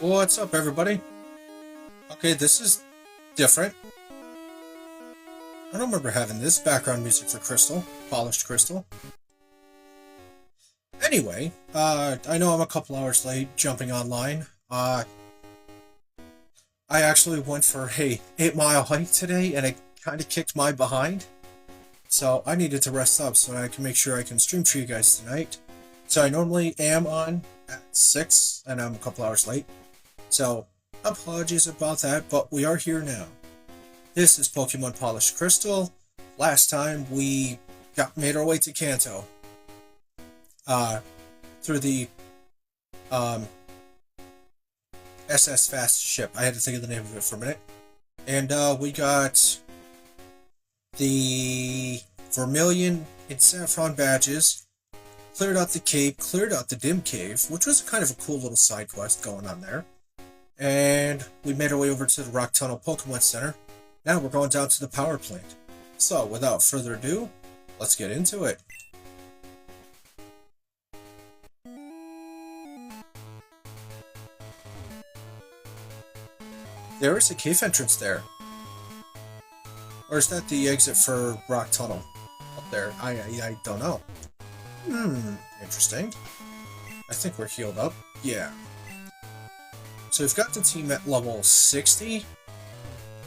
What's up, everybody? Okay, this is different. I don't remember having this background music for Crystal, Polished Crystal. Anyway, I know I'm a couple hours late jumping online. I actually went for a 8-mile hike today, and it kind of kicked my behind. So I needed to rest up so I can make sure I can stream for you guys tonight. So I normally am on at 6, and I'm a couple hours late. So apologies about that, but we are here now. This is Pokemon Polished Crystal. Last time we made our way to Kanto. Through the SS Fast ship. I had to think of the name of it for a minute. And we got the Vermilion and Saffron badges, cleared out the cape, cleared out the Dim Cave, which was kind of a cool little side quest going on there. And we made our way over to the Rock Tunnel Pokemon Center. Now we're going down to the power plant. So, without further ado, let's get into it. There is a cave entrance there. Or is that the exit for Rock Tunnel? Up there. I don't know. Interesting. I think we're healed up. Yeah. So we've got the team at level 60.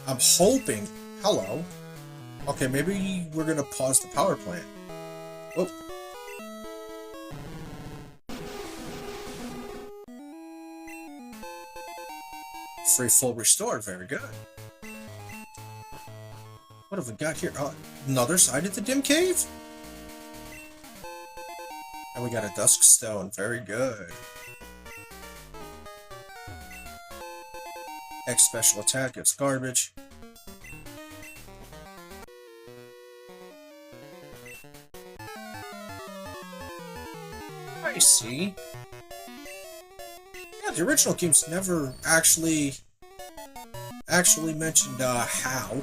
I'm hoping... Hello. Okay, maybe we're gonna pause the power plant. Oh. Free full restore. Very good. What have we got here? Oh, another side of the Dim Cave? And we got a Dusk Stone. Very good. X special attack, it's garbage. I see. Yeah, the original games never actually mentioned how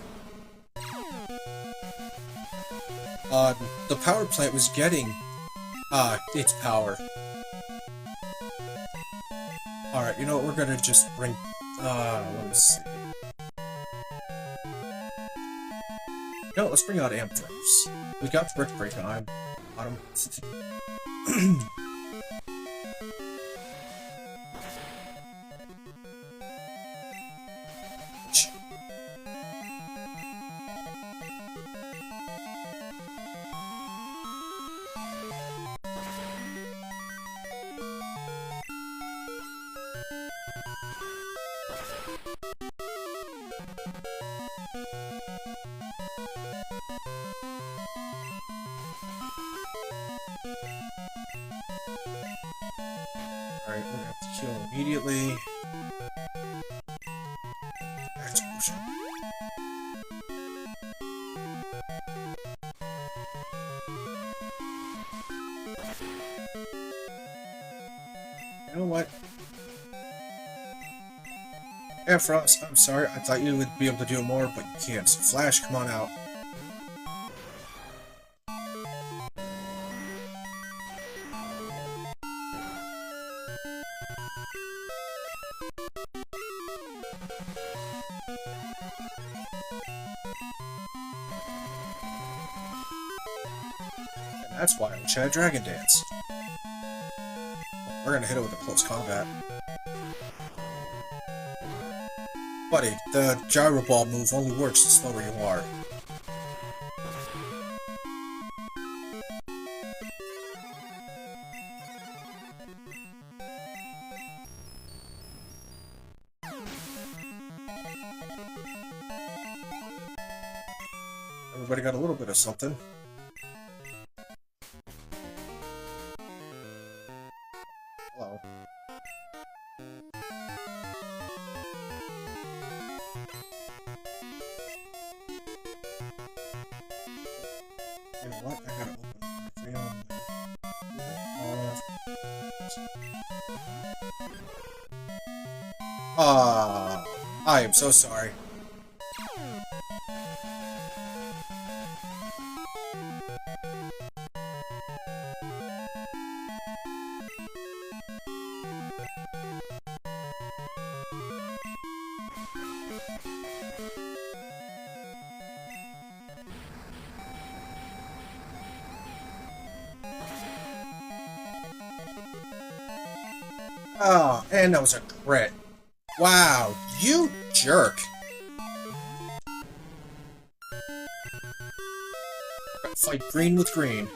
the power plant was getting its power. Alright, you know what, we're gonna just bring let me see. No, let's bring out Ampharos. We got the Brick Break on him. Alright, we're gonna have to heal immediately. Explosion. You know what? Ampharos, I'm sorry, I thought you would be able to do more, but you can't. So Flash, come on out. That's why I wish I had Dragon Dance. We're gonna hit it with a close combat. Buddy, the Gyro Ball move only works the slower you are. Everybody got a little bit of something. Hello. You know what? I gotta open I am so sorry. Oh, and that was a crit. Wow, you jerk. Gotta fight green with green.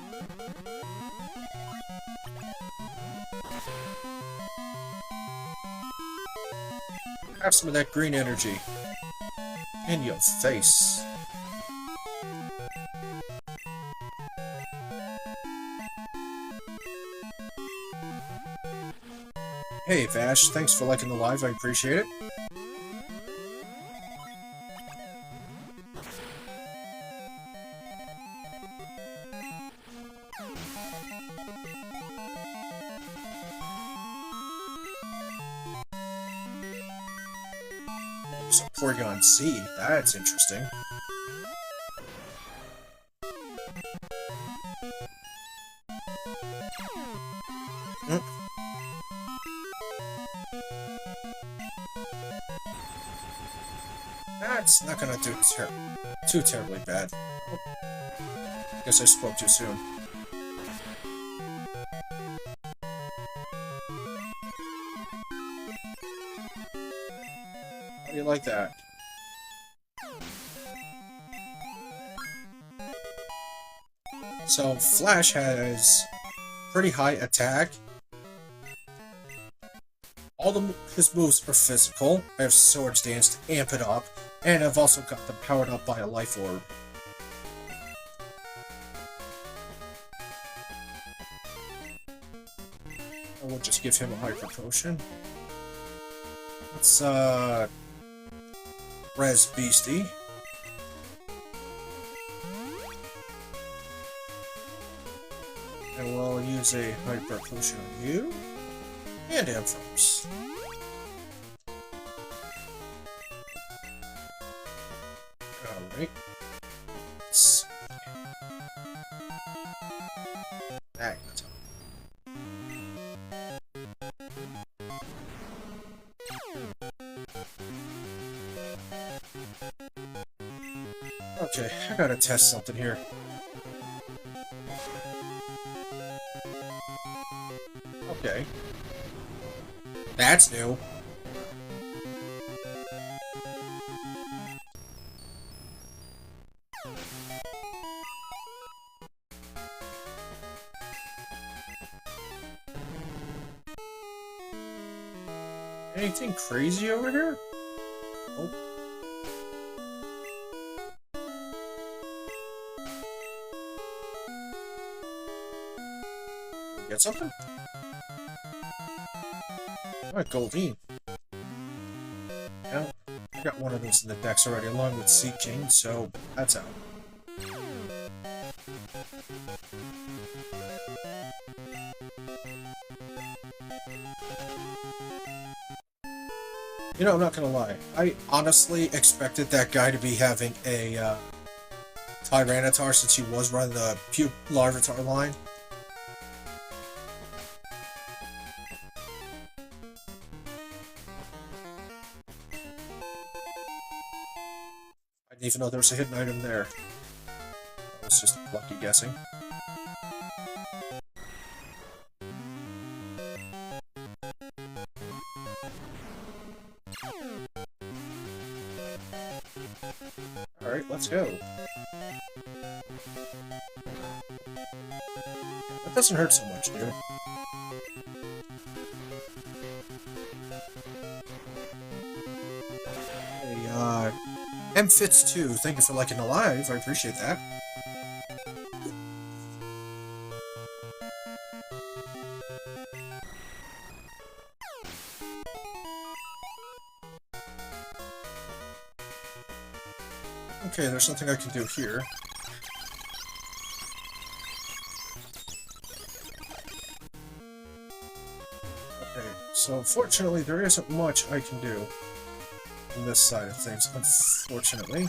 Have some of that green energy. In your face. Hey Vash, thanks for liking the live, I appreciate it. There's a Porygon C, that's interesting. That's not gonna do too terribly bad. Oh. Guess I spoke too soon. How do you like that? So, Flash has pretty high attack. All his moves are physical. I have Swords Dance to amp it up, and I've also got them powered up by a Life Orb. I will just give him a Hyper Potion. Let's, Res Beastie. And we'll use a Hyper Potion on you. And Ampharos. Alright. Magneton. Okay, I gotta test something here. Okay. That's new. Anything crazy over here? Oh. Get something? Alright, Goldeen. Yeah, I got one of those in the decks already, along with Sea King, so that's out. You know, I'm not gonna lie. I honestly expected that guy to be having a Tyranitar since he was running the Larvitar line. I didn't even know there was a hidden item there. That was just lucky guessing. Alright, let's go. That doesn't hurt so much, dude. Hey, MFits2, thank you for liking the live, I appreciate that. Okay, there's something I can do here. Okay, so fortunately there isn't much I can do on this side of things, unfortunately.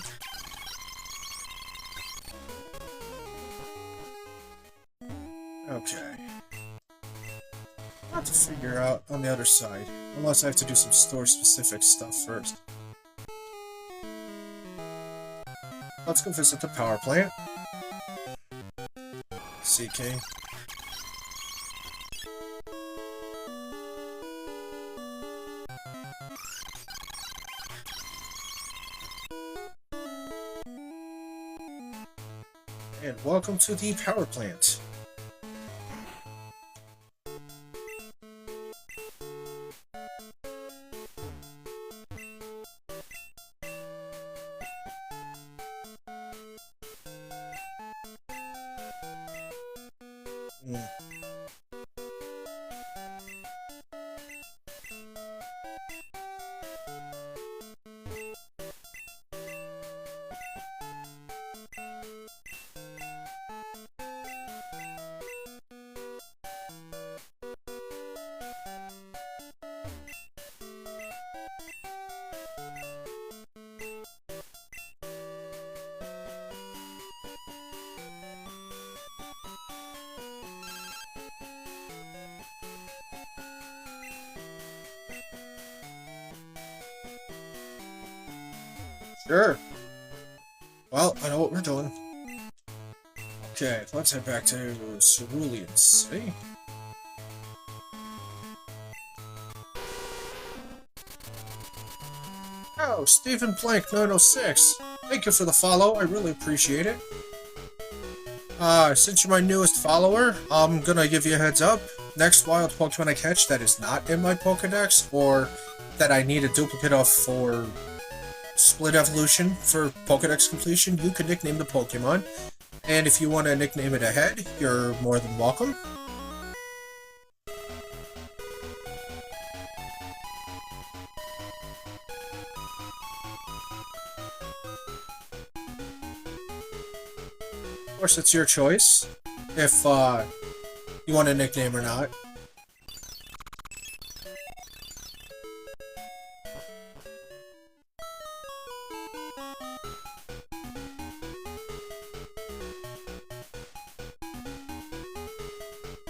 Okay. Not to figure out on the other side, unless I have to do some store-specific stuff first. Let's go visit the power plant. Sea King. And welcome to the power plant. Sure. Well, I know what we're doing. Okay, let's head back to Cerulean City. Oh, Stephen Blank 906. Thank you for the follow. I really appreciate it. Since you're my newest follower, I'm gonna give you a heads up. Next wild Pokemon I catch that is not in my Pokedex, or that I need a duplicate of for Split Evolution for Pokedex completion, you can nickname the Pokemon. And if you want to nickname it ahead, you're more than welcome. Of course, it's your choice, if you want a nickname or not.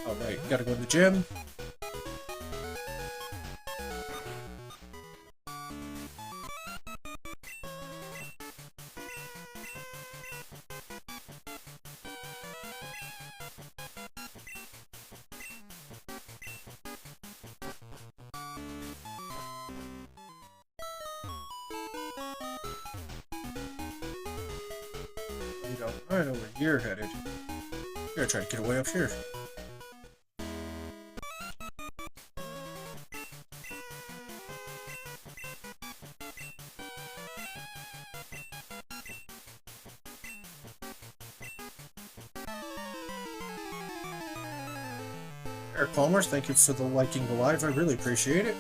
Alright, gotta go to the gym. I know where you're headed. You're gonna try to get away up here. Eric Palmer, thank you for the liking the live. I really appreciate it.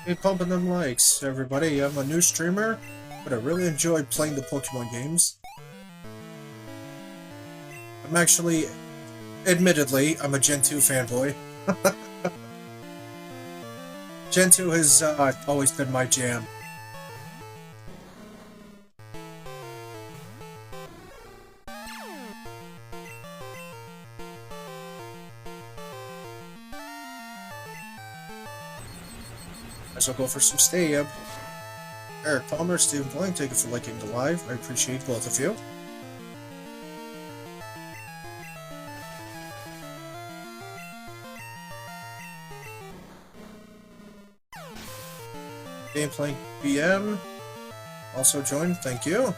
Keep pumping them likes, everybody. I'm a new streamer, but I really enjoy playing the Pokemon games. I'm actually, admittedly, I'm a Gen 2 fanboy. Gen 2 has always been my jam. I'll go for some stab. Eric Palmer, Stephen Blank, thank you for liking the live. I appreciate both of you. Gameplay BM also joined, thank you.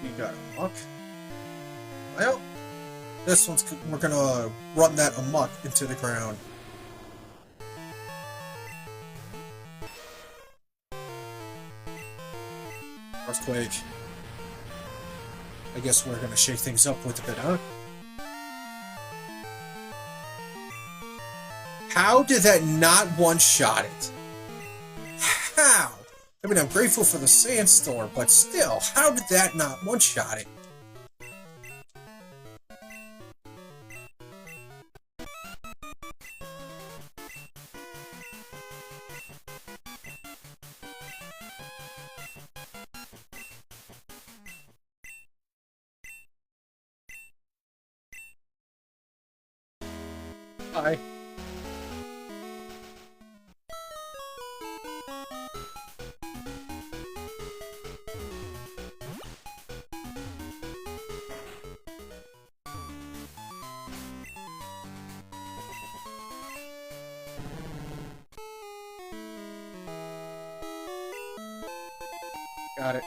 We got a muck. Well, this one's, we're gonna run that amok into the ground. Earthquake. I guess we're gonna shake things up with a bit, huh? How did that not one-shot it? How? I mean, I'm grateful for the sandstorm, but still, how did that not one-shot it? Bye. Got it.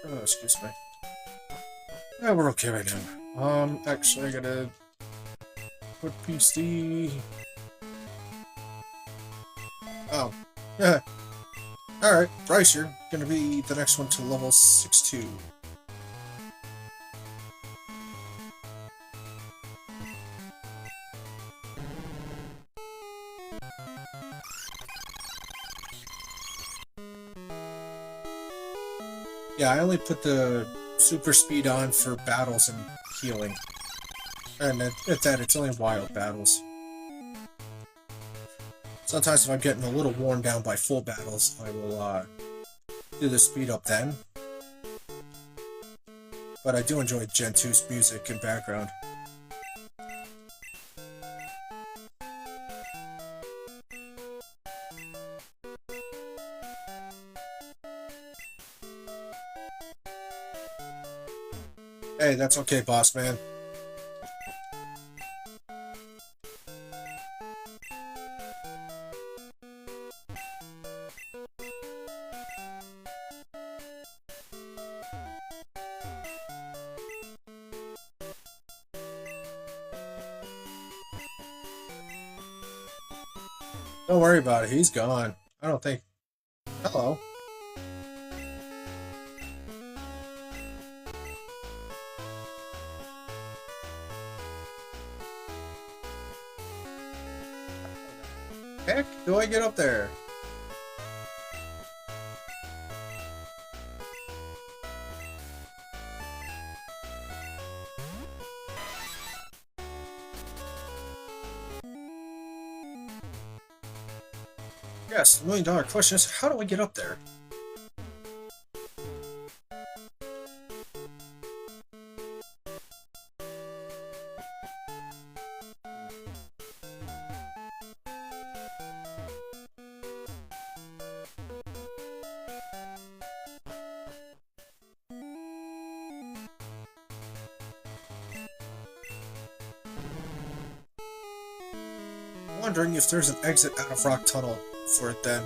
Oh, excuse me. Yeah, we're okay right now. Actually, I gotta put PC. Oh, yeah. Alright, Bryce, you're gonna be the next one to level 6-2. Yeah, I only put the super speed on for battles and healing. And at that, it's only wild battles. Sometimes if I'm getting a little worn down by full battles, I will do the speed up then. But I do enjoy Gen 2's music and background. Hey, that's okay, boss man. Don't worry about it, he's gone. I don't think... Hello. Heck, do I get up there? Yes, the $1,000,000 question is, how do I get up there? I'm wondering if there's an exit out of Rock Tunnel for it then.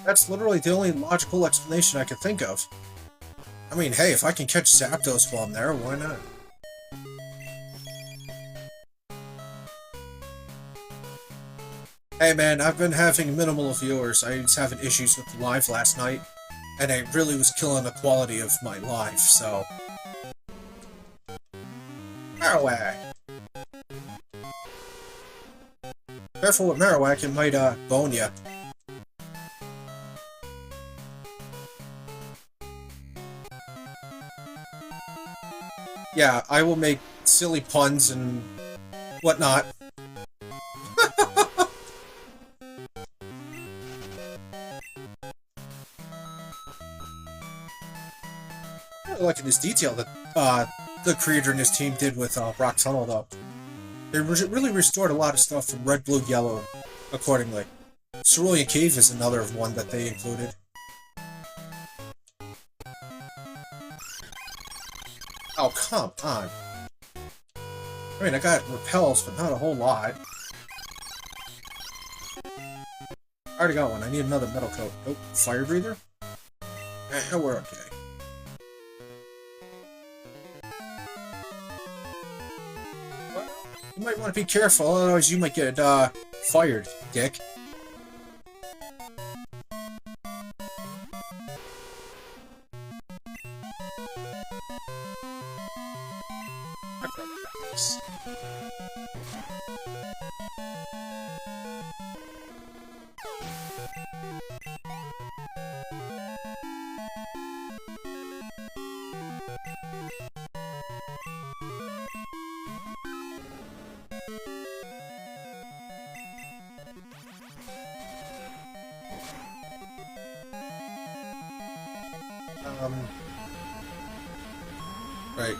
That's literally the only logical explanation I could think of. I mean, hey, if I can catch Zapdos while I'm there, why not? Hey man, I've been having minimal viewers. I was having issues with the live last night, and it really was killing the quality of my live, so... Marowak! Careful with Marowak, it might, bone ya. Yeah, I will make silly puns and whatnot. I really liking this detail that the creator and his team did with Rock Tunnel, though. They really restored a lot of stuff from Red, Blue, Yellow accordingly. Cerulean Cave is another one that they included. Oh, come on. I mean, I got repels, but not a whole lot. I already got one. I need another metal coat. Oh, fire breather? Eh, we're okay. Well, you might want to be careful, otherwise you might get, fired, dick. Right.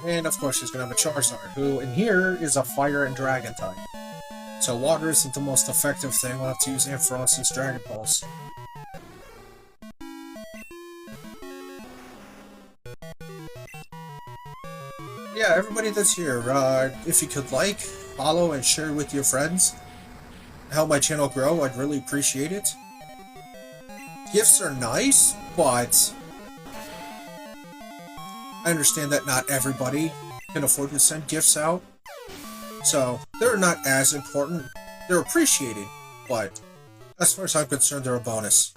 And of course, she's gonna have a Charizard, who in here is a Fire and Dragon type. So water isn't the most effective thing. We'll have to use Amphiros's Dragon Pulse. Yeah, everybody that's here, if you could like, follow, and share with your friends, help my channel grow, I'd really appreciate it. Gifts are nice, but I understand that not everybody can afford to send gifts out, so they're not as important. They're appreciated, but as far as I'm concerned, they're a bonus.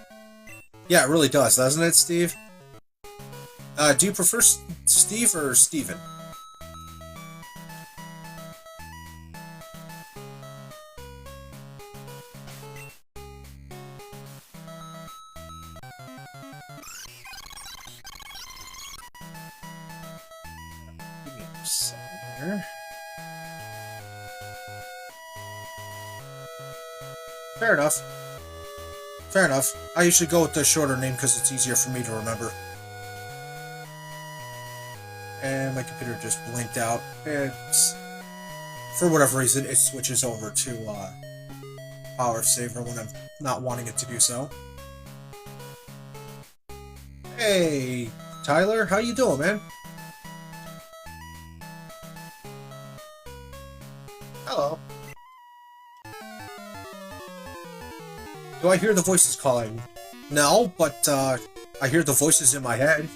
Yeah, it really does, doesn't it, Steve? Do you prefer Steve or Steven? Give me a second here. Fair enough. Fair enough. I usually go with the shorter name because it's easier for me to remember. And my computer just blinked out. It's, for whatever reason, it switches over to Power Saver when I'm not wanting it to do so. Hey, Tyler, how you doing, man? Hello. Do I hear the voices calling? No, but I hear the voices in my head.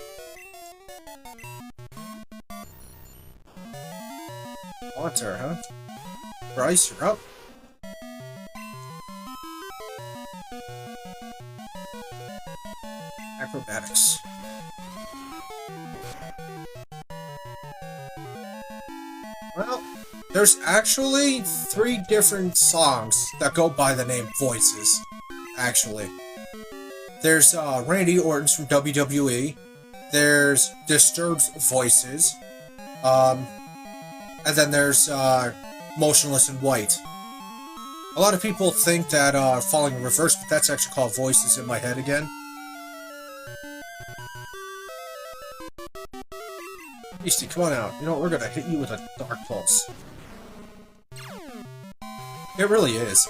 Haunter, huh? Bryce, you're up. Acrobatics. Well, there's actually 3 different songs that go by the name Voices, actually. There's Randy Orton's from WWE, there's Disturbed's Voices, and then there's Motionless in White. A lot of people think that Falling in Reverse, but that's actually called Voices in My Head again. Beastie, come on out. You know what, we're gonna hit you with a Dark Pulse. It really is.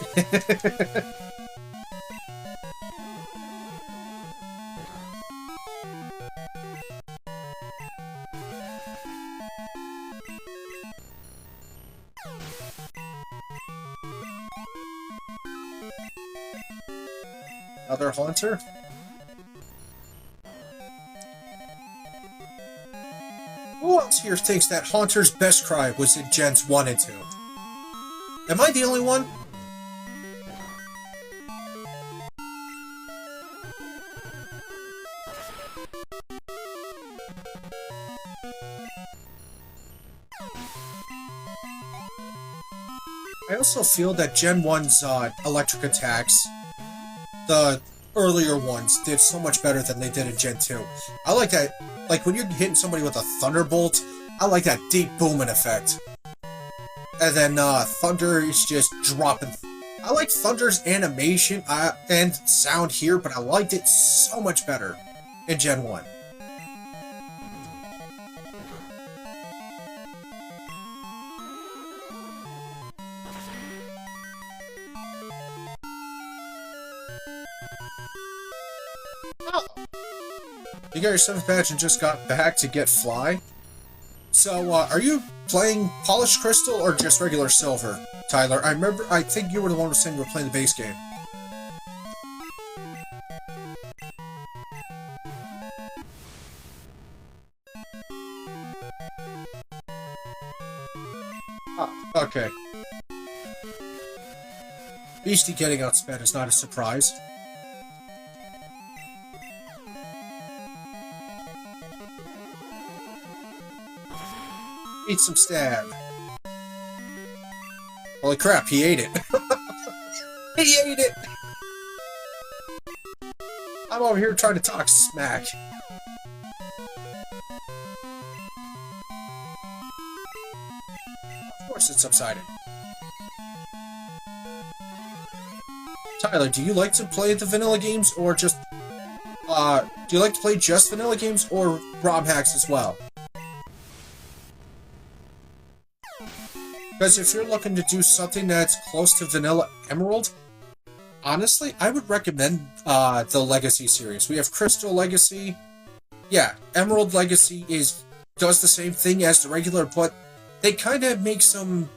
Another Haunter? Who else here thinks that Haunter's best cry was in Gens 1 and 2? Am I the only one? I also feel that Gen 1's electric attacks, the earlier ones, did so much better than they did in Gen 2. I like that, like when you're hitting somebody with a Thunderbolt, I like that deep booming effect. And then Thunder is just dropping. I like Thunder's animation and sound here, but I liked it so much better in Gen 1. Oh. You got your 7th badge and just got back to get Fly? So, are you playing Polished Crystal or just regular Silver, Tyler? I think you were the one who was saying you were playing the base game. Ah, okay. Beastie getting outsped is not a surprise. Eat some stab. Holy crap, he ate it. He ate it! I'm over here trying to talk smack. course it subsided. Tyler, do you like to play the vanilla games, or just, do you like to play just vanilla games, or ROM hacks as well? Because if you're looking to do something that's close to Vanilla Emerald, honestly, I would recommend the Legacy series. We have Crystal Legacy. Yeah, Emerald Legacy does the same thing as the regular, but they kind of make some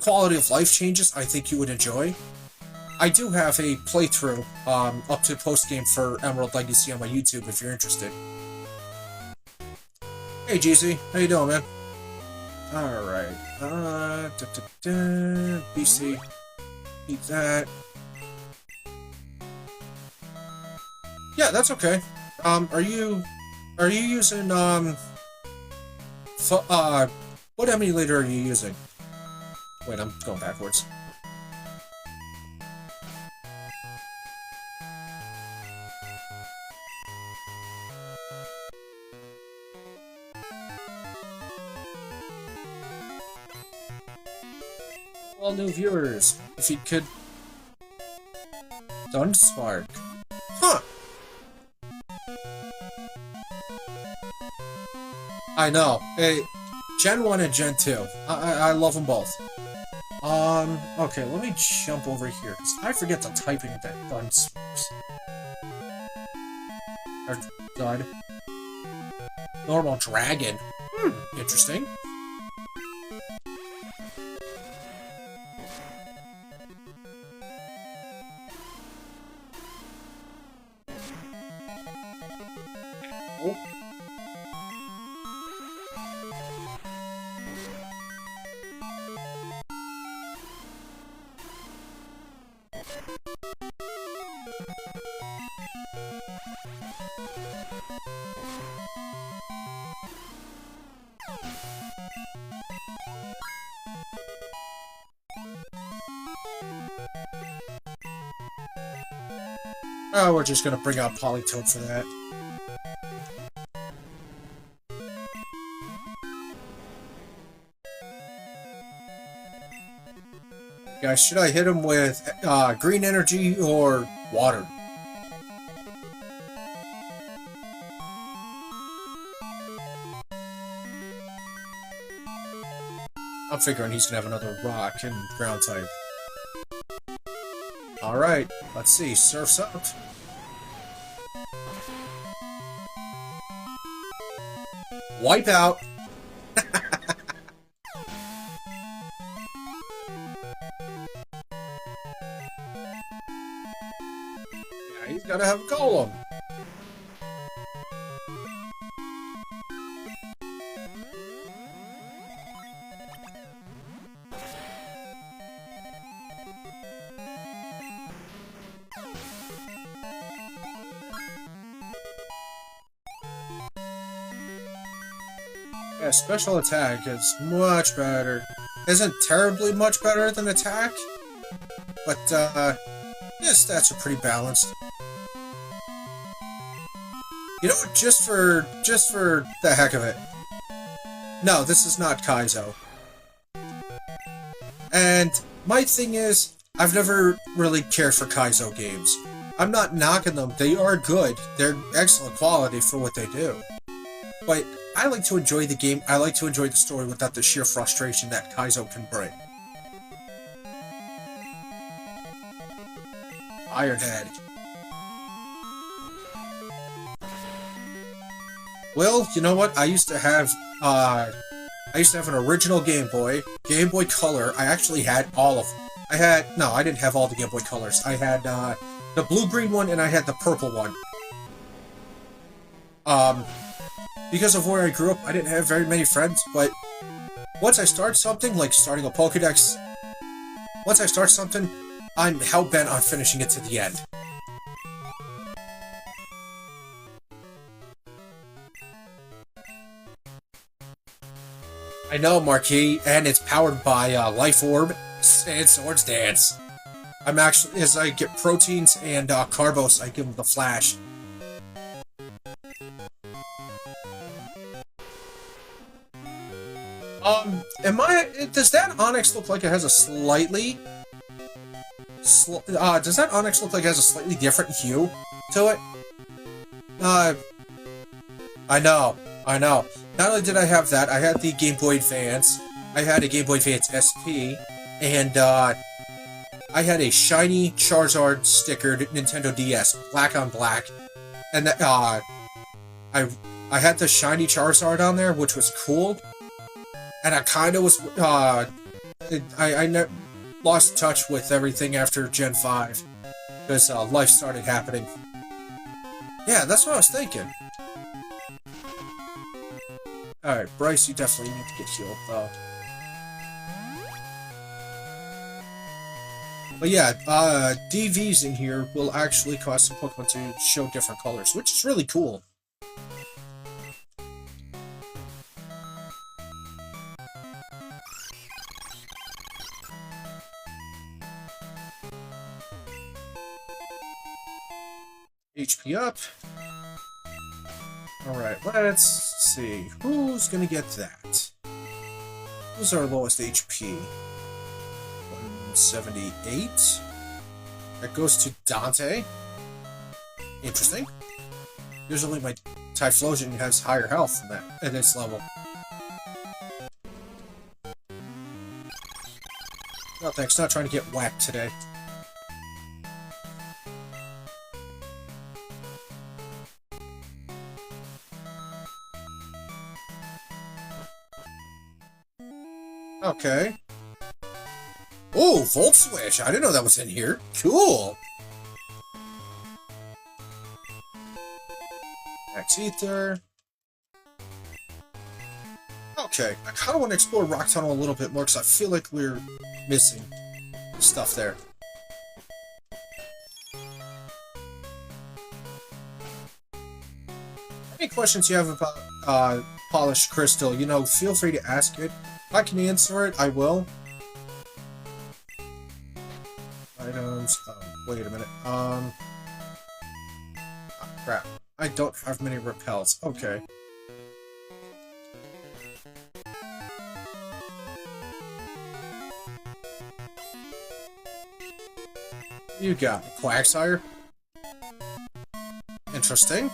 quality of life changes I think you would enjoy. I do have a playthrough up to post-game for Emerald Legacy on my YouTube if you're interested. Hey GZ, how you doing, man? Alright, BC, keep that. Yeah, that's okay. Are you using, what emulator are you using? Wait, I'm going backwards. All new viewers, if you could... Dunspark. Huh! I know. Hey, Gen 1 and Gen 2. I love them both. Okay, let me jump over here, because I forget the typing of that Dunsparks. Or Dud. Normal Dragon. Interesting. Oh, we're just gonna bring out Polytoad for that. Guys, should I hit him with green energy or water? I'm figuring he's gonna have another rock and ground type. Alright, let's see. Surf's up. Wipe out. Yeah, he's gotta have a golem. Yeah, special attack is much better. Isn't terribly much better than attack, but his stats are pretty balanced. You know what? Just for the heck of it. No, this is not Kaizo. And my thing is, I've never really cared for Kaizo games. I'm not knocking them. They are good. They're excellent quality for what they do. But I like to enjoy the game. I like to enjoy the story without the sheer frustration that Kaizo can bring. Ironhead. Well, you know what? I used to have an original Game Boy Color. I actually had all of them. I didn't have all the Game Boy Colors. I had the blue-green one and I had the purple one. Because of where I grew up, I didn't have very many friends, but once I start something, like starting a Pokédex, once I start something, I'm hell-bent on finishing it to the end. I know, Marquis, and it's powered by Life Orb and Swords Dance. I'm actually, as I get proteins and carbos, I give them the Flash. Does that Onyx look like it has a slightly... does that Onyx look like it has a slightly different hue to it? Uh, I know. Not only did I have that, I had the Game Boy Advance, I had a Game Boy Advance SP, and, I had a shiny Charizard stickered Nintendo DS, black on black, and, I had the shiny Charizard on there, which was cool, and I kind of was, I lost touch with everything after Gen 5, because, life started happening. Yeah, that's what I was thinking. Alright, Bryce, you definitely need to get healed, though. But yeah, DVs in here will actually cause some Pokemon to show different colors, which is really cool. HP up. Alright, let's see. Who's gonna get that? Who's our lowest HP? 178. That goes to Dante. Interesting. Usually my Typhlosion has higher health than that at this level. No thanks, not trying to get whacked today. Okay. Oh, Volt Switch! I didn't know that was in here. Cool! Max Ether. Okay, I kind of want to explore Rock Tunnel a little bit more because I feel like we're missing stuff there. Any questions you have about Polished Crystal, you know, feel free to ask it. If I can answer it, I will. Items. Wait a minute. Oh, crap. I don't have many repels. Okay. You got me, Quagsire. Interesting.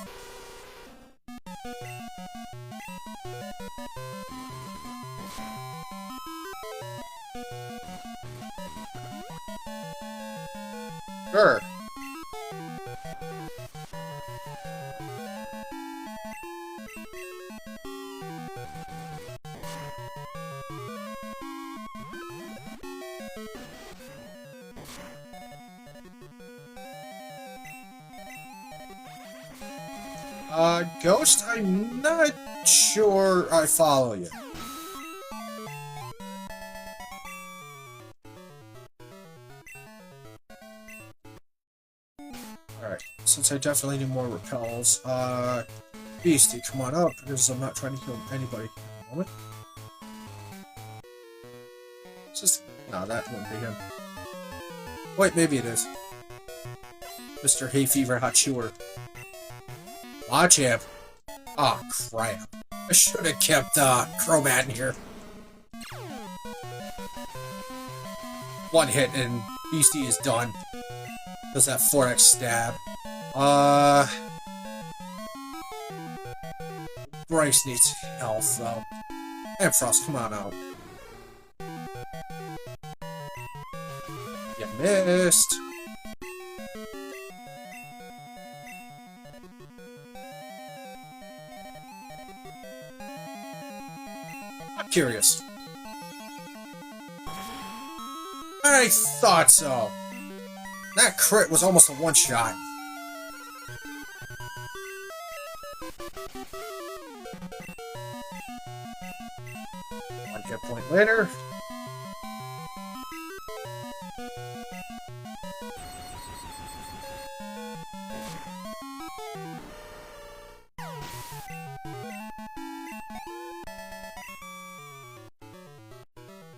Sure. Ghost, I'm not sure I follow you. Alright, since I definitely need more repels, Beastie, come on up, because I'm not trying to kill anybody at the moment. It's just... no, that wouldn't be him. Wait, maybe it is. Mr. Hay Fever Hot Chewer. Watch him. Oh, crap. I should have kept, Crobat in here. One hit and Beastie is done. Does that 4x stab. Bryce needs health, though. And Frost, come on out. You missed. I'm curious. I thought so. That crit was almost a one-shot. One hit point later.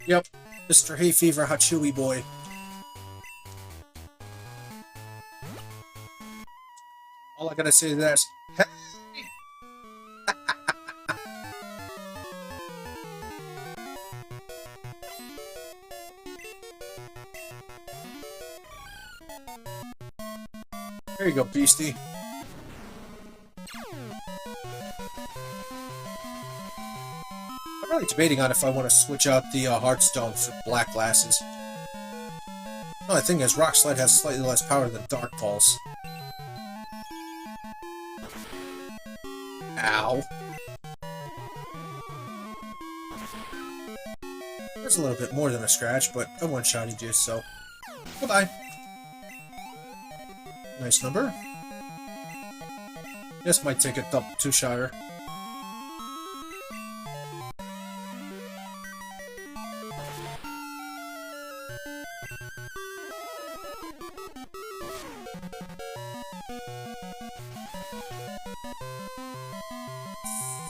Yep, Mr. Hay Fever Hatsui boy. All I gotta say to that is, hey! There you go, Beastie. I'm really debating on if I want to switch out the Heartstone for black glasses. The only thing is, Rock Slide has slightly less power than Dark Pulse. Ow. There's a little bit more than a scratch, but I one-shotted you, so... Goodbye. Nice number. This might take a double two-shotter.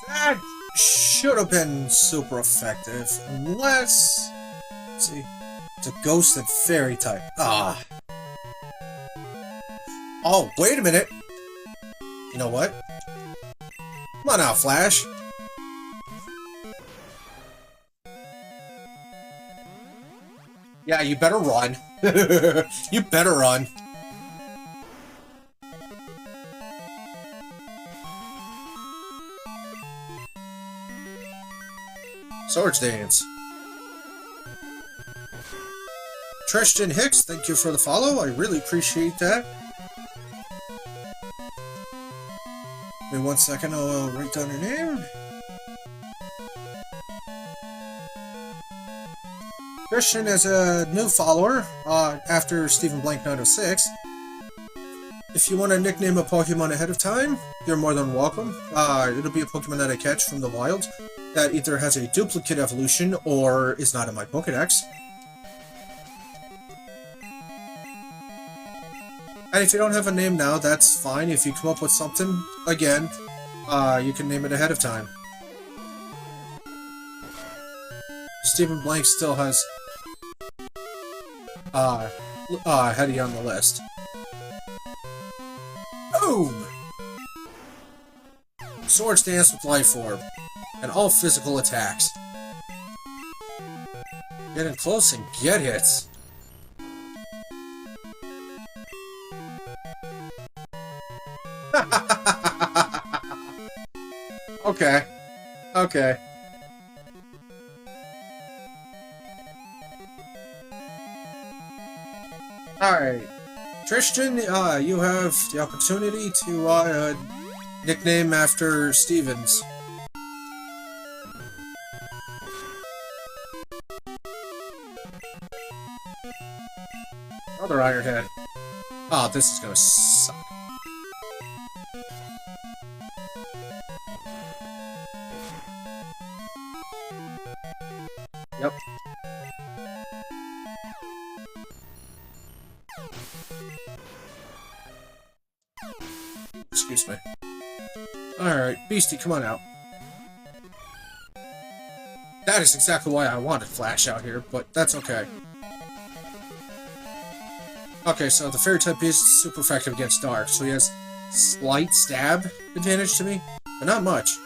That should have been super effective, unless... Let's see. It's a ghosted fairy type. Ah. Oh, wait a minute. You know what? Come on now, Flash. Yeah, you better run. You better run. Swords Dance. Tristan Hicks, thank you for the follow. I really appreciate that. Wait 1 second, I'll write down your name. Christian is a new follower after Stephen Blank 906. If you want to nickname a Pokemon ahead of time, you're more than welcome. It'll be a Pokemon that I catch from the wild that either has a duplicate evolution or is not in my Pokedex. And if you don't have a name now, that's fine. If you come up with something, again, you can name it ahead of time. Stephen Blank still has Hetty on the list. Boom! Swords Dance with Life Orb. And all physical attacks. Get in close and get hits. Okay. Okay. Alright. Tristan, you have the opportunity to, nickname after Stevens. Another Ironhead. Oh, this is gonna suck. Yep. Excuse me. Alright, Beastie, come on out. That is exactly why I wanted Flash out here, but that's okay. Okay, so the Fairy type is super effective against Dark, so he has slight stab advantage to me, but not much.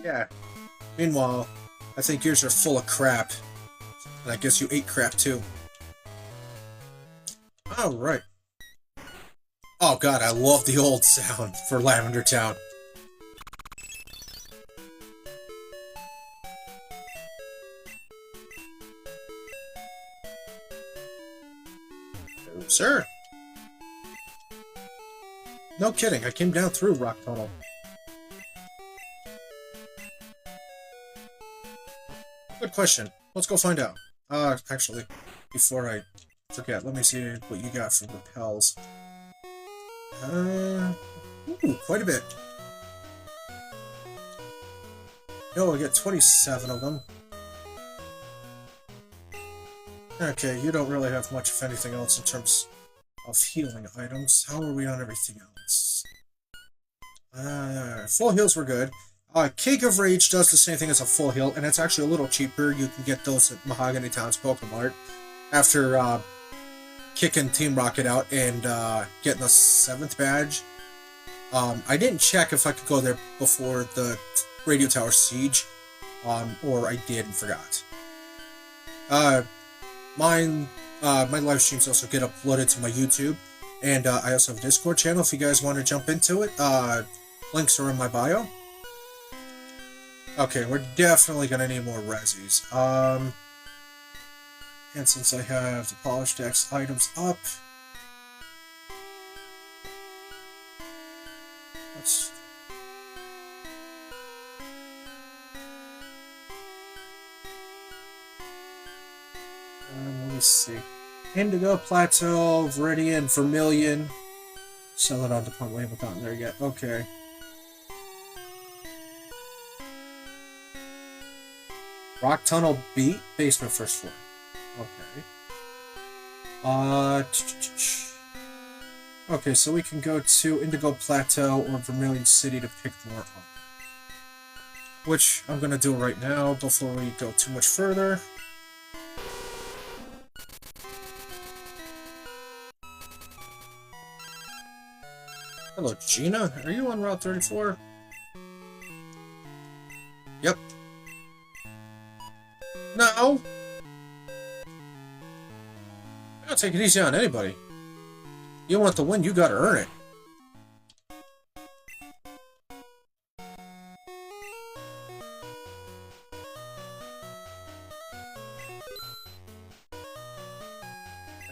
Yeah. Meanwhile, I think yours are full of crap. And I guess you ate crap too. Alright. Oh god, I love the old sound for Lavender Town. Oh, sir. No kidding, I came down through Rock Tunnel. Good question. Let's go find out. Actually, before I forget, let me see what you got for repels. Ooh, quite a bit. No, I get 27 of them. Okay, you don't really have much, if anything else, in terms of healing items. How are we on everything else? Full heals were good. Cake of Rage does the same thing as a full heal, and it's actually a little cheaper. You can get those at Mahogany Town's Pokemart after kicking Team Rocket out and getting the 7th badge. I didn't check if I could go there before the Radio Tower Siege, or I did and forgot. My live streams also get uploaded to my YouTube, and I also have a Discord channel if you guys want to jump into it. Links are in my bio. Okay, we're definitely gonna need more Rezzies. And since I have the Polished X items up, let's... let me see. Indigo, Plateau, Viridian, Vermilion. Sell it on the point. We haven't gotten there yet. Okay. Rock Tunnel B, basement first floor. Okay. Okay, so we can go to Indigo Plateau or Vermilion City to pick more up. Which I'm gonna do right now before we go too much further. Hello, Gina. Are you on Route 34? Yep. No! I'll take it easy on anybody. You want the win, you gotta earn it.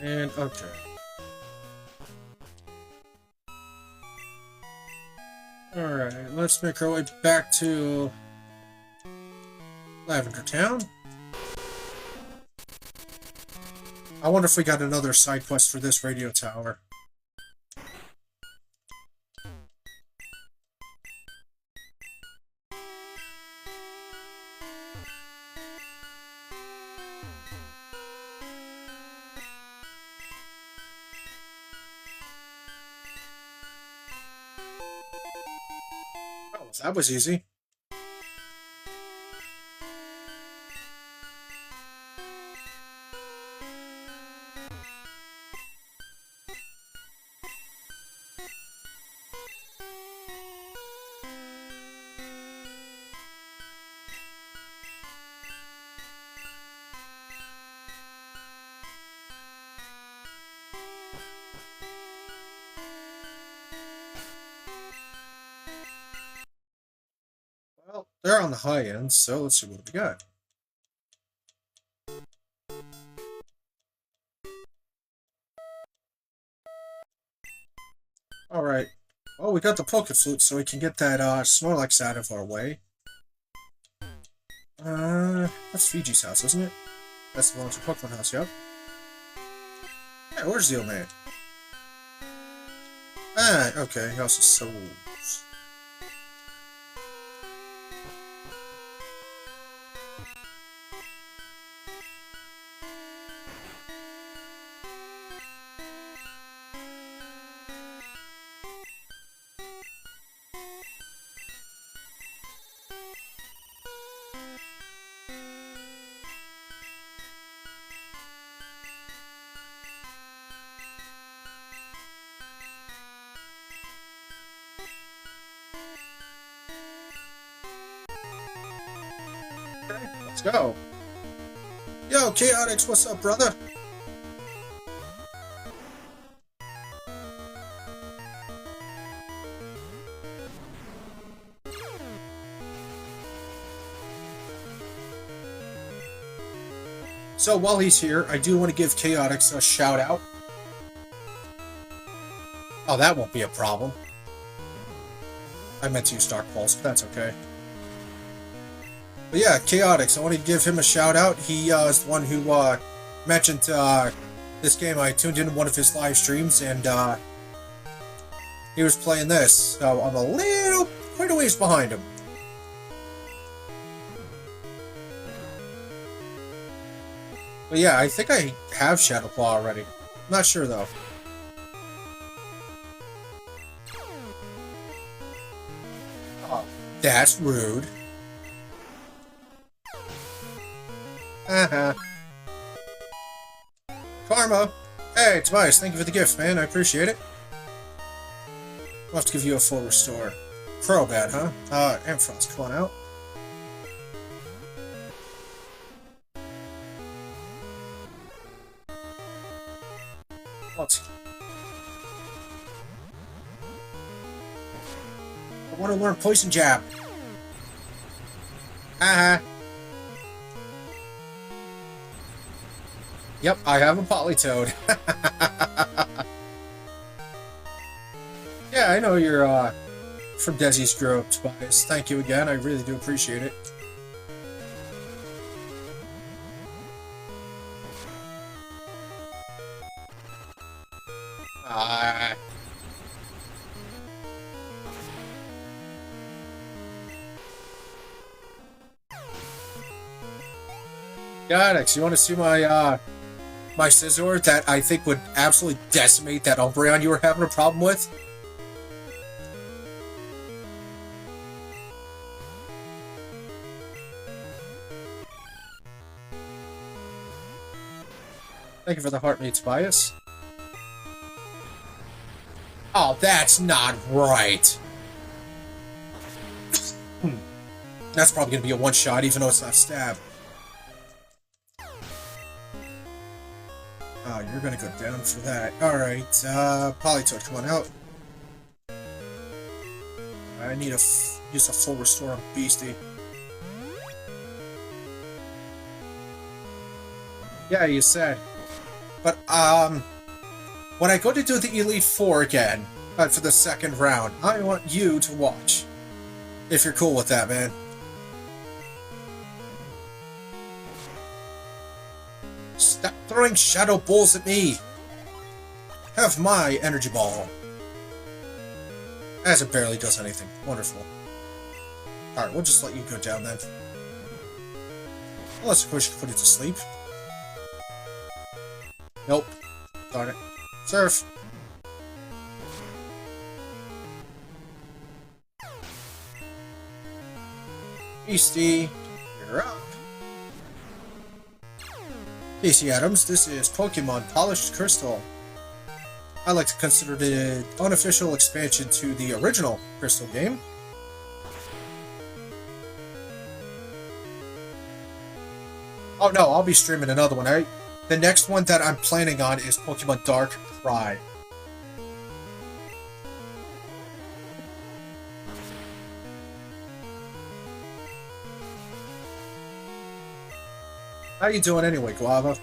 And, okay. Alright, let's make our way back to Lavender Town. I wonder if we got another side quest for this radio tower. Oh, that was easy. Well, they're on the high end, so let's see what we got. Alright. Oh, we got the Poke Flute, so we can get that Snorlax out of our way. That's Fiji's house, isn't it? That's the Volunteer Pokemon house, yep. Yeah, where's the old man? Ah, okay, House of Souls. Let's go. Yo, Chaotix, what's up, brother? So while he's here, I do want to give Chaotix a shout out. Oh, that won't be a problem. I meant to use Dark Pulse, but that's okay. But yeah, Chaotix, I want to give him a shout out. He is the one who mentioned this game. I tuned into one of his live streams, and he was playing this, so I'm quite a ways behind him. But yeah, I think I have Shadow Claw already. I'm not sure though. That's rude. Haha. Karma! Hey, Tobias, thank you for the gift, man. I appreciate it. I'll have to give you a full restore. Crobat, huh? Ampharos, come on out. What? I want to learn Poison Jab. Haha. Yep, I have a Politoed. Yeah, I know you're from Desi's group, Tobias. Thank you again. I really do appreciate it. Godex, you want to see my my Scizor that I think would absolutely decimate that Umbreon you were having a problem with? Thank you for the heart meat, Tobias. Oh, that's not right. That's probably going to be a one-shot, even though it's not stab. Oh, you're going to go down for that. Alright, Politoed, come on out. I need to use a full restore on Beastie. Yeah, you said. But, when I go to do the Elite Four again, for the second round, I want you to watch. If you're cool with that, man. Stop throwing shadow balls at me! Have my energy ball. As it barely does anything. Wonderful. Alright, we'll just let you go down then. Unless, of course, you can put it to sleep. Nope. Darn it. Surf! Beastie, you're up. Casey Adams, this is Pokemon Polished Crystal. I like to consider it an unofficial expansion to the original Crystal game. Oh no, I'll be streaming another one. The next one that I'm planning on is Pokemon Dark Pride. How you doing anyway, Guava?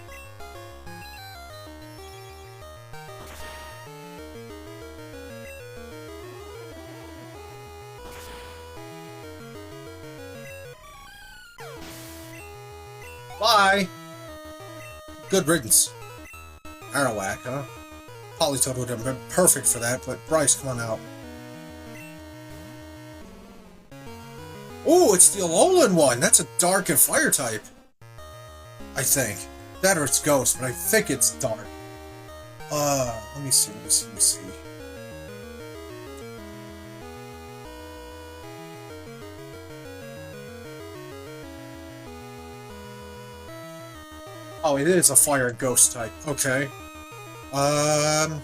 Bye! Good riddance. Arawak, huh? Politoed would have been perfect for that, but Bryce, come on out. Ooh, it's the Alolan one! That's a dark and fire type. I think. That or it's Ghost, but I think it's dark. Let me see. Oh, it is a fire and ghost type. Okay. Well,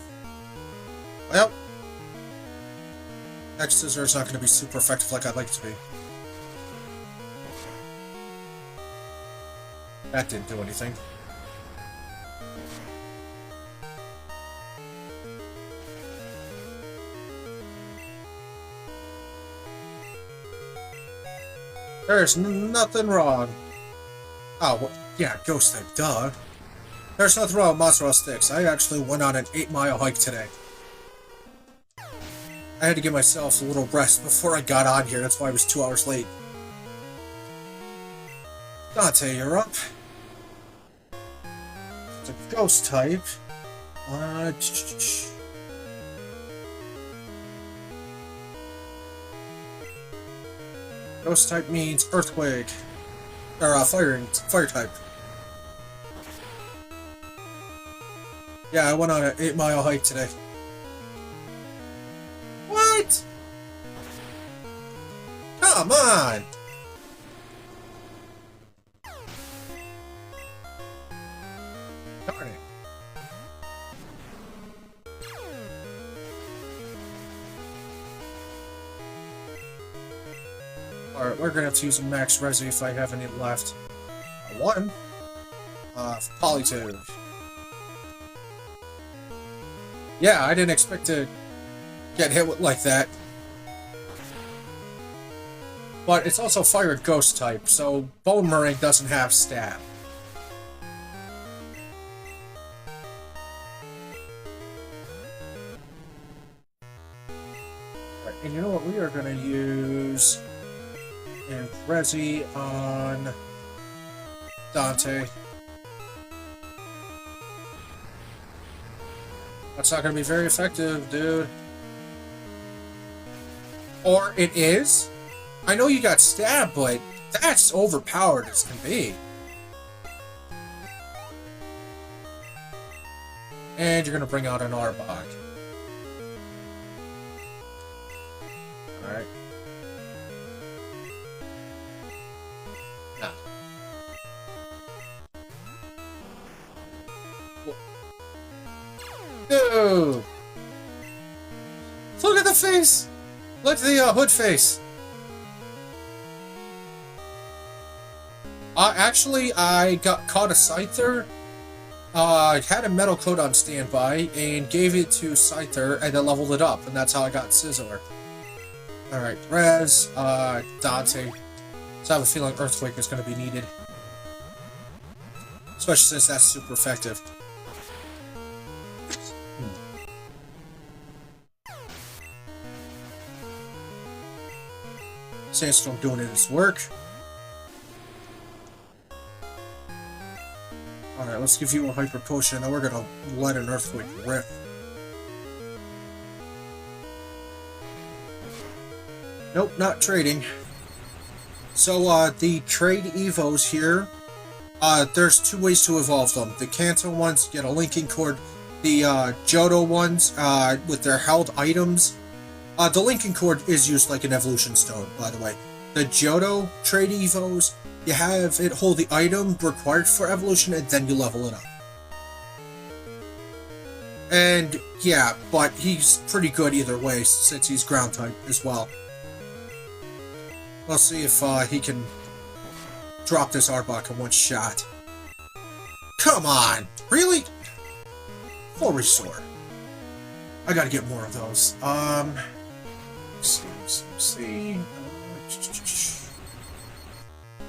X-Scissor is not going to be super effective like I'd like it to be. That didn't do anything. There's nothing wrong. Oh, well, yeah, ghost type, duh. There's nothing wrong with Monster Sticks. I actually went on an 8-mile hike today. I had to give myself a little rest before I got on here, that's why I was 2 hours late. Dante, you're up. It's a ghost type. Ghost type means earthquake. Or fire type. Yeah, I went on an 8-mile hike today. What? Come on! Darn it. Alright, we're gonna have to use a max resi if I have any left. One. Polytube. Yeah, I didn't expect to get hit with like that. But it's also Fire Ghost type, so Boomerang doesn't have stab. Right, and you know what? We are going to use and Resi on Dante. That's not going to be very effective, dude. Or it is? I know you got stabbed, but that's overpowered as can be. And you're going to bring out an Arbok. Alright. Nah. Dude! Look at the face! Look at the hood face! Actually, I caught a Scyther, had a metal coat on standby, and gave it to Scyther, and then leveled it up, and that's how I got Scizor. Alright, Res, Dante. So I have a feeling Earthquake is going to be needed. Especially since that's super effective. Sandstorm doing its work. Alright, let's give you a Hyper Potion, and we're gonna let an Earthquake rip. Nope, not trading. So, the trade Evos here, there's two ways to evolve them. The Kanto ones get a linking cord. The, Johto ones, with their held items, the linking cord is used like an evolution stone, by the way. The Johto trade Evos, you have it hold the item required for evolution, and then you level it up. And, yeah, but he's pretty good either way, since he's ground type as well. We'll see if he can drop this Arbok in one shot. Come on! Really? Full restore. I gotta get more of those. Let's see.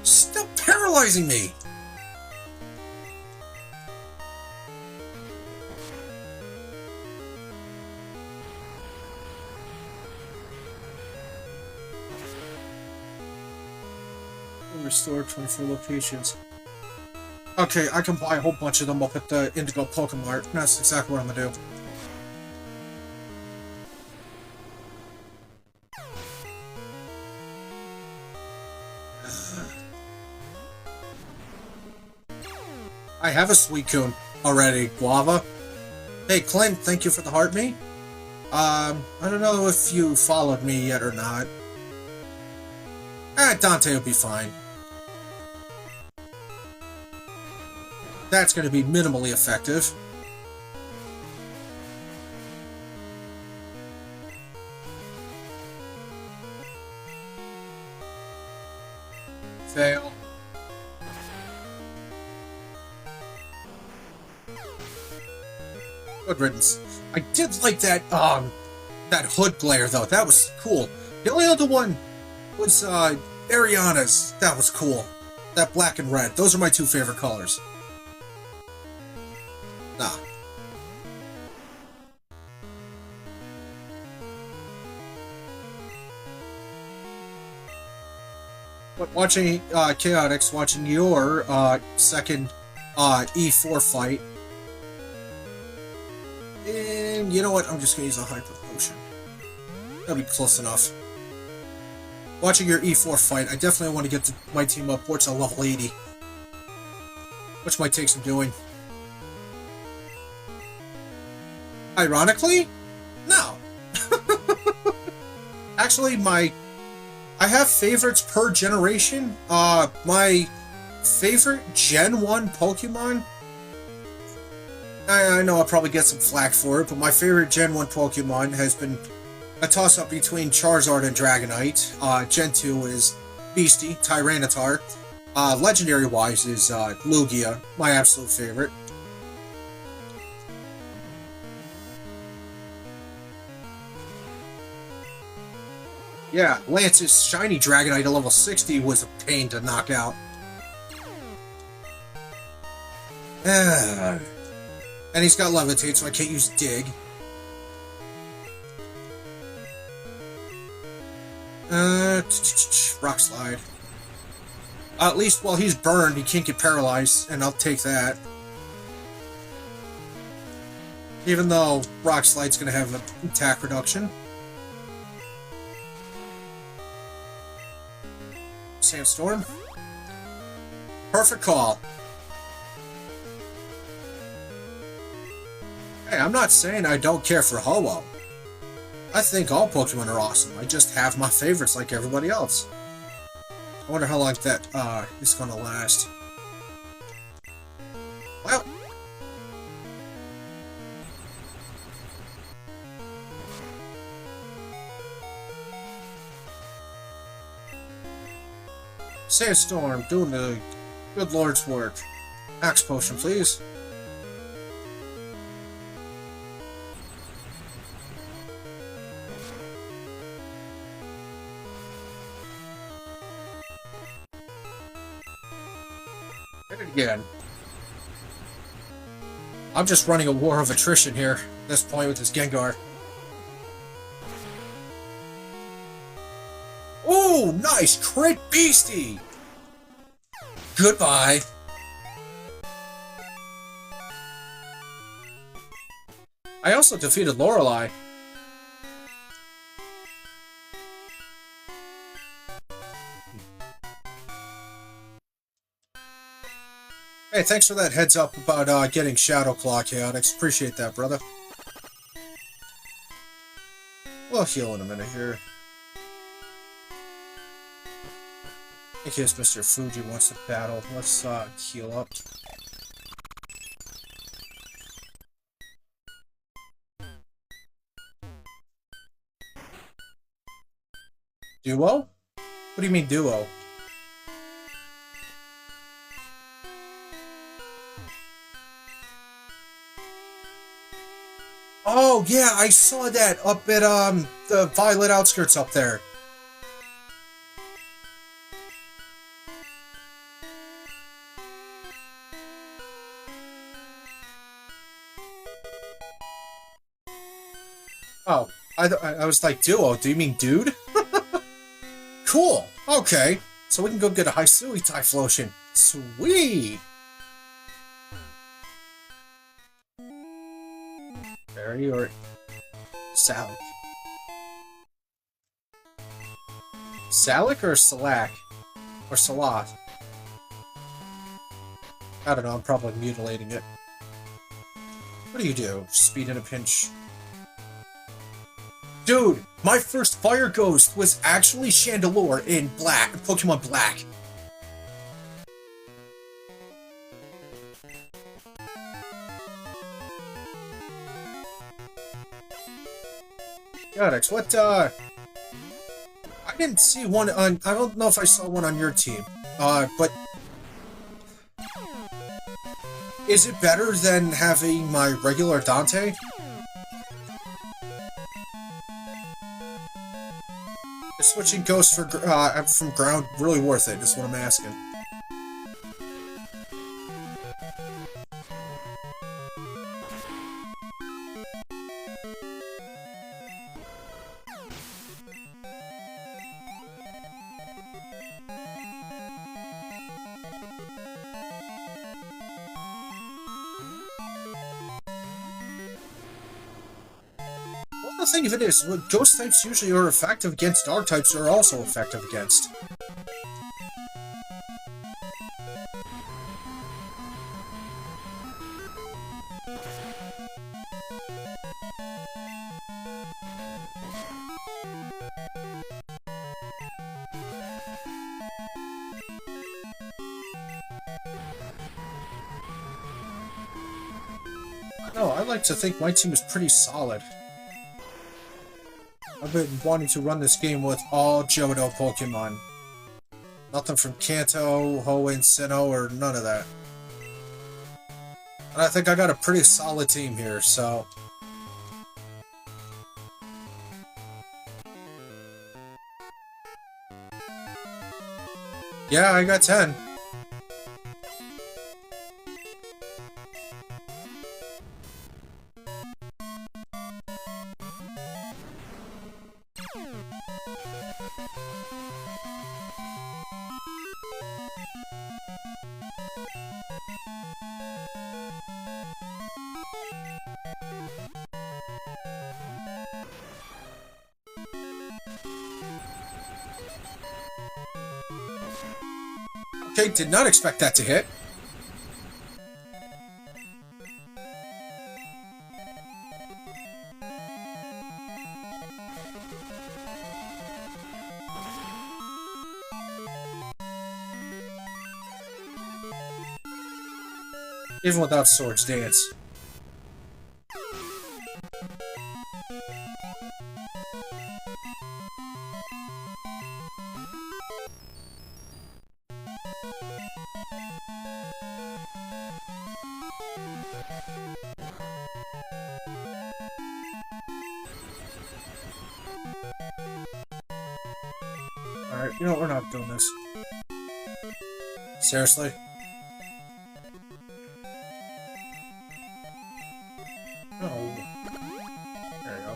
Still paralyzing me! Restore 24 locations. Okay, I can buy a whole bunch of them up at the Indigo Pokemart. That's exactly what I'm gonna do. I have a Suicune already, Guava. Hey, Clint, thank you for the heart me. I don't know if you followed me yet or not. Dante will be fine. That's going to be minimally effective. Fail. Good riddance. I did like that, that hood glare, though. That was cool. The only other one was, Ariana's. That was cool. That black and red. Those are my two favorite colors. Nah. Watching, Chaotix, watching your, second, E4 fight. And you know what? I'm just gonna use a Hyper Potion. That'll be close enough. Watching your E4 fight, I definitely want to get my team up towards a level 80. Which might take some doing. Ironically? No. Actually, my I have favorites per generation. My favorite Gen 1 Pokemon, I know I'll probably get some flack for it, but my favorite Gen 1 Pokemon has been a toss-up between Charizard and Dragonite. Gen 2 is Beastie, Tyranitar. Legendary-wise is Lugia, my absolute favorite. Yeah, Lance's shiny Dragonite at level 60 was a pain to knock out. And he's got Levitate, so I can't use Dig. Rock Slide. At least while he's burned, he can't get paralyzed, and I'll take that. Even though Rock Slide's going to have an attack reduction. Sandstorm. Perfect call. Hey, I'm not saying I don't care for Ho-Oh. I think all Pokemon are awesome. I just have my favorites like everybody else. I wonder how long that is gonna last. Well. Sandstorm, doing the good Lord's work. Axe Potion, please. Hit it again. I'm just running a war of attrition here at this point with this Gengar. Oh, nice! Crit Beastie! Goodbye. I also defeated Lorelei. Hey, thanks for that heads up about getting Shadow Claw Chaotix. Appreciate that, brother. We'll heal in a minute here. In case Mr. Fuji wants to battle, let's heal up. Duo? What do you mean duo? Oh yeah, I saw that up at the Violet Outskirts up there. Oh, I was like, duo, do you mean dude? Cool, okay. So we can go get a Hisui Typhlosion. Sweet! Fairy or Salic? Salic or Salac? Or Salat? I don't know, I'm probably mutilating it. What do you do? Speed in a pinch. Dude, my first Fire Ghost was actually Chandelure in Black, Pokemon Black. Chaotix, what, I didn't see one on, I don't know if I saw one on your team, but is it better than having my regular Dante? Is switching Ghost for, from Ground really worth it, is what I'm asking. The thing of it is, what Ghost types usually are effective against, Dark types are also effective against. No, I like to think my team is pretty solid. I've been wanting to run this game with all Johto Pokemon. Nothing from Kanto, Hoenn, Sinnoh, or none of that. And I think I got a pretty solid team here, so... Yeah, I got 10. Okay, did not expect that to hit. Even without Swords Dance. Alright, you know what, we're not doing this. Seriously? Oh. There you go.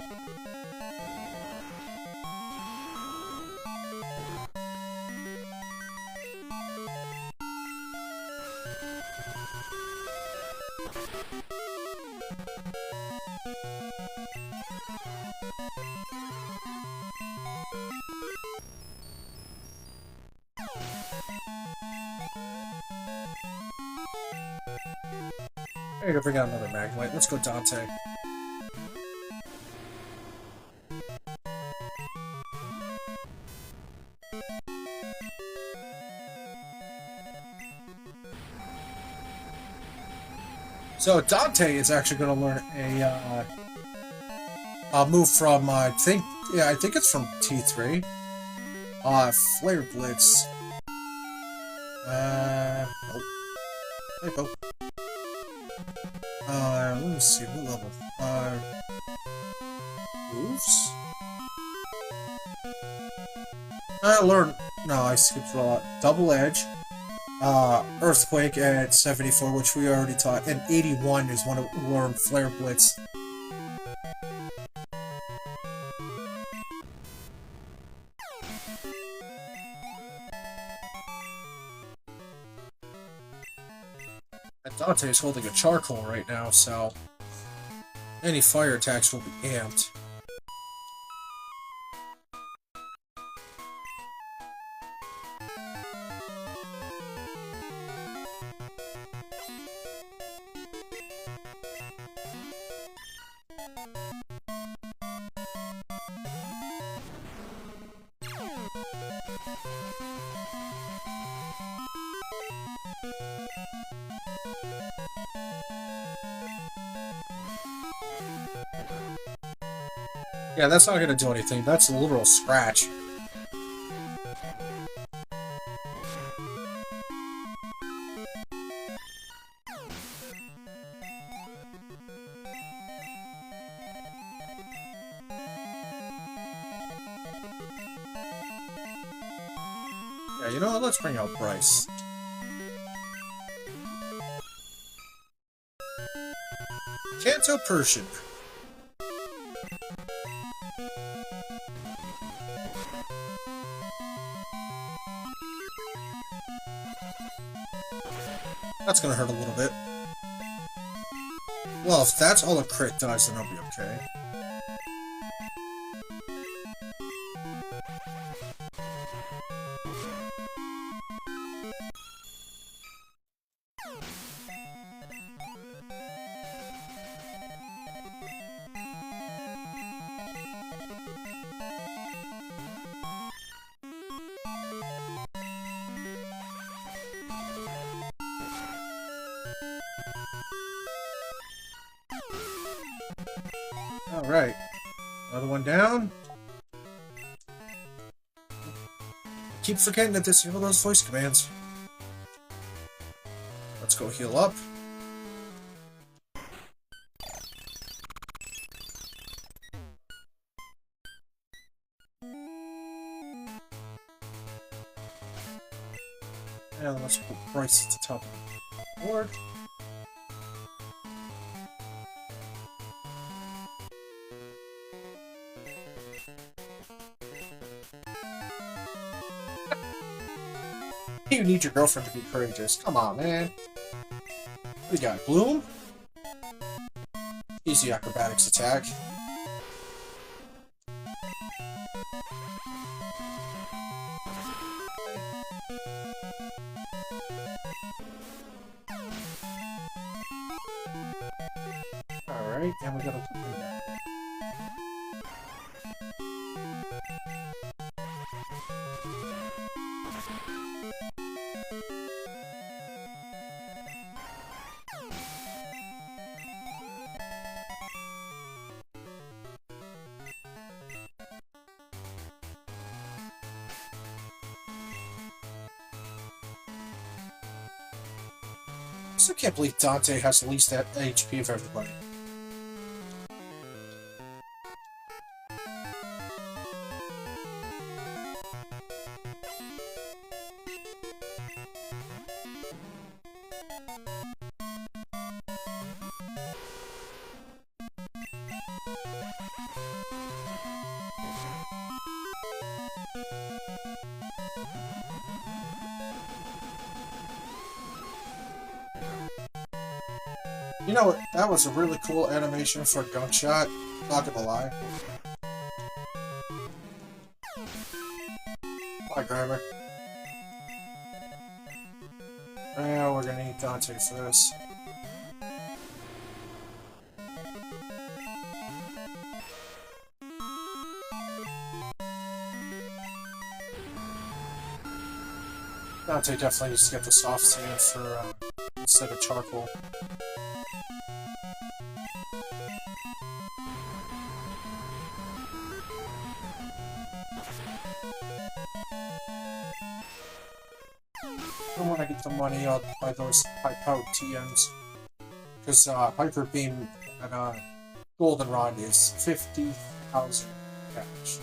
I gotta bring out another Magnemite. Let's go Dante. So Dante is actually going to learn a move from I think it's from T3. Flare Blitz. Nope. Typo. Let me see, what level? Moves? I skipped a lot. Double Edge, Earthquake at 74, which we already taught, and 81 is when it learned Flare Blitz. And Dante is holding a charcoal right now, so any fire attacks will be amped. Yeah, that's not gonna do anything. That's a literal scratch. Yeah, you know what? Let's bring out Bryce. Kanto Persian. That's gonna hurt a little bit. Well, if that's all a crit does, then I'll be okay. Alright. Another one down. Keep forgetting to disable those voice commands. Let's go heal up. And let's put Bryce at the top of the board. You need your girlfriend to be courageous. Come on, man. We got Bloom. Easy acrobatics attack. Alright, and we gotta put him down. I still can't believe Dante has the least HP of everybody. You know what? That was a really cool animation for a gunshot. Not gonna lie. Bye, Grimer. Well, we're gonna need Dante for this. Dante definitely needs to get the soft sand for instead of charcoal. I want to get the money up by those high-powered TMs. Because Hyper Beam at Goldenrod is 50,000 cash.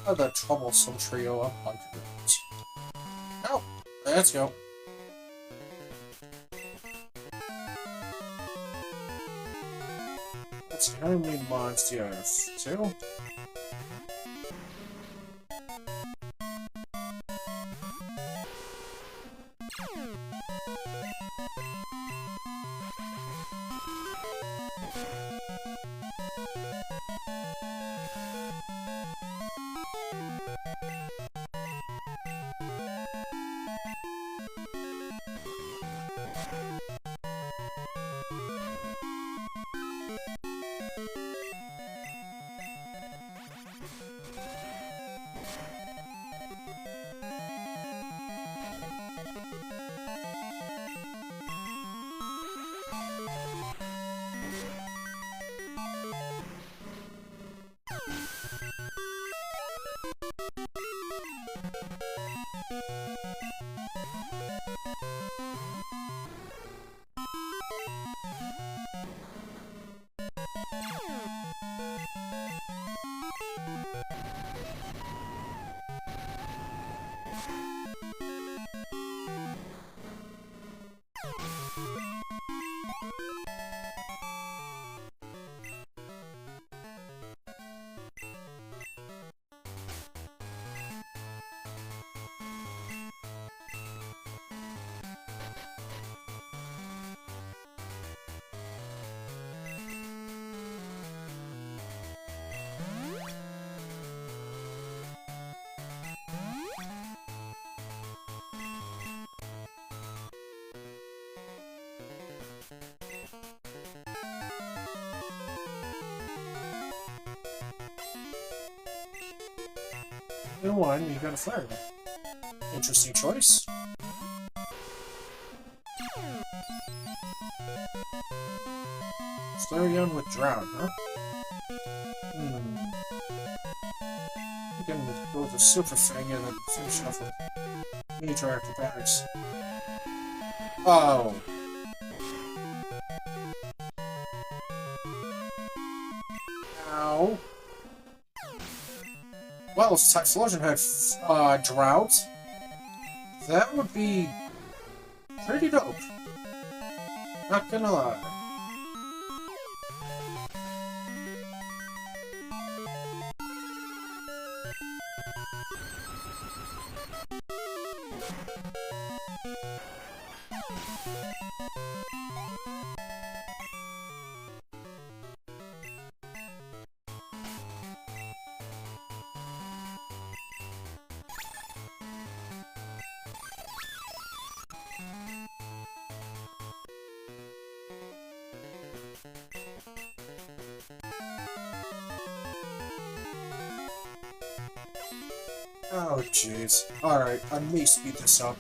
Oh, the troublesome trio of Hyper. Oh, let's go. Let's see, how many mods do you have? 2? In one, you got a flare. Interesting choice. Start young with drought, huh? We can go with the super thing and then finish off with major acrobatics. Oh. Ow. Well, if Typhlosion had drought, that would be pretty dope. Not gonna lie. Oh, jeez. Alright, I may speed this up.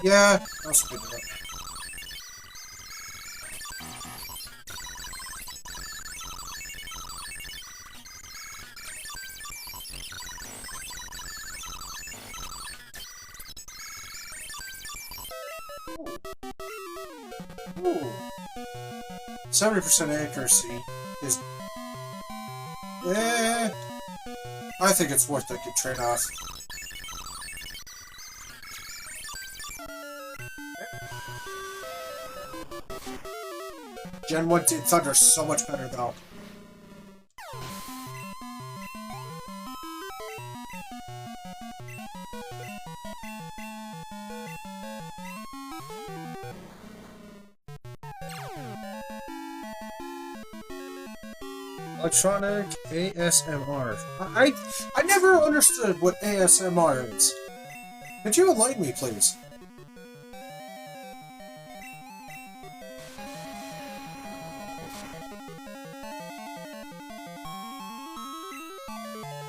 Yeah, I'll speed it up. Ooh. 70% accuracy is... I think it's worth the trade-off. Gen 1 did Thunder so much better, though. Electronic ASMR. I never understood what ASMR is. Could you enlighten me, please?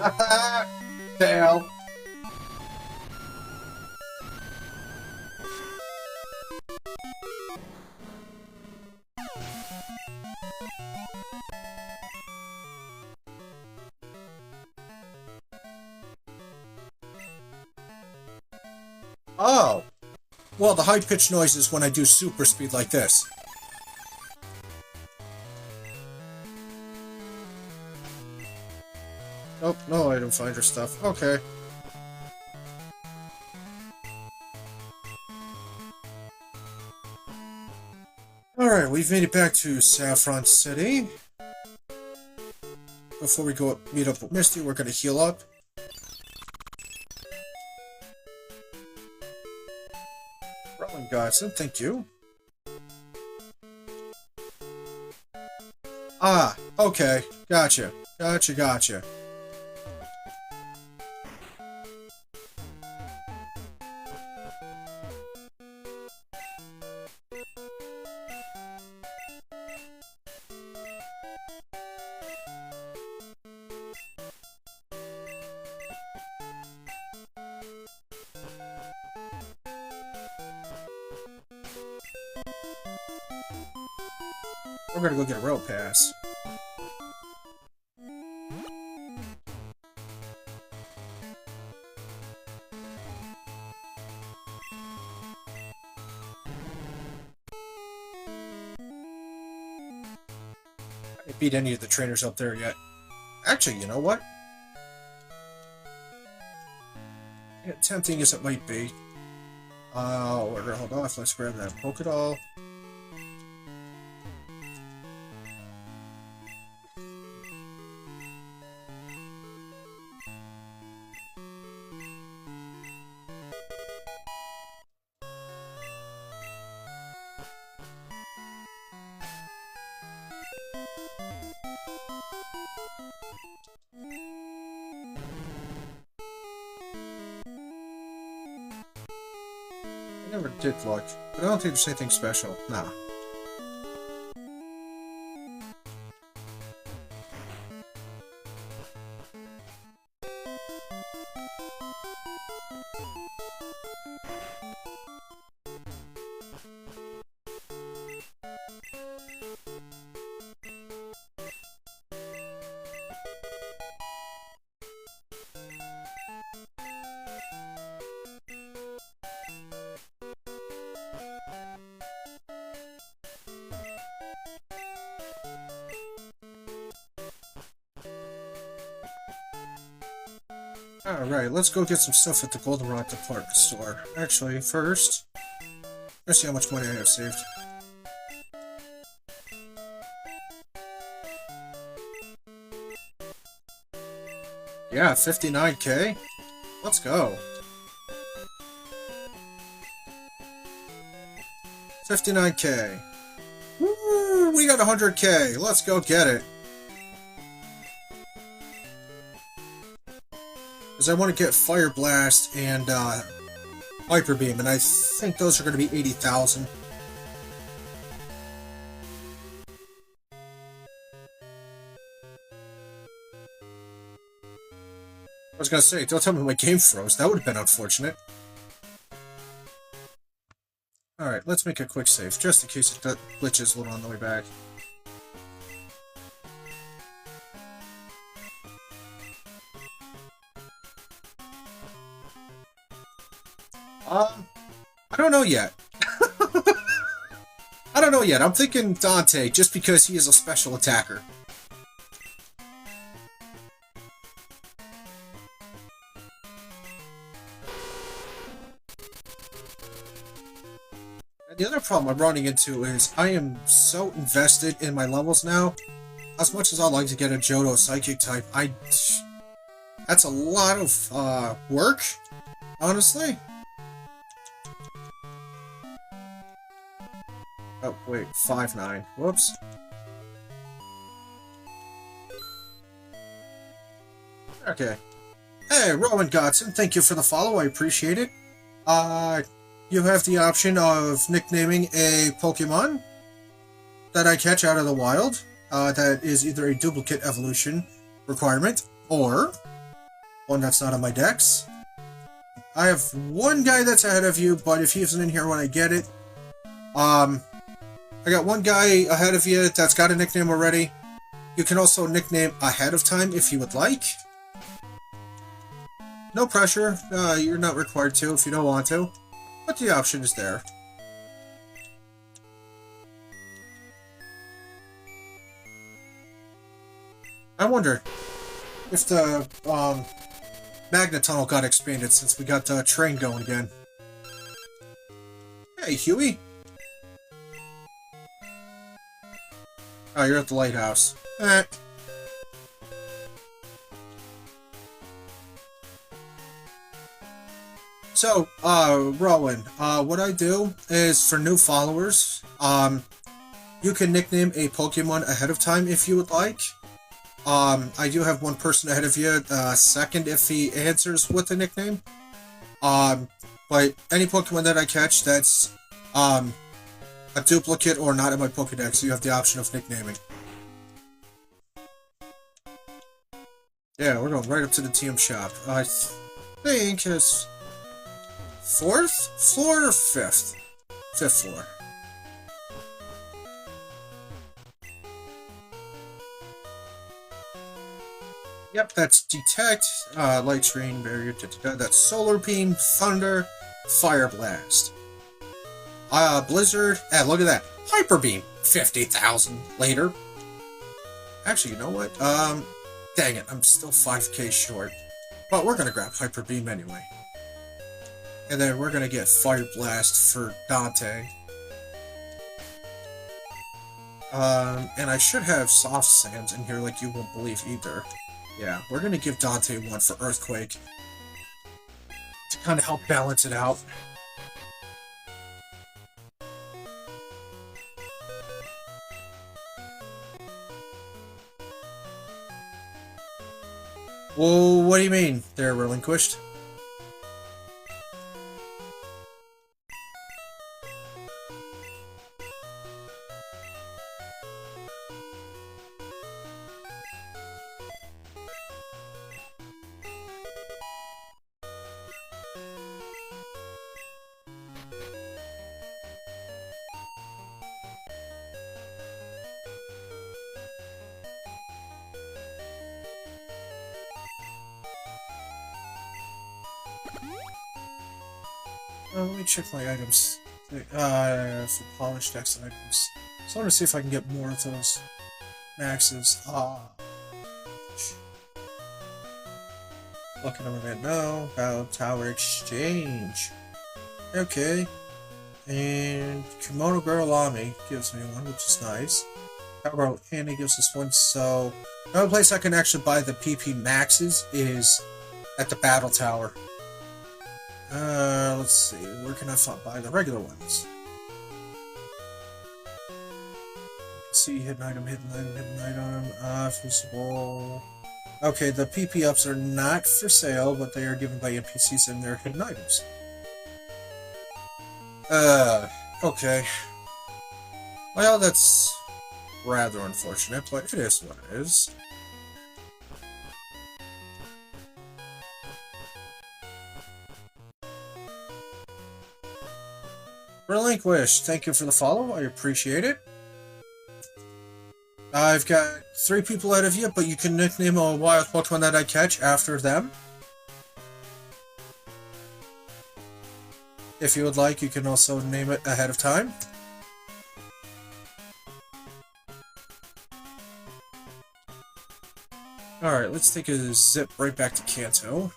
Haha! Fail. Oh! Well, the high-pitched noise is when I do super speed like this. Oh, no item finder stuff. Okay. Alright, we've made it back to Saffron City. Before we go meet up with Misty, we're gonna heal up. Rolling Godson, thank you. Ah, okay. Gotcha. Gotcha. We're gonna go get a road pass. I didn't beat any of the trainers up there yet. Actually, you know what? Yeah, tempting as it might be. We're gonna hold off. Let's grab that Pokédoll. I never did look, but I don't think there's anything special. Nah. Alright, let's go get some stuff at the Goldenrod department store. Actually, first, let's see how much money I have saved. Yeah, 59k. Let's go. 59k. Woo! We got 100k. Let's go get it. Because I want to get Fire Blast and Hyper Beam, and I think those are going to be 80,000. I was going to say, don't tell me my game froze. That would have been unfortunate. Alright, let's make a quick save, just in case it glitches a little on the way back. I don't know yet. I don't know yet. I'm thinking Dante, just because he is a special attacker. And the other problem I'm running into is I am so invested in my levels now. As much as I'd like to get a Johto Psychic type, that's a lot of work, honestly. Oh, wait, 5-9. Whoops. Okay. Hey, Rowan Godson, thank you for the follow, I appreciate it. You have the option of nicknaming a Pokemon that I catch out of the wild. That is either a duplicate evolution requirement, or one that's not on my decks. I have one guy that's ahead of you, but if he isn't in here when I get it, I got one guy ahead of you that's got a nickname already. You can also nickname ahead of time if you would like. No pressure. You're not required to if you don't want to. But the option is there. I wonder if the magnet tunnel got expanded since we got the train going again. Hey, Huey. Oh, you're at the lighthouse. Eh. So, Rowan, what I do is for new followers, you can nickname a Pokemon ahead of time if you would like. I do have one person ahead of you, second if he answers with a nickname. But any Pokemon that I catch that's, a duplicate or not in my Pokedex, you have the option of nicknaming. Yeah, we're going right up to the TM shop. I think it's 4th floor or 5th? 5th floor. Yep, that's Detect, Light Screen, Barrier, that's Solar Beam, Thunder, Fire Blast. Blizzard, look at that. Hyper Beam, 50,000 later. Actually, you know what? Dang it, I'm still 5k short. But we're gonna grab Hyper Beam anyway. And then we're gonna get Fire Blast for Dante. And I should have Soft Sands in here like you won't believe either. Yeah, we're gonna give Dante one for Earthquake. To kind of help balance it out. Well, what do you mean, they're relinquished? Let me check my items. For polished X items. So I want to see if I can get more of those maxes. Looking over there now. Battle Tower Exchange. Okay. And Kimono Girl Ami gives me one, which is nice. Power Girl Annie gives us one, so the only place I can actually buy the PP maxes is at the Battle Tower. Let's see, where can I buy the regular ones? See, hidden item, visible. Okay, the PP ups are not for sale, but they are given by NPCs and they're hidden items. Okay. Well, that's rather unfortunate, but it is what it is. Relinquish, thank you for the follow, I appreciate it. I've got 3 people out of you, but you can nickname a wild Pokemon that I catch after them. If you would like, you can also name it ahead of time. Alright, let's take a zip right back to Kanto.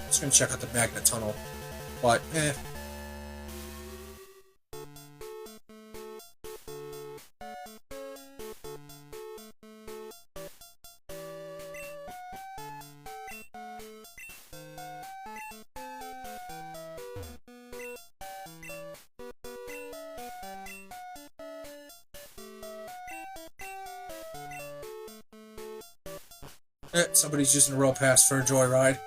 Just gonna check out the magnet tunnel, but somebody's using a rail pass for a joyride.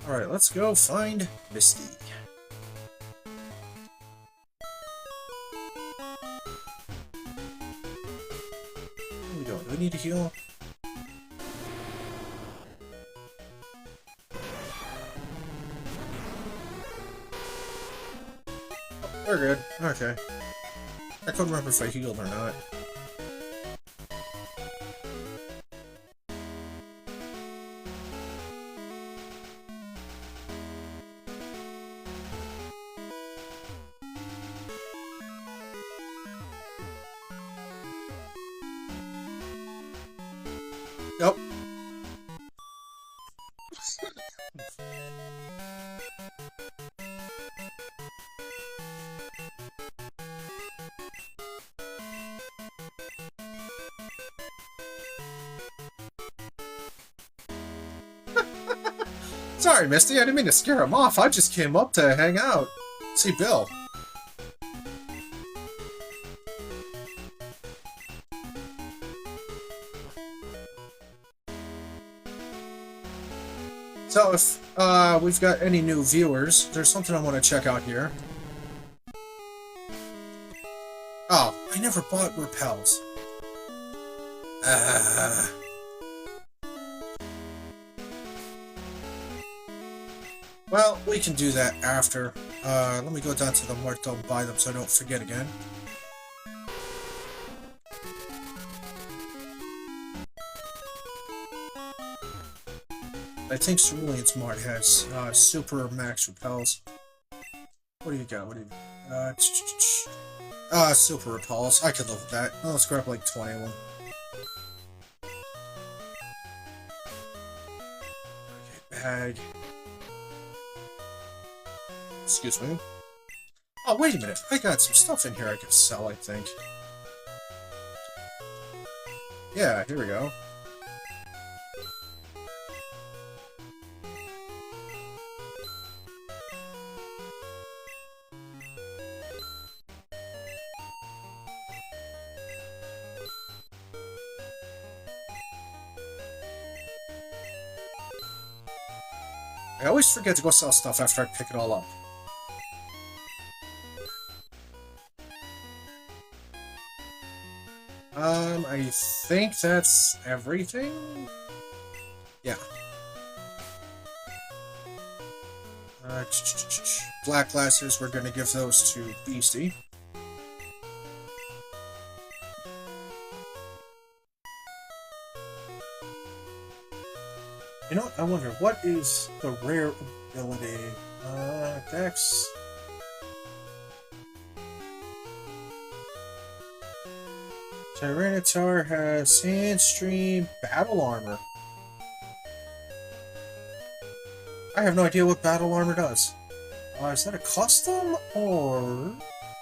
Alright, let's go find Misty. Where are we going? Do we need to heal? Oh, we're good. Okay. I couldn't remember if I healed or not. Nope. Sorry, Misty, I didn't mean to scare him off. I just came up to hang out. See Bill. So if we've got any new viewers, there's something I want to check out here. Oh, I never bought repels. Well, we can do that after. Let me go down to the mark, don't buy them so I don't forget again. I think Cerulean Smart has super max repels. What do you got? What do you super repels. I could live with that. Oh, let's grab like 20 of them. Okay, bag. Excuse me. Oh, wait a minute. I got some stuff in here I could sell, I think. Yeah, here we go. I always forget to go sell stuff after I pick it all up. I think that's everything? Yeah. Black glasses, we're gonna give those to Beastie. You know what? I wonder, what is the rare ability? Dex. Tyranitar has Sandstream Battle Armor. I have no idea what Battle Armor does. Is that a custom, or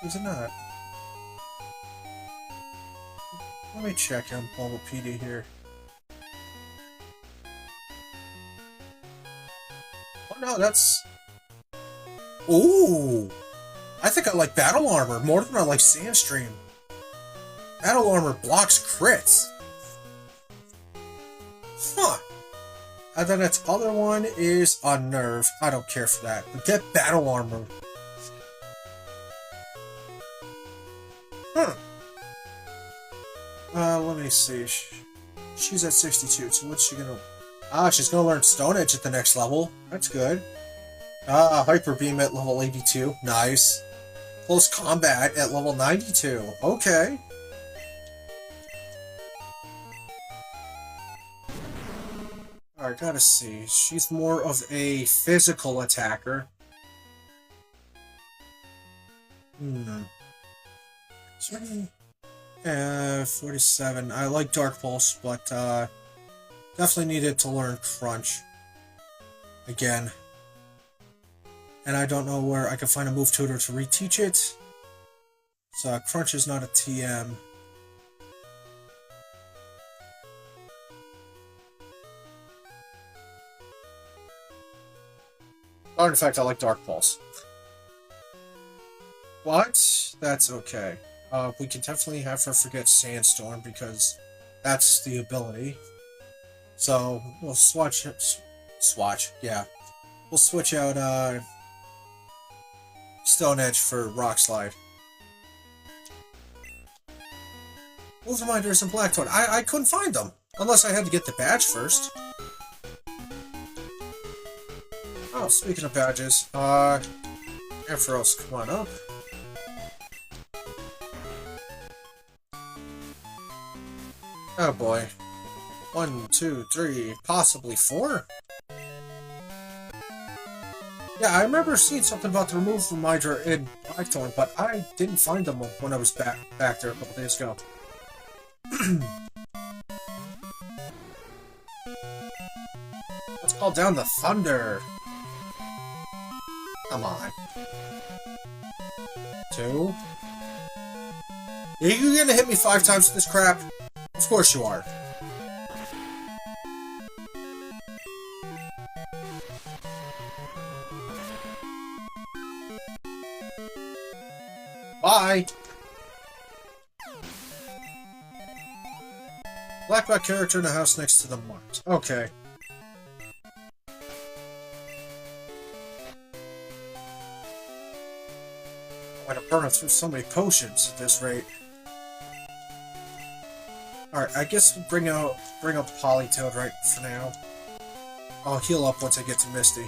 is it not? Let me check on Mobile PD here. Oh no, that's... Ooh! I think I like Battle Armor more than I like Sandstream. Battle Armor blocks crits. Huh. And then its other one is Unnerve. I don't care for that. But get Battle Armor. Huh. Let me see. She's at 62, so what's she gonna... she's gonna learn Stone Edge at the next level. That's good. Hyper Beam at level 82. Nice. Close Combat at level 92. Okay. Alright, gotta see. She's more of a physical attacker. 47. I like Dark Pulse, but definitely needed to learn Crunch. Again. And I don't know where I can find a move tutor to reteach it. So Crunch is not a TM. Oh, in fact, I like Dark Pulse. But that's okay. We can definitely have her forget Sandstorm because that's the ability. So we'll swatch, yeah. We'll switch out Stone Edge for Rock Slide. Move Reminders and Black Toad. I couldn't find them unless I had to get the badge first. Oh, speaking of badges, Ampharos, come on up. Oh boy. 1, 2, 3, possibly 4? Yeah, I remember seeing something about the remove reminder in Blackthorn, but I didn't find them when I was back there a couple days ago. Let's call down the thunder. Come on. 2. Are you gonna hit me 5 times with this crap? Of course you are. Bye! Black character in the house next to the mart. Okay. I'm gonna burn through so many potions at this rate. Alright, I guess we'll bring up Polytoad right for now. I'll heal up once I get to Misty.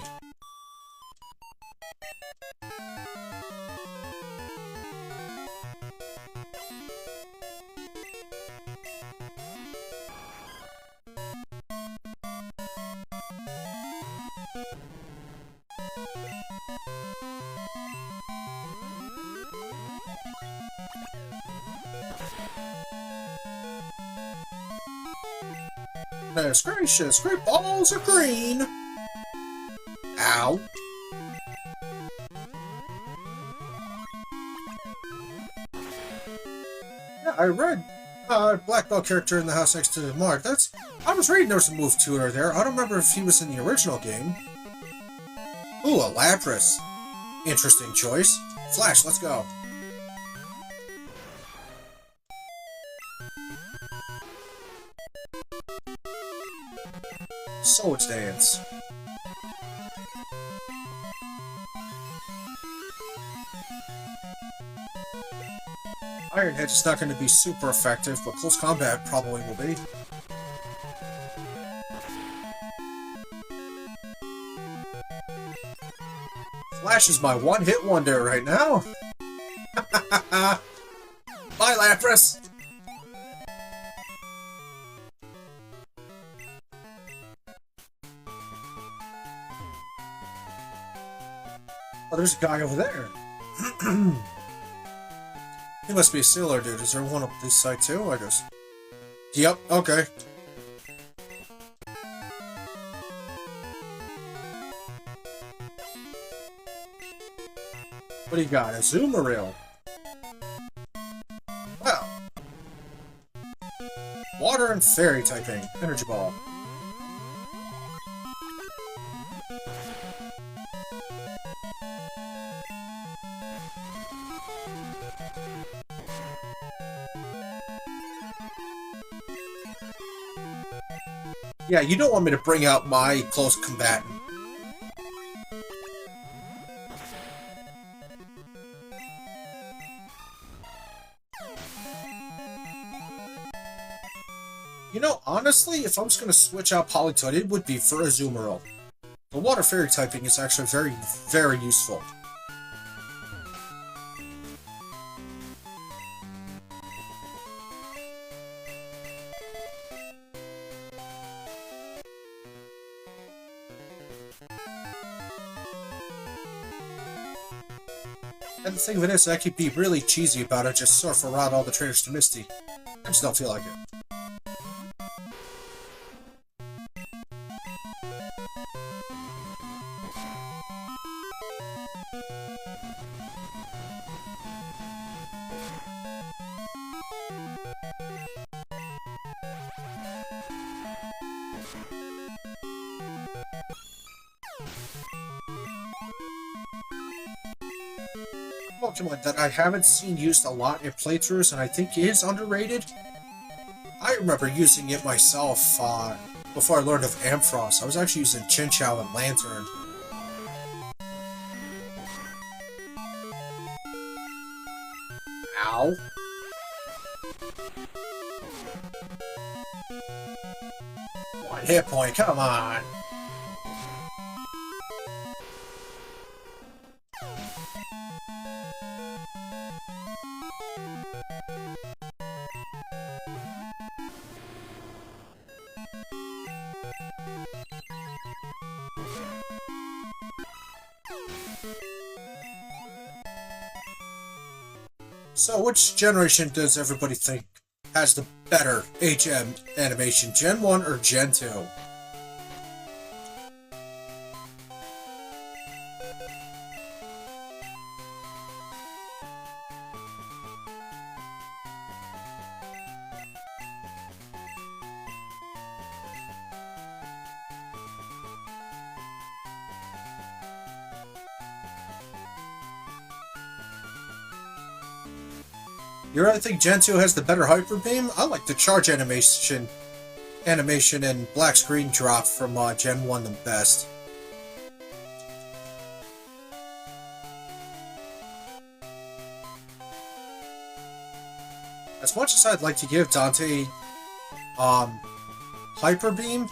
Goodness gracious, great balls of green! Ow. Yeah, I read Black Belt character in the house next to the Mark. I was reading there was a move tutor there. I don't remember if he was in the original game. Ooh, a Lapras. Interesting choice. Flash, let's go. Sword Dance. Iron Hedge is not going to be super effective, but close combat probably will be. Flash is my one-hit wonder right now. Bye, Lapras! Oh, there's a guy over there. He must be a sailor dude. Is there one up this side too? I just... Yep, okay. What do you got? A Zoomeril. Well. Water and fairy typing. Energy ball. Yeah, you don't want me to bring out my close combatant. You know, honestly, if I was going to switch out Politoed, it would be for Azumarill. The Water Fairy typing is actually very, very useful. And the thing of it is, I could be really cheesy about it, just surf around all the trainers to Misty. I just don't feel like it. Pokemon that I haven't seen used a lot in playthroughs and I think is underrated. I remember using it myself before I learned of Ampharos. I was actually using Chinchou and Lantern. Ow. One hit point, come on. So, which generation does everybody think has the better HM animation, Gen 1 or Gen 2? You really think Gen 2 has the better Hyper Beam? I like the charge animation and black screen drop from Gen 1 the best. As much as I'd like to give Dante Hyper Beam,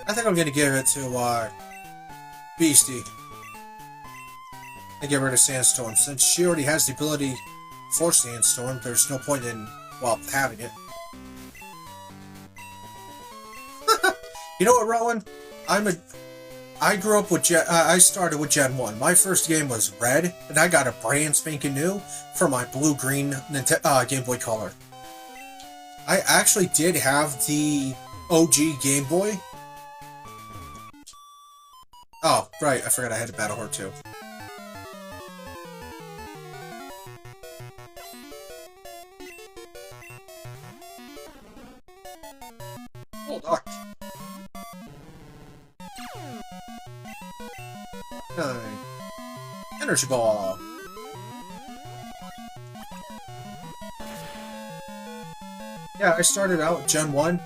I think I'm gonna give it to Beastie and get rid of Sandstorm. Since she already has the ability for Sandstorm, there's no point in, well, having it. You know what, Rowan? I grew up with I started with Gen 1. My first game was Red, and I got a brand spanking new for my blue-green Game Boy Color. I actually did have the OG Game Boy. Oh, right, I forgot I had a Battle Heart too. Hold on. Energy Ball. Yeah, I started out Gen 1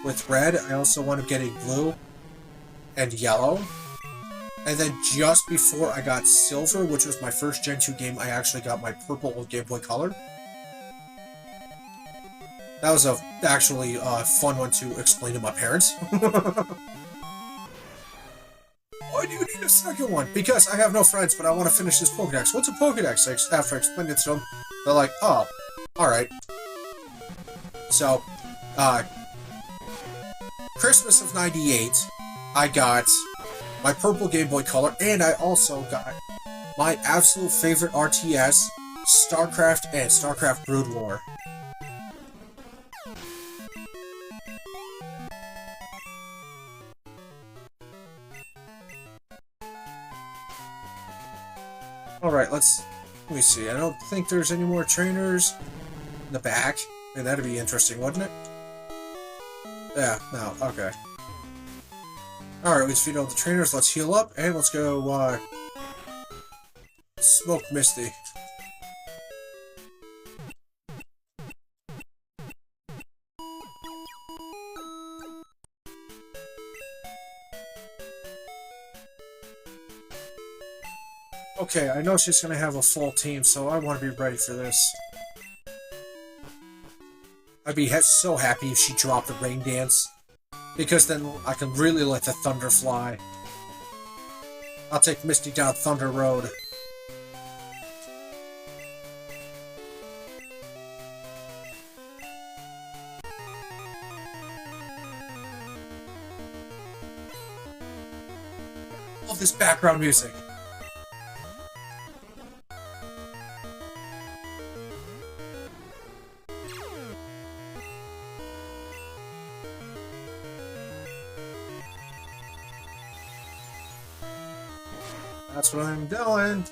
with Red. I also wound up getting Blue and Yellow. And then just before I got Silver, which was my first Gen 2 game, I actually got my Purple Game Boy Color. That was a actually fun one to explain to my parents. Why do you need a second one? Because I have no friends, but I want to finish this Pokedex. What's a Pokedex? After I explained it to them, they're like, oh, alright. So, Christmas of '98, I got my purple Game Boy Color, and I also got my absolute favorite RTS, StarCraft and StarCraft Brood War. Alright, let me see. I don't think there's any more trainers in the back. And that'd be interesting, wouldn't it? Yeah, no, okay. Alright, we defeated all the trainers. Let's heal up, and let's go, smoke Misty. Okay, I know she's gonna have a full team, so I want to be ready for this. I'd be so happy if she dropped the Rain Dance, because then I can really let the thunder fly. I'll take Misty down Thunder Road. Love this background music. That's what I'm doing.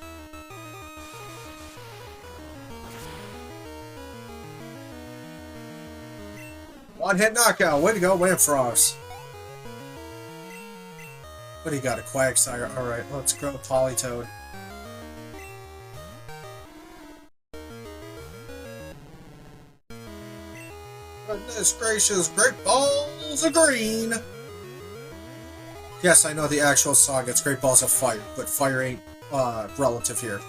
One-hit knockout. Way to go, Wamfrost. What do you got? A Quagsire. Alright, let's grow Politoed. Goodness gracious, Great Balls of Green! Yes, I know the actual song, it's Great Balls of Fire, but fire ain't, relative here.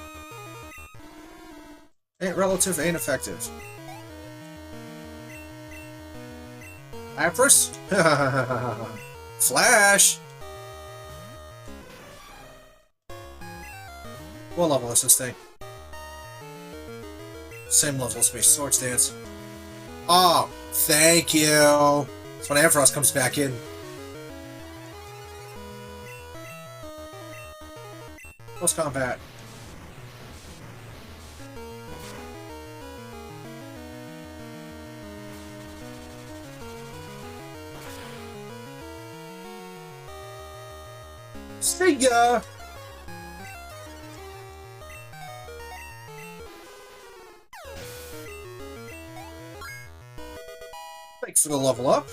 Ain't relative, ain't effective. Lapras? Flash! What level is this thing? Same level as me, Swords Dance. Oh, thank you! That's when Ampharos comes back in. Close combat. See ya! Thanks for the level up.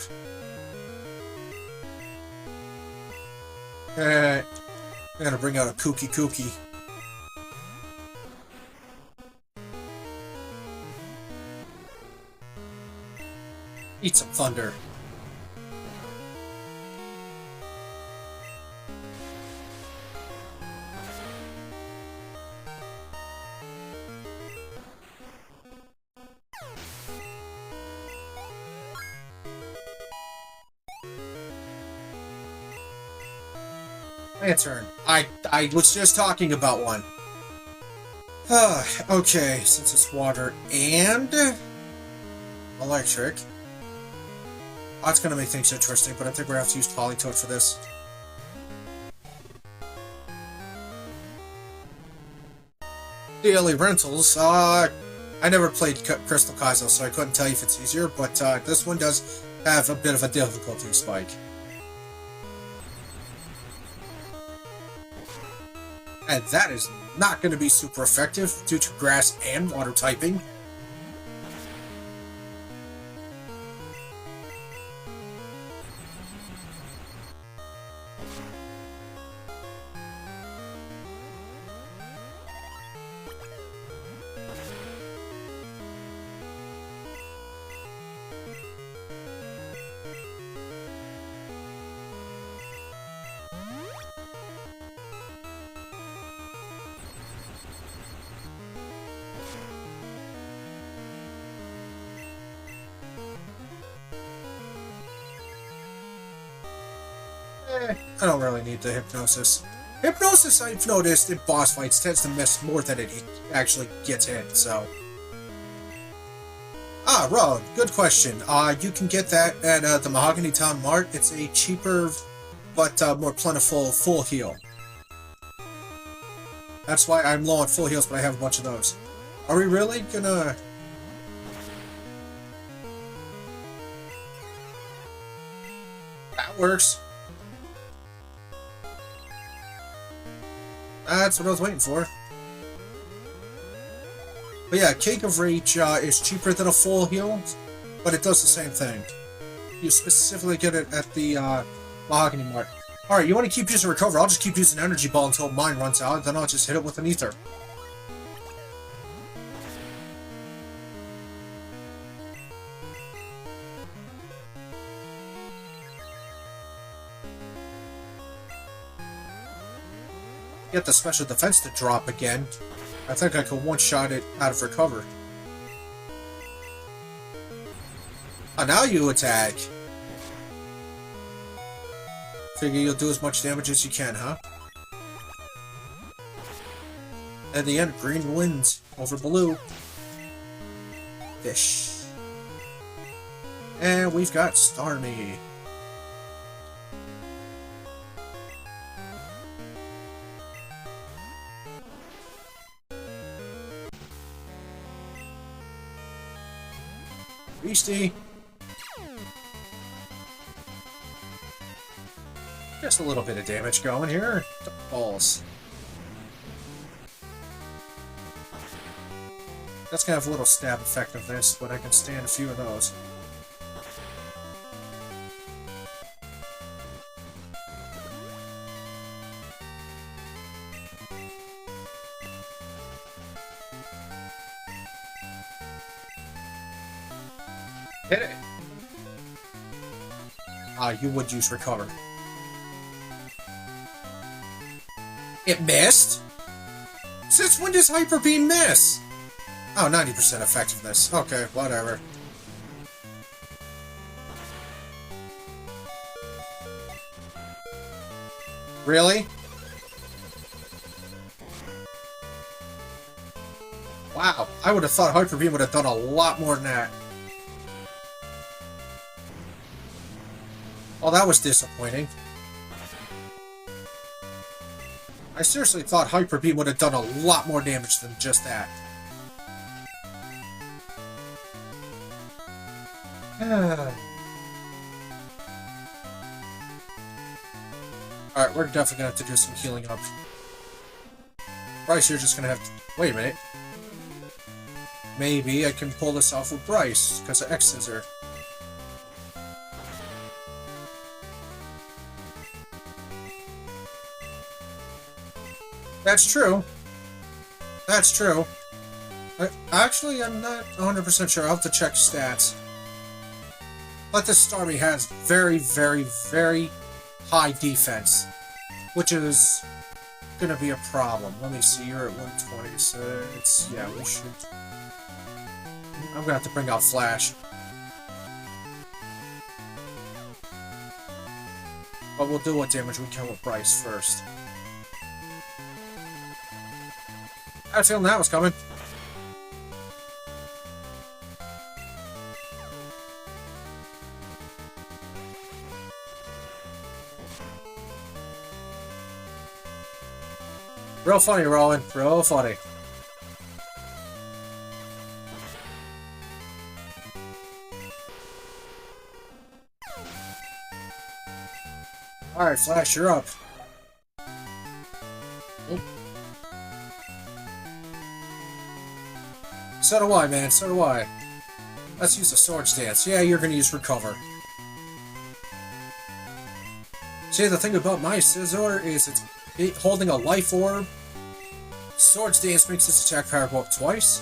Alright. I'm gonna bring out a Kookie. Eat some thunder. My turn. I was just talking about one. Okay, since it's water and electric. That's gonna make things interesting, but I think we're gonna have to use Politoed for this. Daily rentals. I never played Crystal Kaizo, so I couldn't tell you if it's easier, but this one does have a bit of a difficulty spike. And that is not going to be super effective due to grass and water typing. I don't really need the hypnosis. Hypnosis, I've noticed, in boss fights tends to miss more than it actually gets hit, so... Ah, Rob, good question. You can get that at the Mahogany Town Mart. It's a cheaper, but more plentiful full heal. That's why I'm low on full heals, but I have a bunch of those. Are we really gonna... That works. That's what I was waiting for. But yeah, Cake of Reach is cheaper than a full heal, but it does the same thing. You specifically get it at the Mahogany Mart. Alright, you want to keep using Recover? I'll just keep using Energy Ball until mine runs out, then I'll just hit it with an Ether. Get the special defense to drop again. I think I could one-shot it out of Recover. Oh, now you attack. Figure you'll do as much damage as you can, huh? At the end, green wins over blue. Fish. And we've got Starmie. Beastie. Just a little bit of damage going here. Balls. That's gonna have a little stab effectiveness, but I can stand a few of those. Hit it! You would use Recover. It missed? Since when does Hyper Beam miss? Oh, 90% effectiveness. Okay, whatever. Really? Wow, I would have thought Hyper Beam would have done a lot more than that. Oh, that was disappointing. I seriously thought Hyper Beam would have done a lot more damage than just that. Alright, we're definitely gonna have to do some healing up. Bryce, you're just gonna have to... Wait a minute. Maybe I can pull this off with Bryce, because of X-Scissor. That's true. That's true. Actually, I'm not 100% sure. I'll have to check stats. But this Starmie has very, very, very high defense, which is going to be a problem. Let me see. You're at 126. Yeah, we should... I'm going to have to bring out Flash. But we'll do what damage we can with Bryce first. I had a feeling that was coming. Real funny, Rowan. Real funny. Alright, Flash, you're up. So do I, man. So do I. Let's use the Swords Dance. Yeah, you're gonna use Recover. See, the thing about my Scizor is it's holding a Life Orb. Swords Dance makes its attack power go up twice.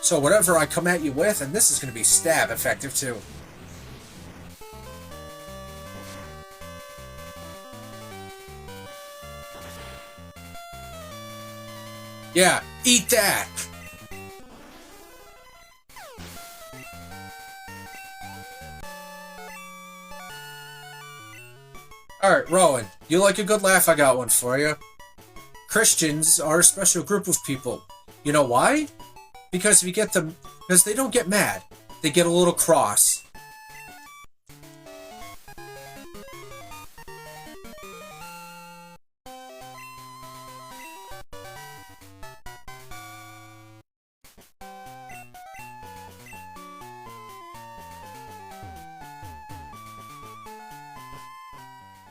So whatever I come at you with, and this is gonna be stab effective too. Yeah, eat that! Alright, Rowan, you like a good laugh? I got one for you. Christians are a special group of people. You know why? Because if you get them... Because they don't get mad. They get a little cross.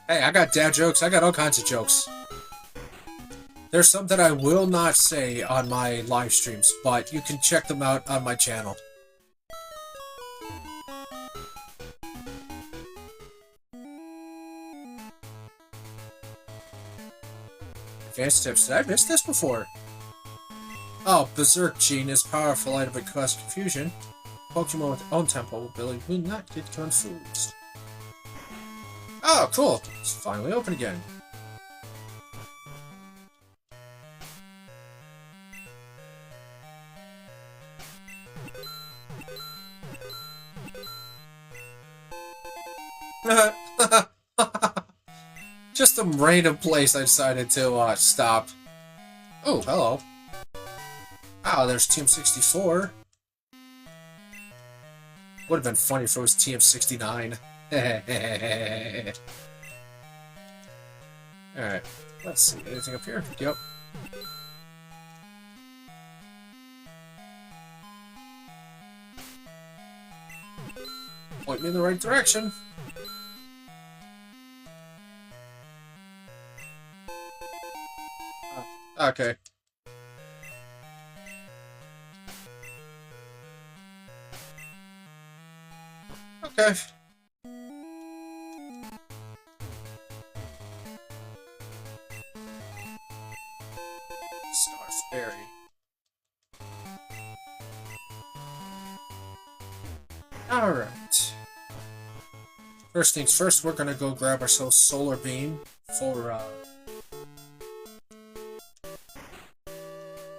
Hey, I got dad jokes. I got all kinds of jokes. There's some that I will not say on my live streams, but you can check them out on my channel. Advanced tips. Did I miss this before? Oh, Berserk Gene is powerful item but cause confusion. Pokemon with own tempo ability will not get confused. Oh, cool. It's finally open again. Just a random place I decided to stop. Oh, hello. Oh, there's TM64. Would have been funny if it was TM69. Alright, let's see. Anything up here? Yep. Point me in the right direction. Okay. Okay. Starfairy. Alright. First things first, we're gonna go grab ourselves Solar Beam for,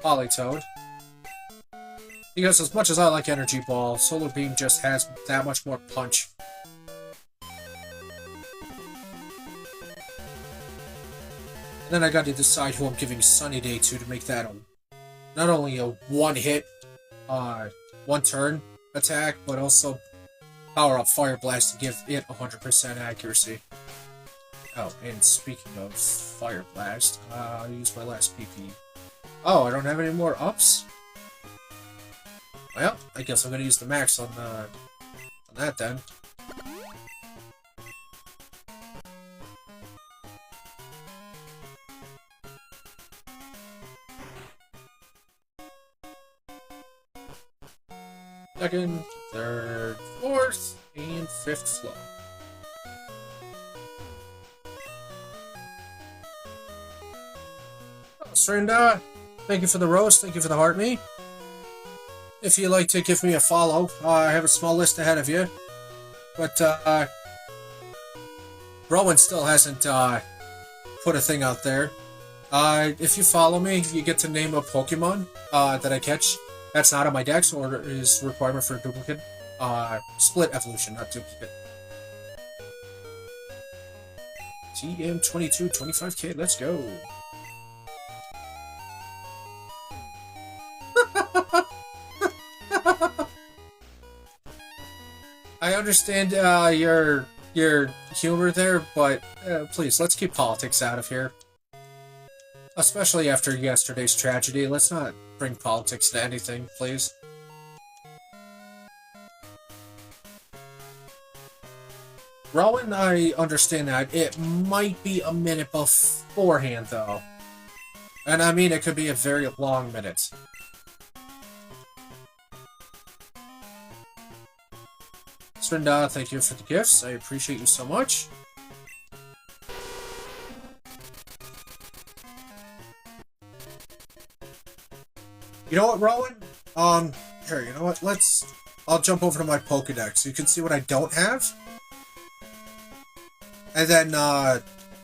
Polytoad. Because as much as I like Energy Ball, Solar Beam just has that much more punch. And then I gotta decide who I'm giving Sunny Day to make that not only a one-hit, one-turn attack, but also power up Fire Blast to give it 100% accuracy. Oh, and speaking of Fire Blast, I'll use my last PP. Oh, I don't have any more ups? Well, I guess I'm gonna use the max on that then. Second, third, fourth, and fifth floor. Oh, Srinda, thank you for the roast, thank you for the heart me. If you'd like to give me a follow, I have a small list ahead of you. But, Rowan still hasn't, put a thing out there. If you follow me, you get to name a Pokemon, that I catch. That's not on my dex, or is requirement for a duplicate. Split evolution, not duplicate. TM22, 25k, let's go. I understand your humor there, but please, let's keep politics out of here. Especially after yesterday's tragedy, let's not bring politics to anything, please. Rowan, I understand that. It might be a minute beforehand, though. And I mean, it could be a very long minute. Srinda, thank you for the gifts. I appreciate you so much. You know what, Rowan? Here, you know what? I'll jump over to my Pokedex so you can see what I don't have. And then,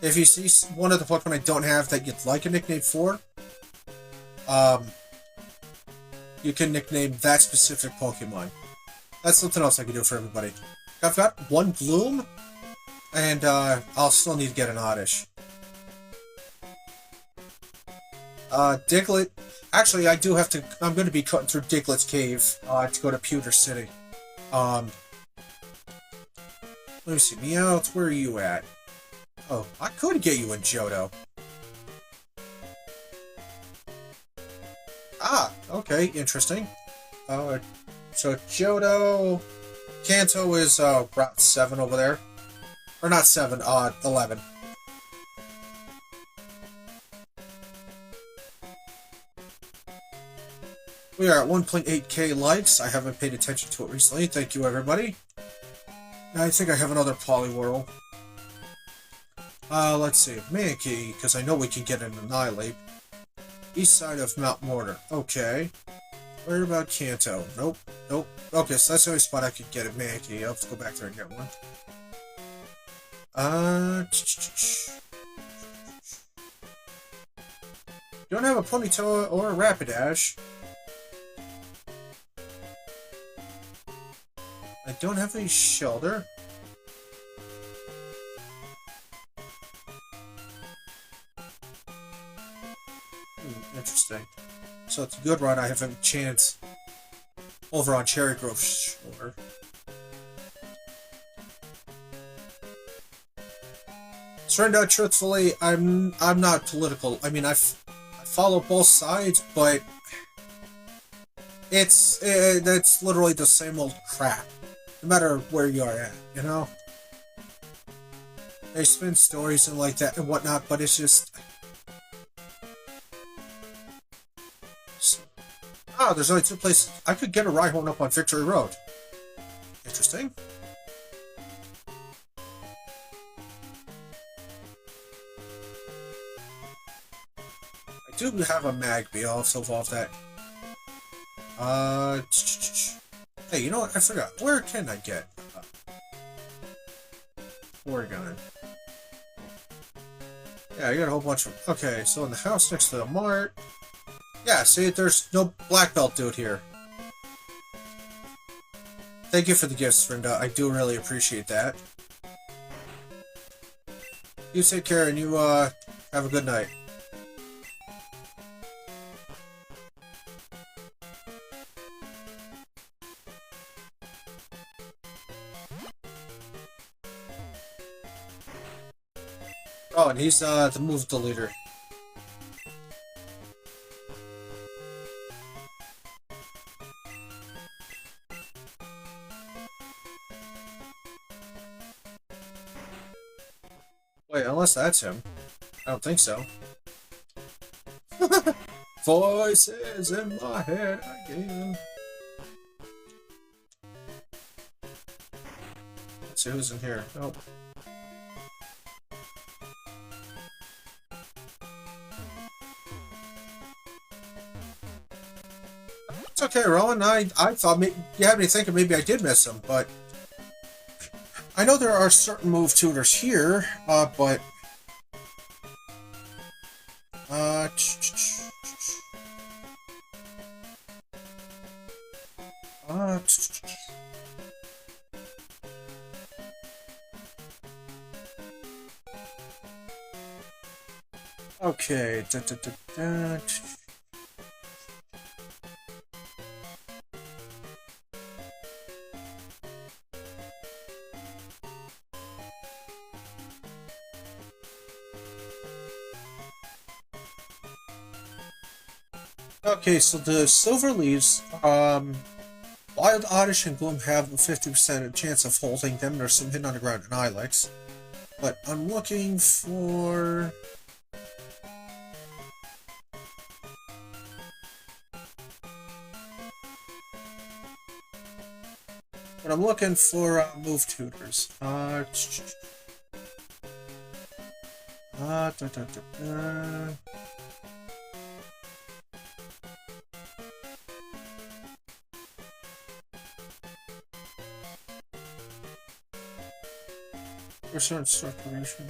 if you see one of the Pokemon I don't have that you'd like a nickname for, you can nickname that specific Pokemon. That's something else I can do for everybody. I've got one Bloom, And I'll still need to get an oddish. Diglett. Actually, I do have to. I'm going to be cutting through Diglett's cave to go to Pewter City. Let me see. Meowth, where are you at? Oh, I could get you in Johto. Ah, okay, interesting. So Johto, Kanto is Route 7 over there, or not 7, 11. We are at 1.8k likes. I haven't paid attention to it recently. Thank you, everybody. I think I have another Poliwhirl. Let's see. Mankey, because I know we can get an Annihilate. East side of Mount Mortar. Okay. Where about Kanto? Nope. Nope. Okay, so that's the only spot I could get a Mankey. I'll have to go back there and get one. Don't have a Ponyta or a Rapidash. I don't have any Shelter. Interesting. So it's a good run. I have a chance over on Cherry Grove Shore. Surrender, truthfully, I'm not political. I mean, I follow both sides, but it's literally the same old crap, no matter where you are at, you know? They spin stories and like that and whatnot, but it's just... Oh, there's only 2 places. I could get a Rhyhorn up on Victory Road. Interesting. I do have a Magby. I'll also evolve that. Hey, you know what? I forgot. Where can I get Oregon? Yeah, I got a whole bunch of... Okay, so in the house next to the mart... Yeah, see, there's no black belt dude here. Thank you for the gifts, Rinda. I do really appreciate that. You take care and you, have a good night. Oh, and he's, the move deleter. Wait, unless that's him. I don't think so. Voices in my head again. Let's see who's in here. Oh. It's okay, Rowan. I thought you had me thinking maybe I did miss him, but I know there are certain move tutors here, but okay. Okay, so the Silver Leaves, Wild Oddish and Gloom have a 50% chance of holding them. There's some hidden underground in Ilex. But I'm looking for... But I'm looking for move tutors. Research circulation.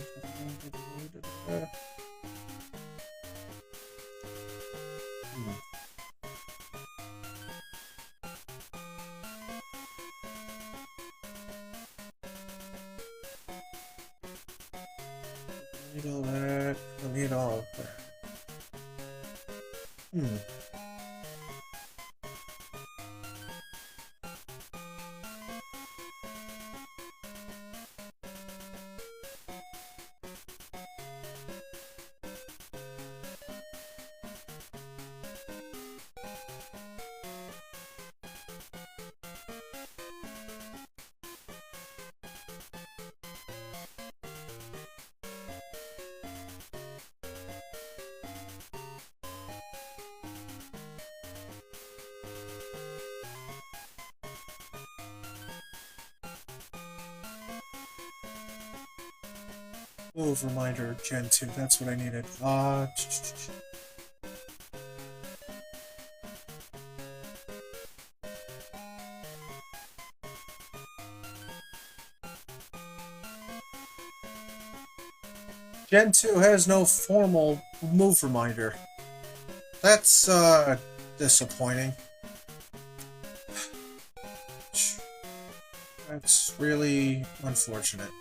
Need all that. I need all of that. Move reminder Gen 2, that's what I needed. Gen 2 has no formal move reminder. That's, disappointing. That's really unfortunate.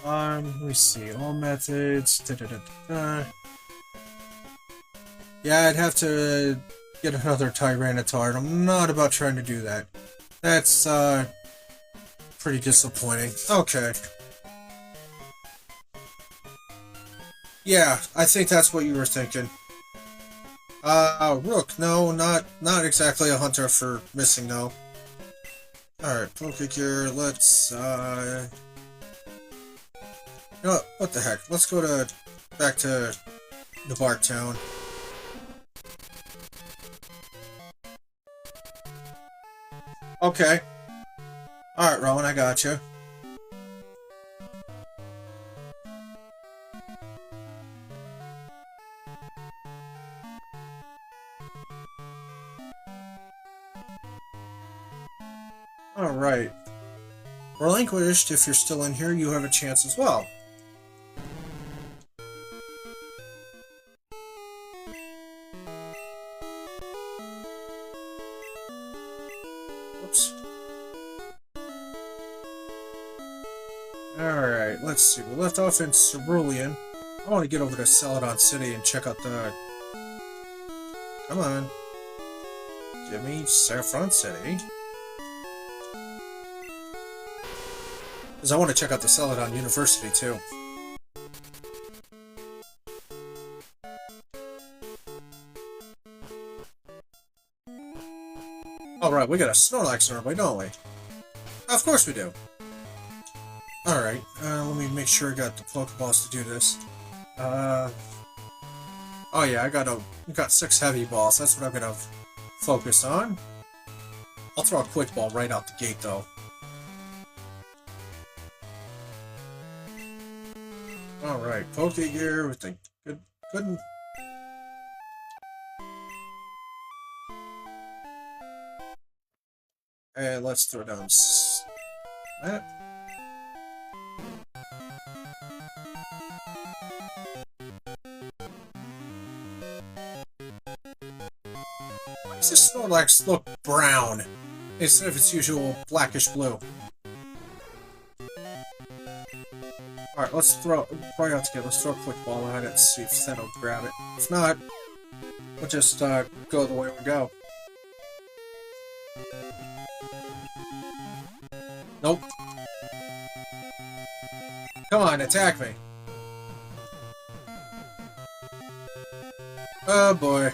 Let me see, all methods, Yeah, I'd have to get another Tyranitar, and I'm not about trying to do that. That's, pretty disappointing. Okay. Yeah, I think that's what you were thinking. Rook, no, not exactly a hunter for missing, no. Alright, Pokecure, let's, you know what the heck? Let's go back to the Bark Town. Okay. Alright, Rowan, I got you. Alright. Relinquished, if you're still in here, you have a chance as well. Alright, let's see. We left off in Cerulean. I want to get over to Celadon City and check out the... Come on. Give me Saffron City. Because I want to check out the Celadon University, too. Alright, we got a Snorlax nearby, don't we? Of course we do. Alright, let me make sure I got the Pokeballs to do this. Oh yeah, I got 6 heavy balls, that's what I'm gonna focus on. I'll throw a quick ball right out the gate, though. Alright, Pokegear with the good... And let's throw down that. Why does this Snorlax look brown instead of its usual blackish blue? Alright, let's throw right out together. Let's throw a quick ball at it, see if that'll grab it. If not, we'll just go the way we go. Nope. Come on, attack me. Oh boy.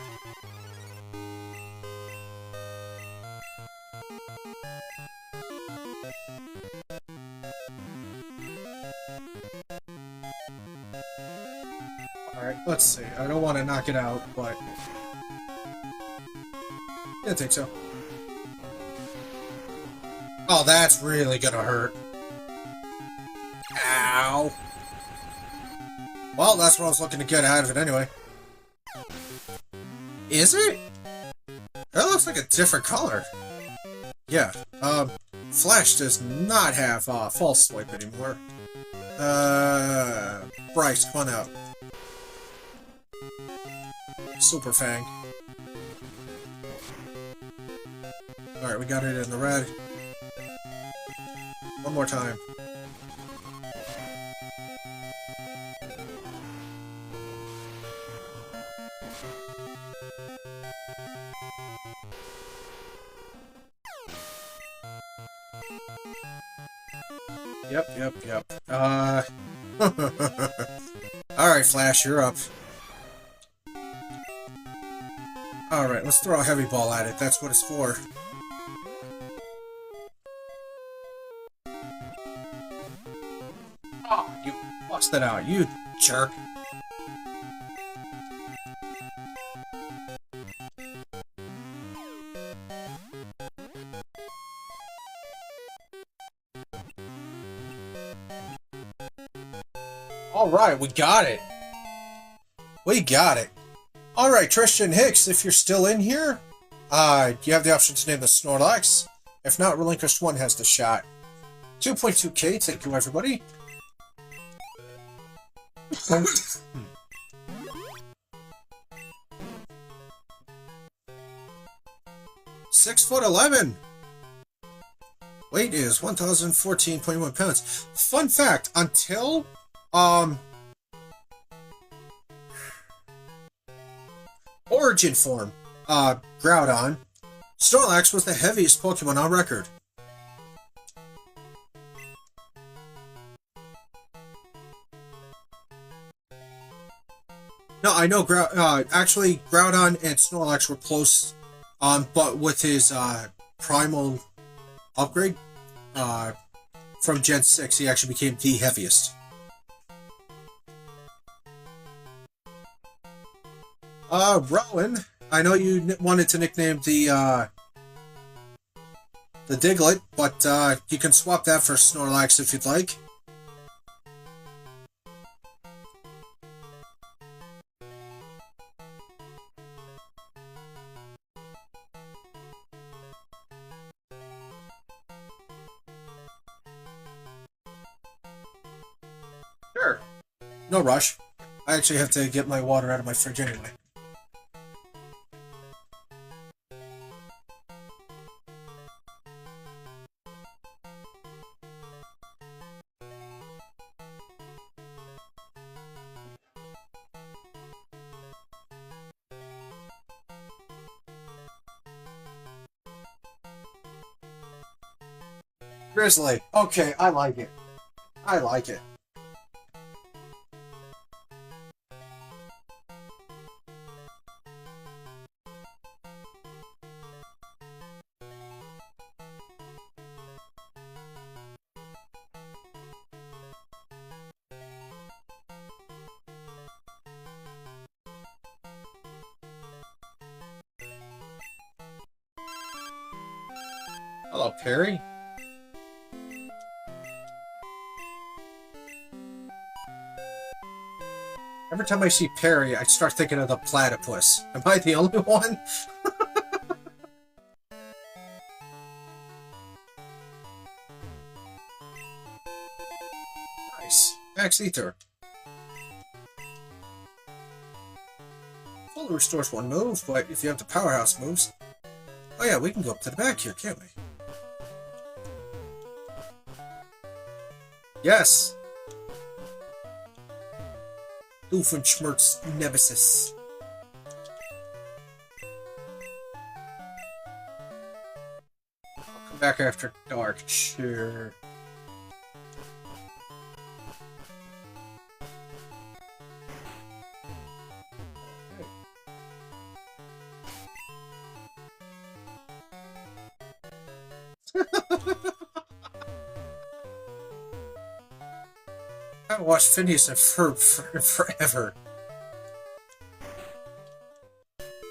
Alright, let's see. I don't want to knock it out, but... I think so. Oh, that's really gonna hurt. Ow. Well, that's what I was looking to get out of it anyway. Is it? That looks like a different color. Yeah, Flash does not have, False Swipe anymore. Bryce, come on out. Super Fang. Alright, we got it in the red. One more time. Yep. Alright, Flash, you're up. Alright, let's throw a heavy ball at it. That's what it's for. Oh, you bust it out, you jerk. Alright, we got it. We got it. Alright, Tristan Hicks, if you're still in here, you have the option to name the Snorlax. If not, Relinquished 1 has the shot. 2.2k, thank you everybody. 6'11". Weight is 1,014.1 pounds. Fun fact, until Origin form, Groudon, Snorlax was the heaviest Pokemon on record. No, I know actually Groudon and Snorlax were close, but with his primal upgrade from Gen 6, he actually became the heaviest. Rowan, I know you wanted to nickname the Diglett, but you can swap that for Snorlax if you'd like. Sure. No rush. I actually have to get my water out of my fridge anyway. Grizzly. Okay, I like it. I like it. Hello, Perry. Every time I see Perry, I start thinking of the platypus. Am I the only one? Nice. Max Ether. Fully restores one move, but if you have the powerhouse moves... Oh yeah, we can go up to the back here, can't we? Yes! Doofenshmirtz Nemesis. I'll come back after dark, sure. I haven't watched Phineas and Ferb forever.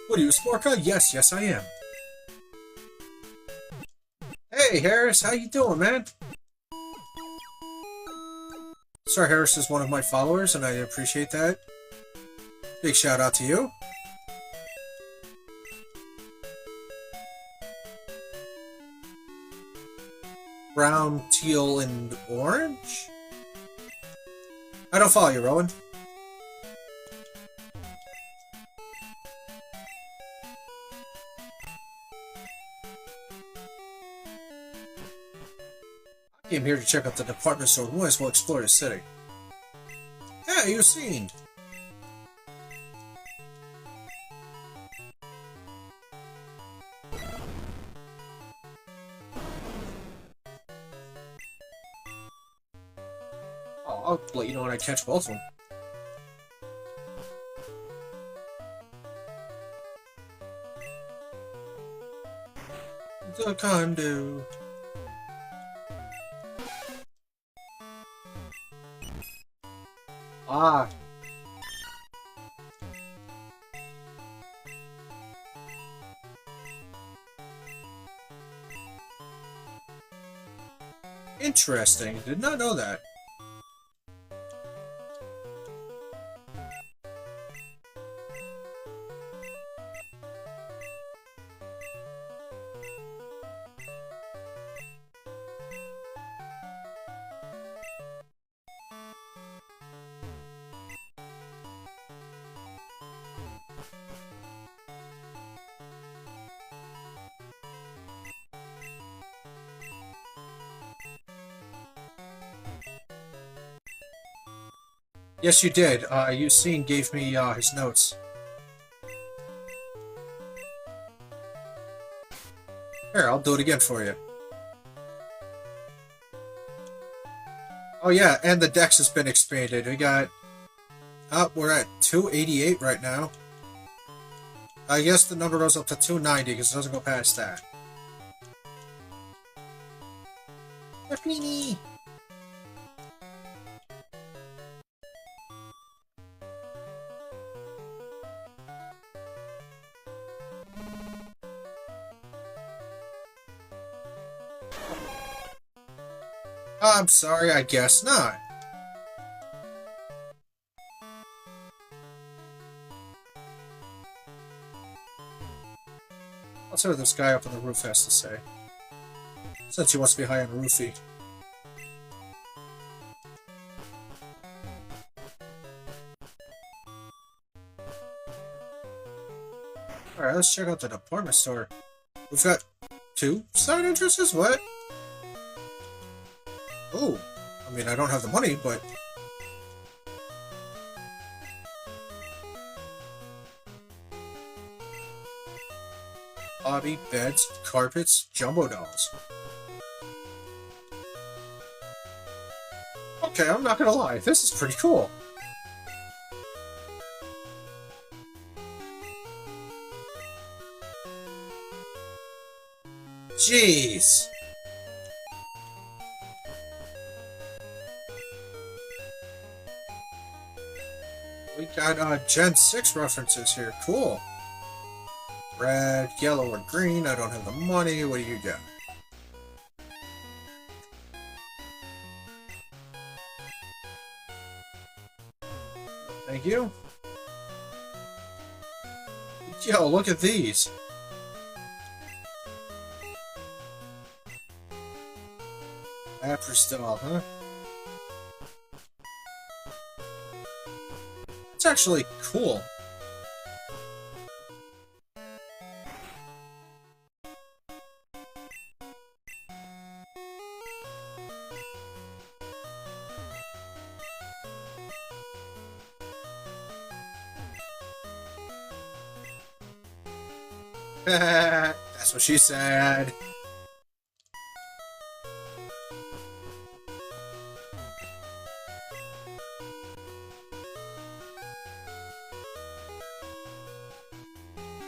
What are you, a Sporka? Yes, I am. Hey, Harris, how you doing, man? Sir Harris is one of my followers, and I appreciate that. Big shout out to you. Brown, teal, and orange? I don't follow you, Rowan. Came here to check out the department store. We might as well explore the city. Hey, you seen? Oh, I'll let you know when I catch both of them. The condo. Ah. Interesting. Did not know that. Yes, you did. Yusin gave me his notes. Here, I'll do it again for you. Oh yeah, and the dex has been expanded. We got... we're at 288 right now. I guess the number goes up to 290 because it doesn't go past that. Peppini! I'm sorry, I guess not. Let's see what this guy up on the roof has to say. Since he wants to be high on roofie. Alright, let's check out the department store. We've got 2 side entrances? What? Oh, I mean, I don't have the money, but... Hobby, beds, carpets, jumbo dolls. Okay, I'm not gonna lie, this is pretty cool. Jeez. We got Gen 6 references here. Cool. Red, yellow, or green. I don't have the money. What do you got? Thank you. Yo, look at these. Apristal, huh? It's actually cool. That's what she said.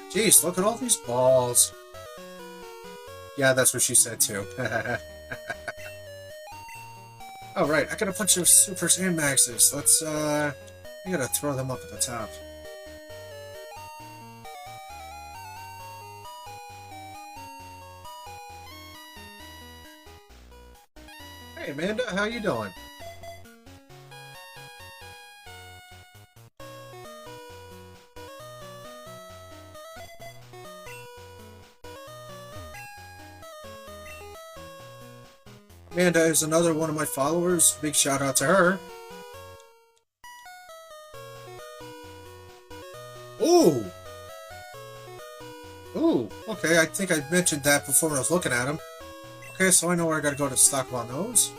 Jeez, look at all these balls. Yeah, that's what she said too. Oh, right, I got a bunch of supers and maxes. Let's, I gotta throw them up at the top. Hey, Amanda, how you doing? Amanda is another one of my followers. Big shout out to her. Ooh! Ooh, okay, I think I mentioned that before when I was looking at him. Okay, so I know where I gotta go to stock on those.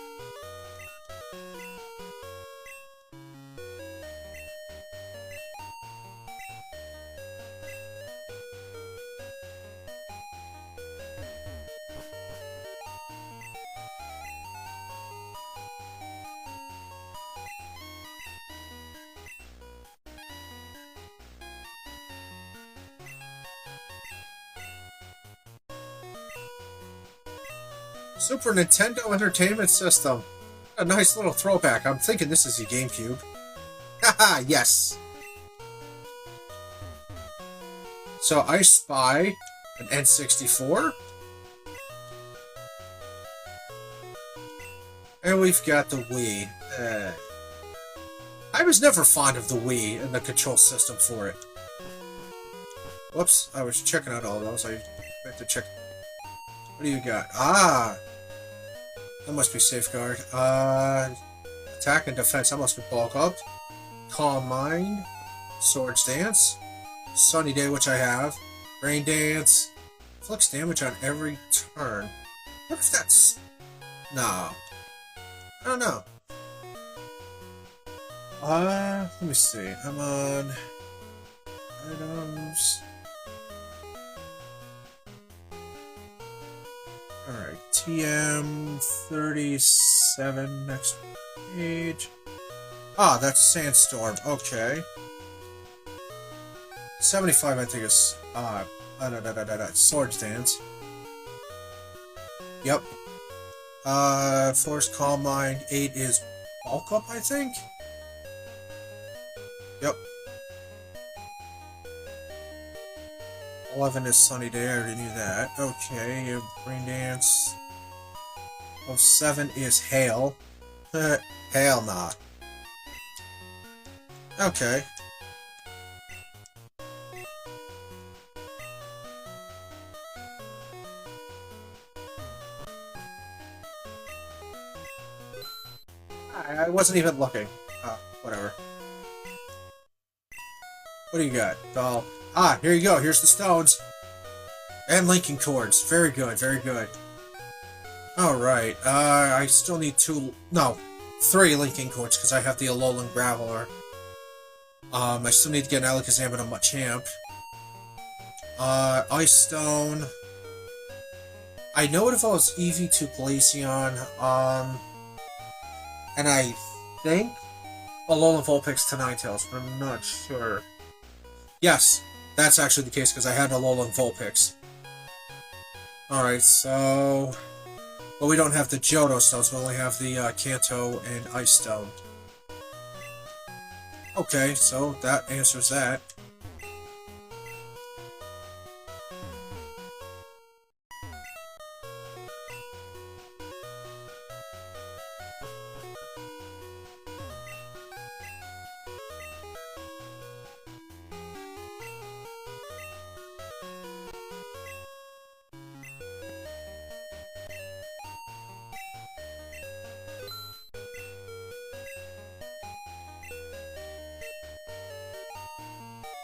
Super Nintendo Entertainment System. A nice little throwback. I'm thinking this is the GameCube. Haha, yes! So I spy an N64. And we've got the Wii. I was never fond of the Wii and the control system for it. Whoops, I was checking out all those. I meant to check. What do you got? Ah! That must be Safeguard. Attack and Defense. That must be Bulk Up. Calm Mind. Swords Dance. Sunny Day, which I have. Rain Dance. Inflicts damage on every turn. What if that's... No. I don't know. Let me see. I'm on... Items... Alright, TM37, next page. Ah, that's Sandstorm, okay. 75, I think, is, Swords Dance. Yep. Force Calm Mind, 8 is Bulk Up, I think? Yep. 11 is Sunny Day, I already knew that. Okay, Rain Dance. 7 is Hail. Hail nah. Okay. I wasn't even looking. Whatever. What do you got? Doll. Ah, here you go. Here's the stones. And linking cords. Very good, very good. Alright, I still need 3 linking cords, because I have the Alolan Graveler. I still need to get an Alakazam and a Machamp. Ice Stone. I know it evolves Eevee to Glaceon, and I think Alolan Vulpix to Ninetales, but I'm not sure. Yes, that's actually the case, because I had Alolan Vulpix. Alright, so... But we don't have the Johto Stones, we only have the Kanto and Ice Stone. Okay, so that answers that.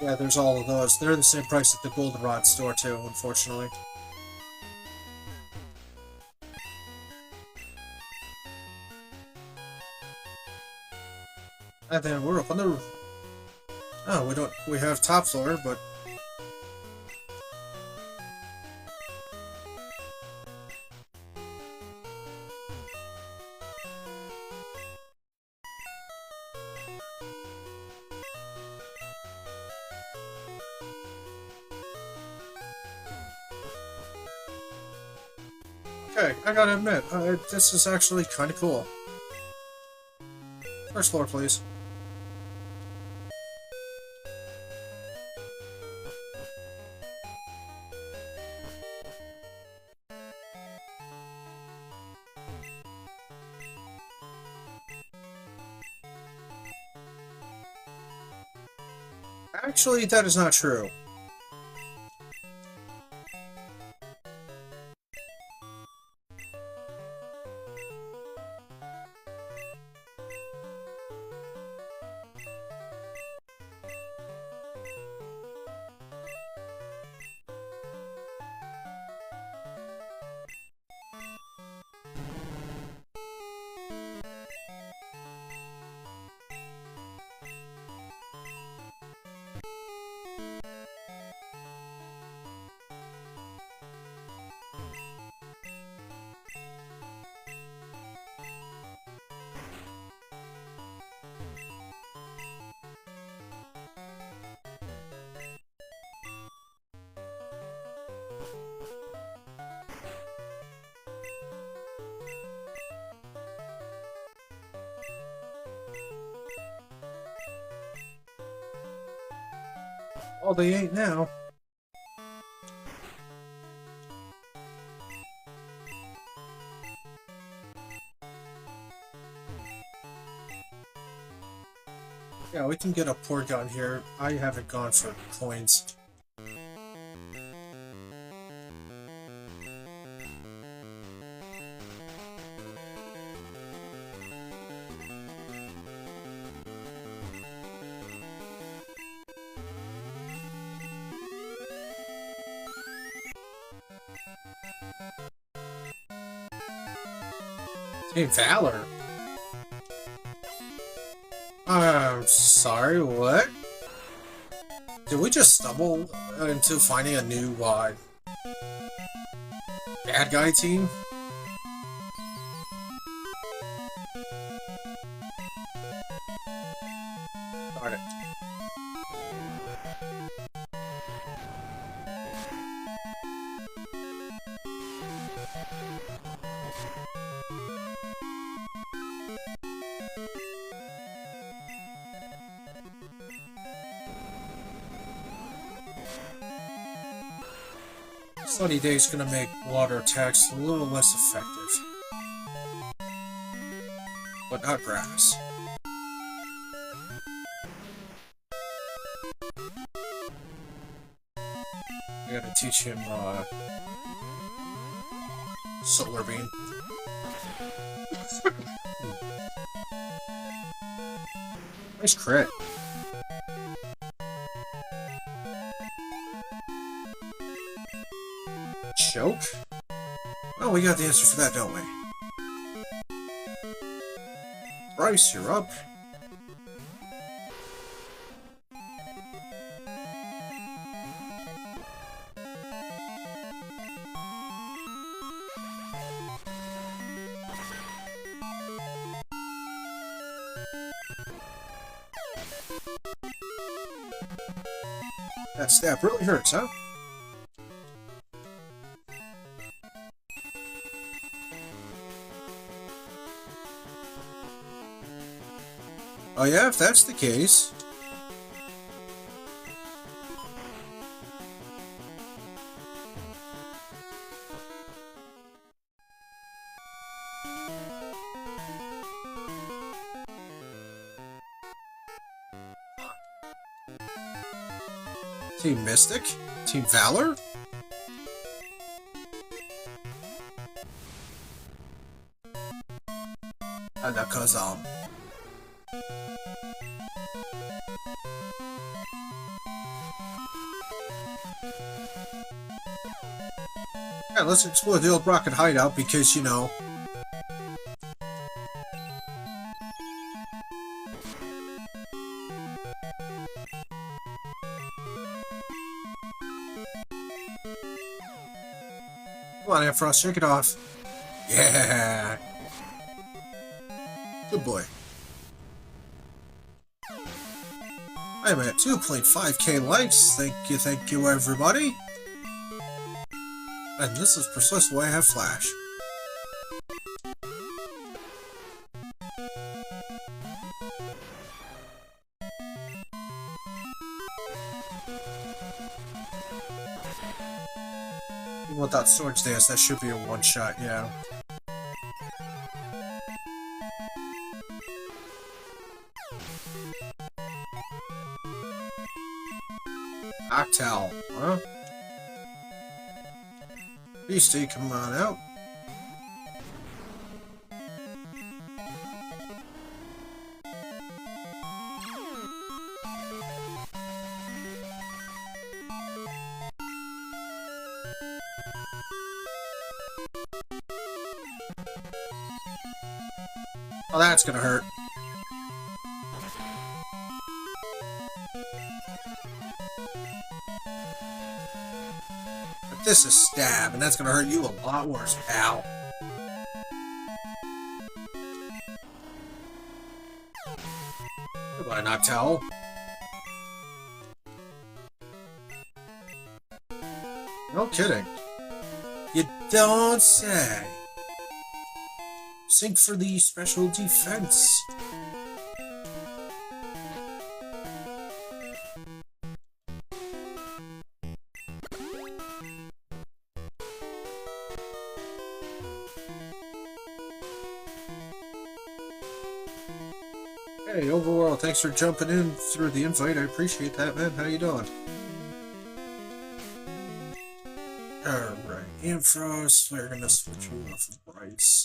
Yeah, there's all of those. They're the same price at the Goldenrod store, too, unfortunately. And then we're up on the roof. Oh, we have top floor, but... Okay, I gotta admit, this is actually kinda cool. First floor, please. Actually, that is not true. Well, they ain't now. Yeah, we can get a port gun here. I haven't gone for coins. Hey, Valor. I'm sorry, what? Did we just stumble into finding a new, bad guy team? Darn it. Sunny day's gonna make water attacks a little less effective. But not grass. I gotta teach him, solar beam. Nice crit. Choke? Oh, we got the answer for that, don't we? Bryce, you're up. That stab really hurts, huh? Oh yeah, if that's the case. Team Mystic? Team Valor? Anakazam. Yeah, let's explore the old rocket hideout because, you know... Come on, Ampharos, shake it off. Yeah! Good boy. I'm at 2.5k likes. Thank you, everybody. And this is precisely why I have Flash. Even without Swords Dance, that should be a one-shot, yeah. Octal, huh? Beastie, come on out. Oh, that's gonna hurt. But this is stab, and that's gonna hurt you a lot worse, pal. Goodbye, Noctowl. No kidding. You don't say. Sync for the special defense. Hey, Overworld, thanks for jumping in through the invite. I appreciate that, man. How you doing? Alright, Amphros, we're gonna switch you off of Bryce.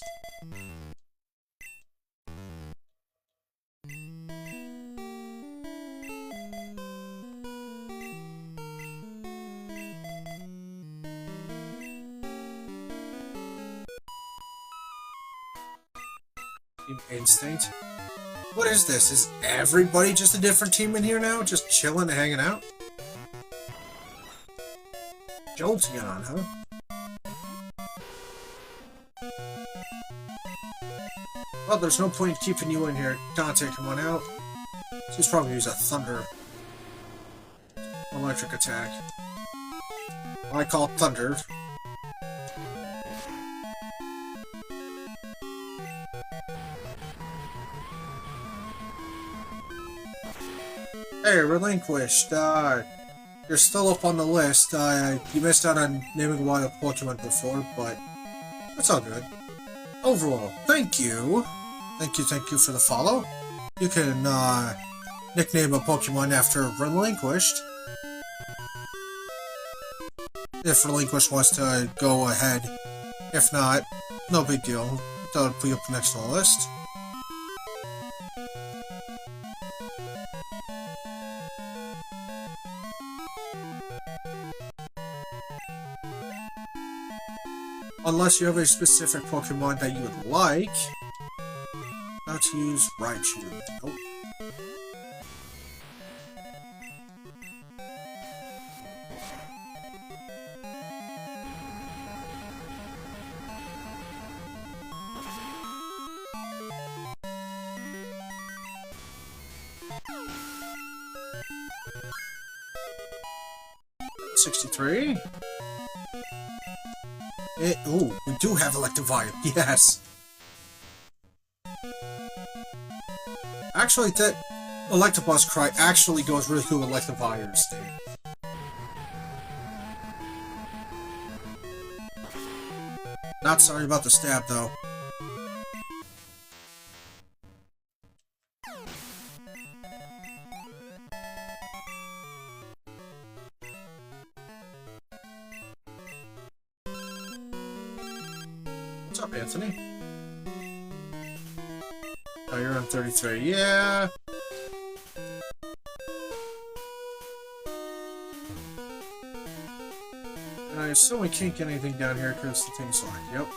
Instinct. What is this? Is everybody just a different team in here now? Just chilling and hanging out? Jolteon, huh? Well, there's no point keeping you in here. Dante, come on out. She's probably use a thunder electric attack. I call it thunder. Hey, Relinquished, you're still up on the list. You missed out on naming a lot of Pokemon before, but that's all good. Overall, thank you. Thank you for the follow. You can, nickname a Pokemon after Relinquished. If Relinquished wants to go ahead. If not, no big deal. That'll put you up next on the list. Unless you have a specific Pokemon that you would like. Not to use Raichu. Nope. '63. Ooh, we do have Electivire. Yes. Actually, that Electabuzz cry actually goes really cool with Electivire's thing. Not sorry about the stab, though. What's up, Anthony? Oh, you're on 33. Yeah. And I assume we can't get anything down here because the thing's locked. Yep.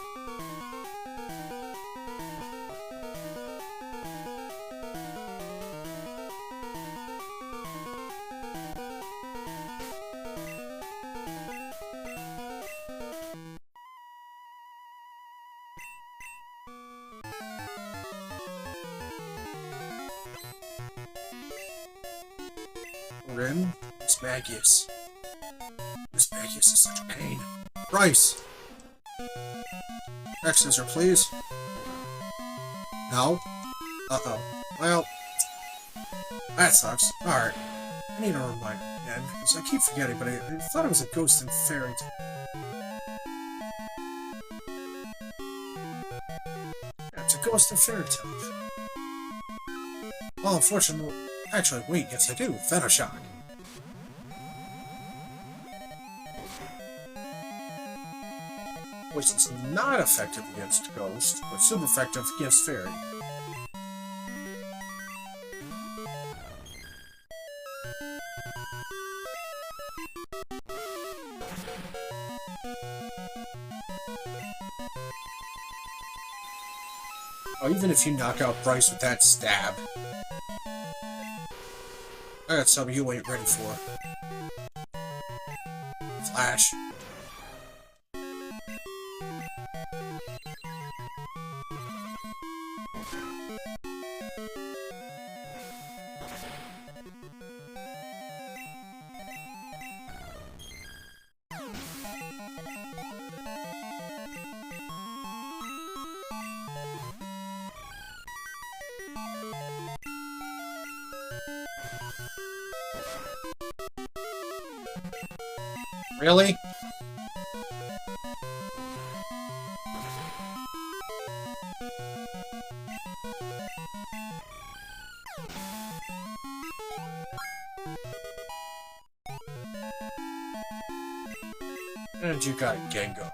Rin, Miss Magius. Miss Magius is such a pain. Bryce! Next scissor, please. No? Uh-oh. Well, that sucks. Alright. I need a reminder again, because I keep forgetting, but I thought it was a ghost in fairy tale. Yeah, it's a ghost in fairy tale. Well, unfortunately... Actually, wait, yes I do. Venoshock. Which is not effective against Ghost, but super effective against Fairy. Oh, even if you knock out Bryce with that stab. I got something you ain't ready for. Flash. Really? And you got Gengar.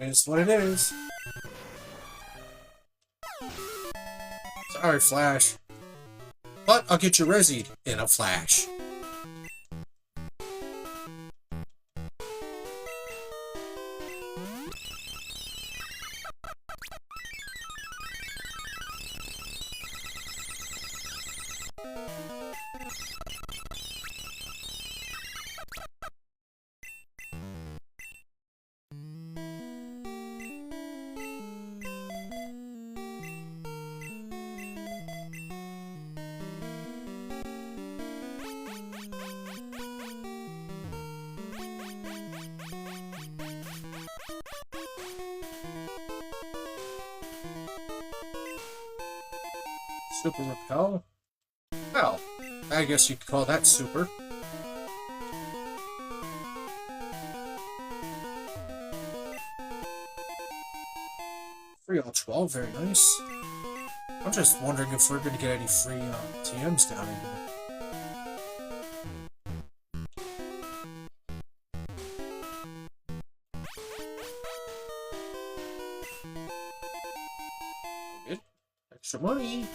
It's what it is. Sorry, Flash. But I'll get you resied in a flash. Super Repel? Well, I guess you could call that super. Free all 12, very nice. I'm just wondering if we're going to get any free TMs down in here. Good. Extra money.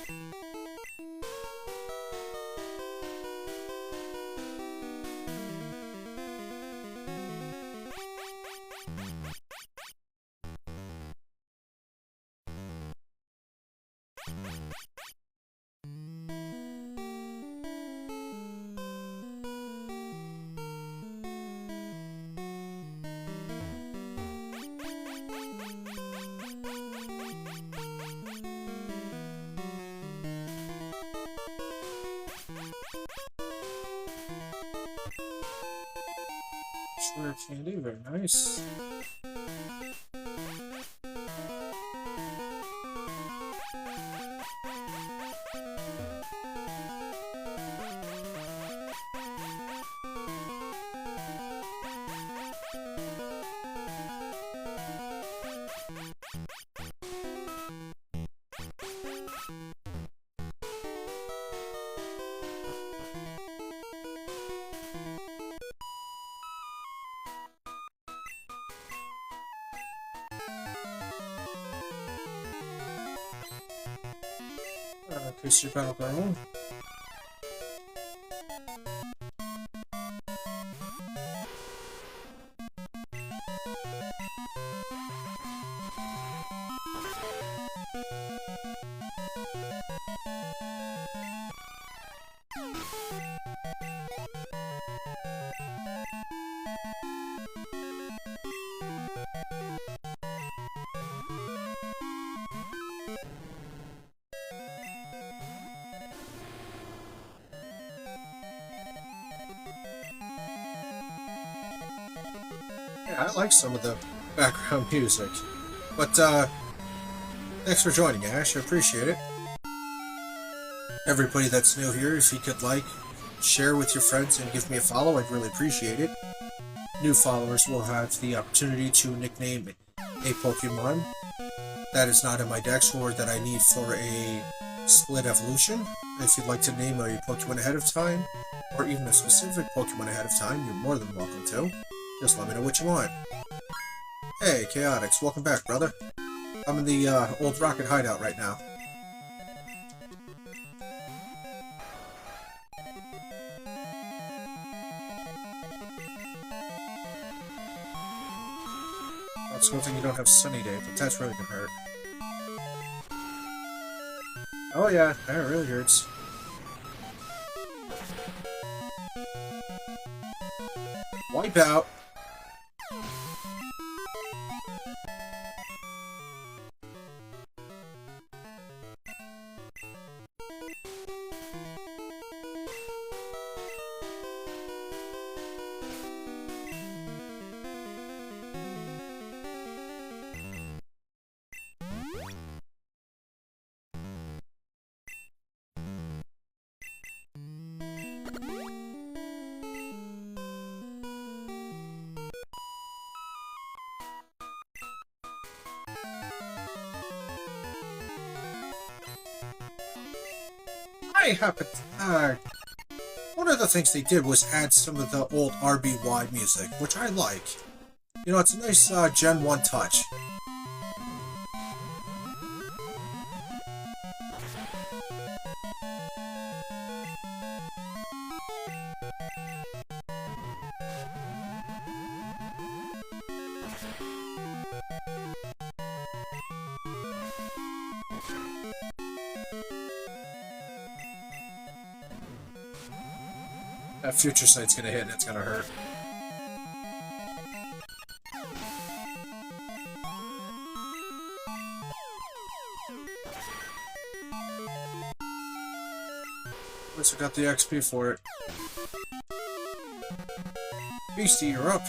Sugar candy, very nice. Increase your battleground. Yeah, I like some of the background music. But, thanks for joining, Ash. I appreciate it. Everybody that's new here, if you could like, share with your friends, and give me a follow, I'd really appreciate it. New followers will have the opportunity to nickname a Pokemon that is not in my dex or that I need for a split evolution. If you'd like to name a Pokemon ahead of time, or even a specific Pokemon ahead of time, you're more than welcome to. Just let me know what you want. Hey, Chaotix, welcome back, brother. I'm in the old Rocket hideout right now. That's one thing you don't have Sunny Day, but that's really gonna hurt. Oh yeah, that really hurts. Wipe out. I happen one of the things they did was add some of the old RBY music, which I like. You know, it's a nice Gen 1 touch. That future sight's gonna hit and it's gonna hurt. At least we got the XP for it. Beastie, you're up.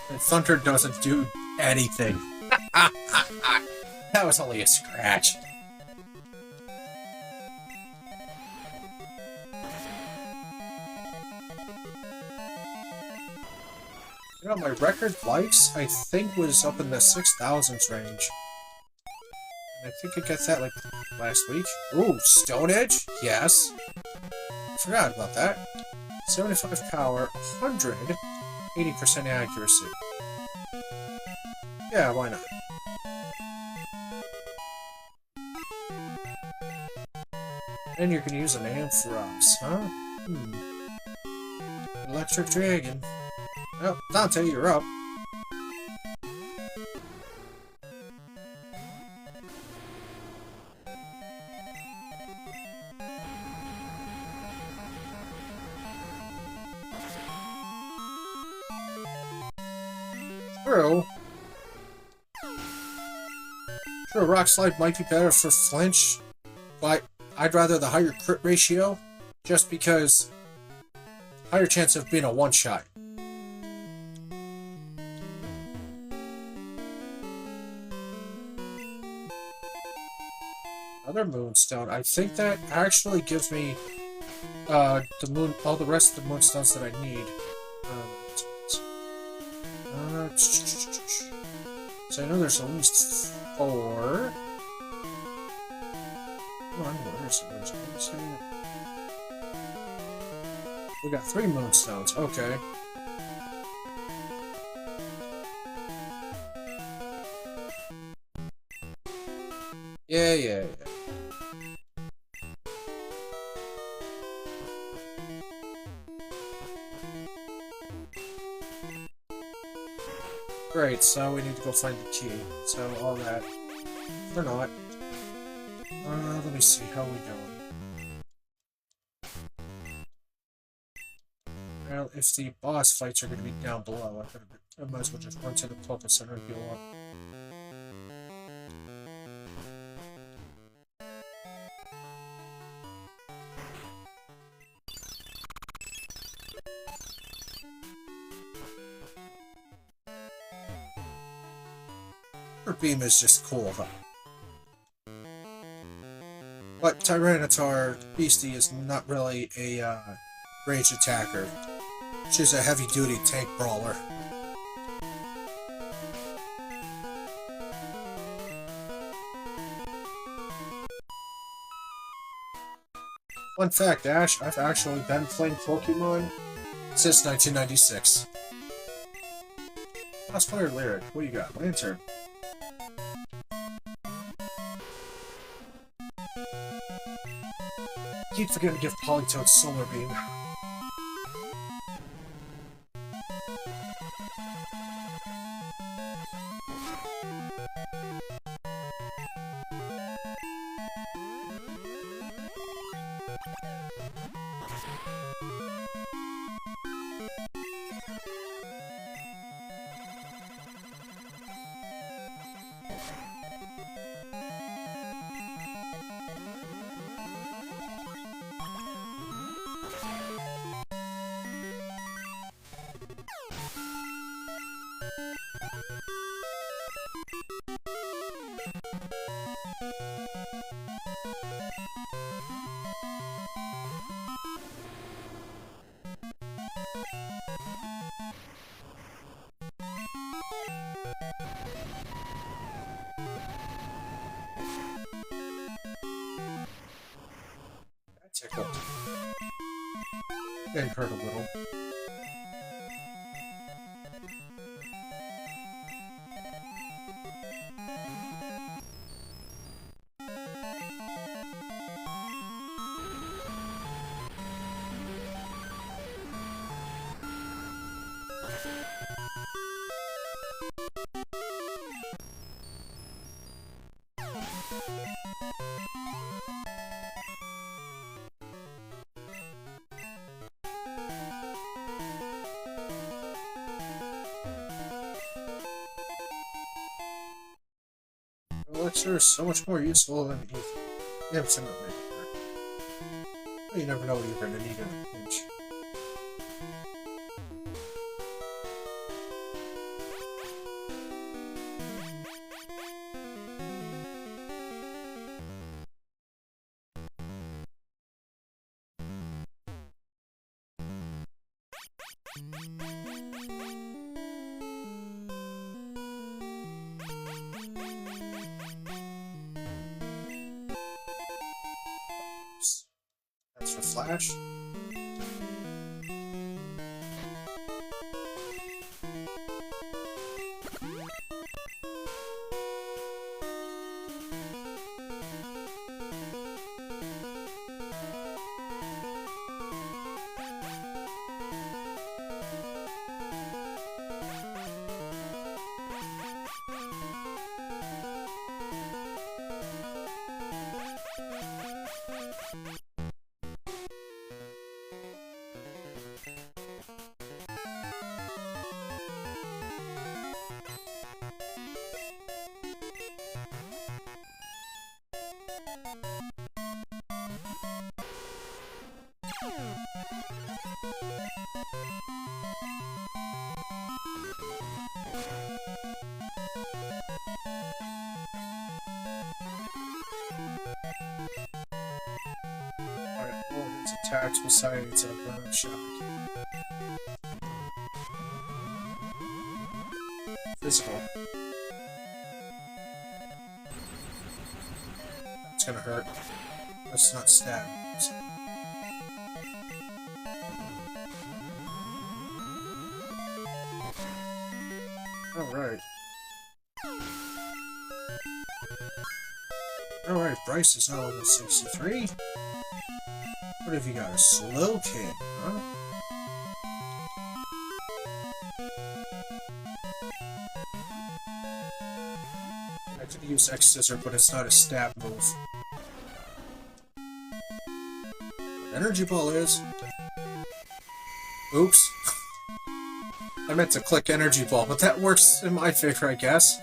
And Thunder doesn't do anything. That was only a scratch. You know, my record likes, I think, was up in the 6,000s range. And I think I got that, like, last week. Ooh, Stone Edge? Yes. Forgot about that. 75 power, 100, 80% accuracy. Yeah, why not? And you're gonna use an Ampharos, huh? Electric Dragon. Well, Dante, you're up. True. Sure, Rock Slide might be better for flinch, but I'd rather the higher crit ratio, just because higher chance of being a one-shot. Another Moonstone. I think that actually gives me all the rest of the Moonstones that I need. So I know there's at least 4. Come on, where's it? We got 3 Moonstones. Okay. Yeah. Great, so we need to go find the key. So all that. Or not. Let me see, how we going? Well, if the boss fights are going to be down below, I might as well just run to the Pulpit Center and heal up. Her beam is just cool, though. But Tyranitar Beastie is not really a ranged attacker. She's a heavy-duty tank brawler. Fun fact, Ash, I've actually been playing Pokemon since 1996. Crossfire Lyric, what do you got? Lantern. I keep forgetting to give Politoed Solar Beam. Getting hurt a little. Elixir is so much more useful than ether. Infinitely. You never know what you're going to need in a pinch. That's for Flash. Attacks besides a burn shock. Physical. It's gonna hurt. Let's not stab. Alright. Alright, Bryce is now level 63. What have you got? A slow kid, huh? I could use X Scissor, but it's not a stab move. But Energy Ball is. Oops. I meant to click Energy Ball, but that works in my favor, I guess.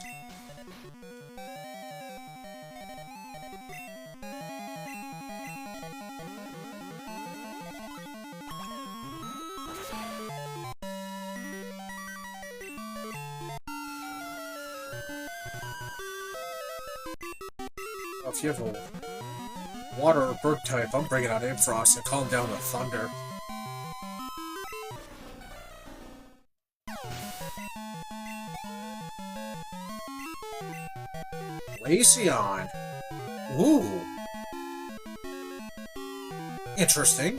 If you have a water or bird type, I'm bringing out Aimfrost and calm down the thunder. Glaceon! Ooh! Interesting.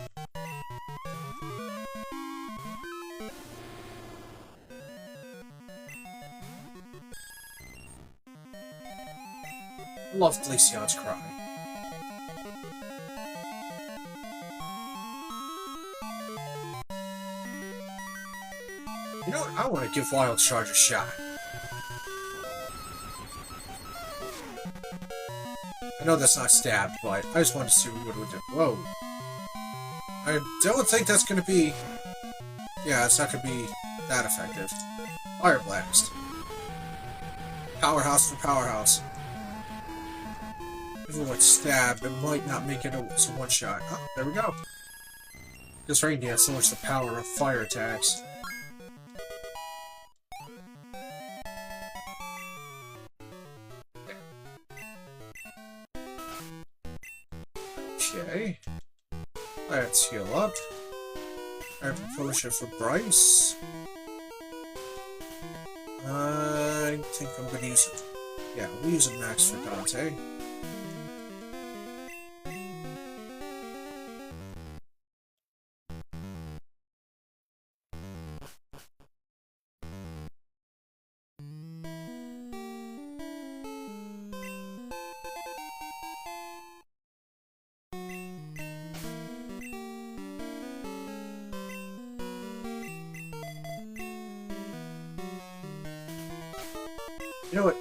Love Glaceon's cry. You know what? I want to give Wild Charge a shot. I know that's not stabbed, but I just wanted to see what it would do. Whoa. I don't think that's going to be... Yeah, it's not going to be that effective. Fire Blast. Powerhouse for Powerhouse. Even with stab, it might not make it a one-shot. Oh, there we go. This Rain Dance lowers the power of fire attacks. Okay. Let's heal up. I have a potion for Bryce. I think I'm gonna use it. Yeah, we'll use it max for Dante. You know what?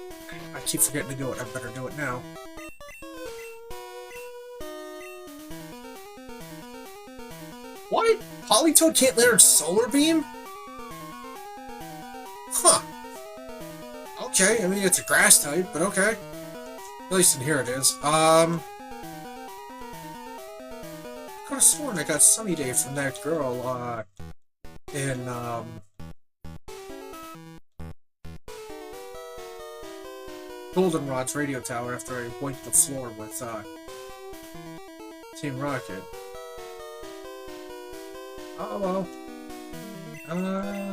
I keep forgetting to do it. I better do it now. What? Polytoad can't learn Solar Beam? Huh. Okay, I mean, it's a grass type, but okay. At least in here it is. I could have sworn I got Sunny Day from that girl, in, Goldenrod's radio tower after I wiped the floor with, Team Rocket. Oh, well.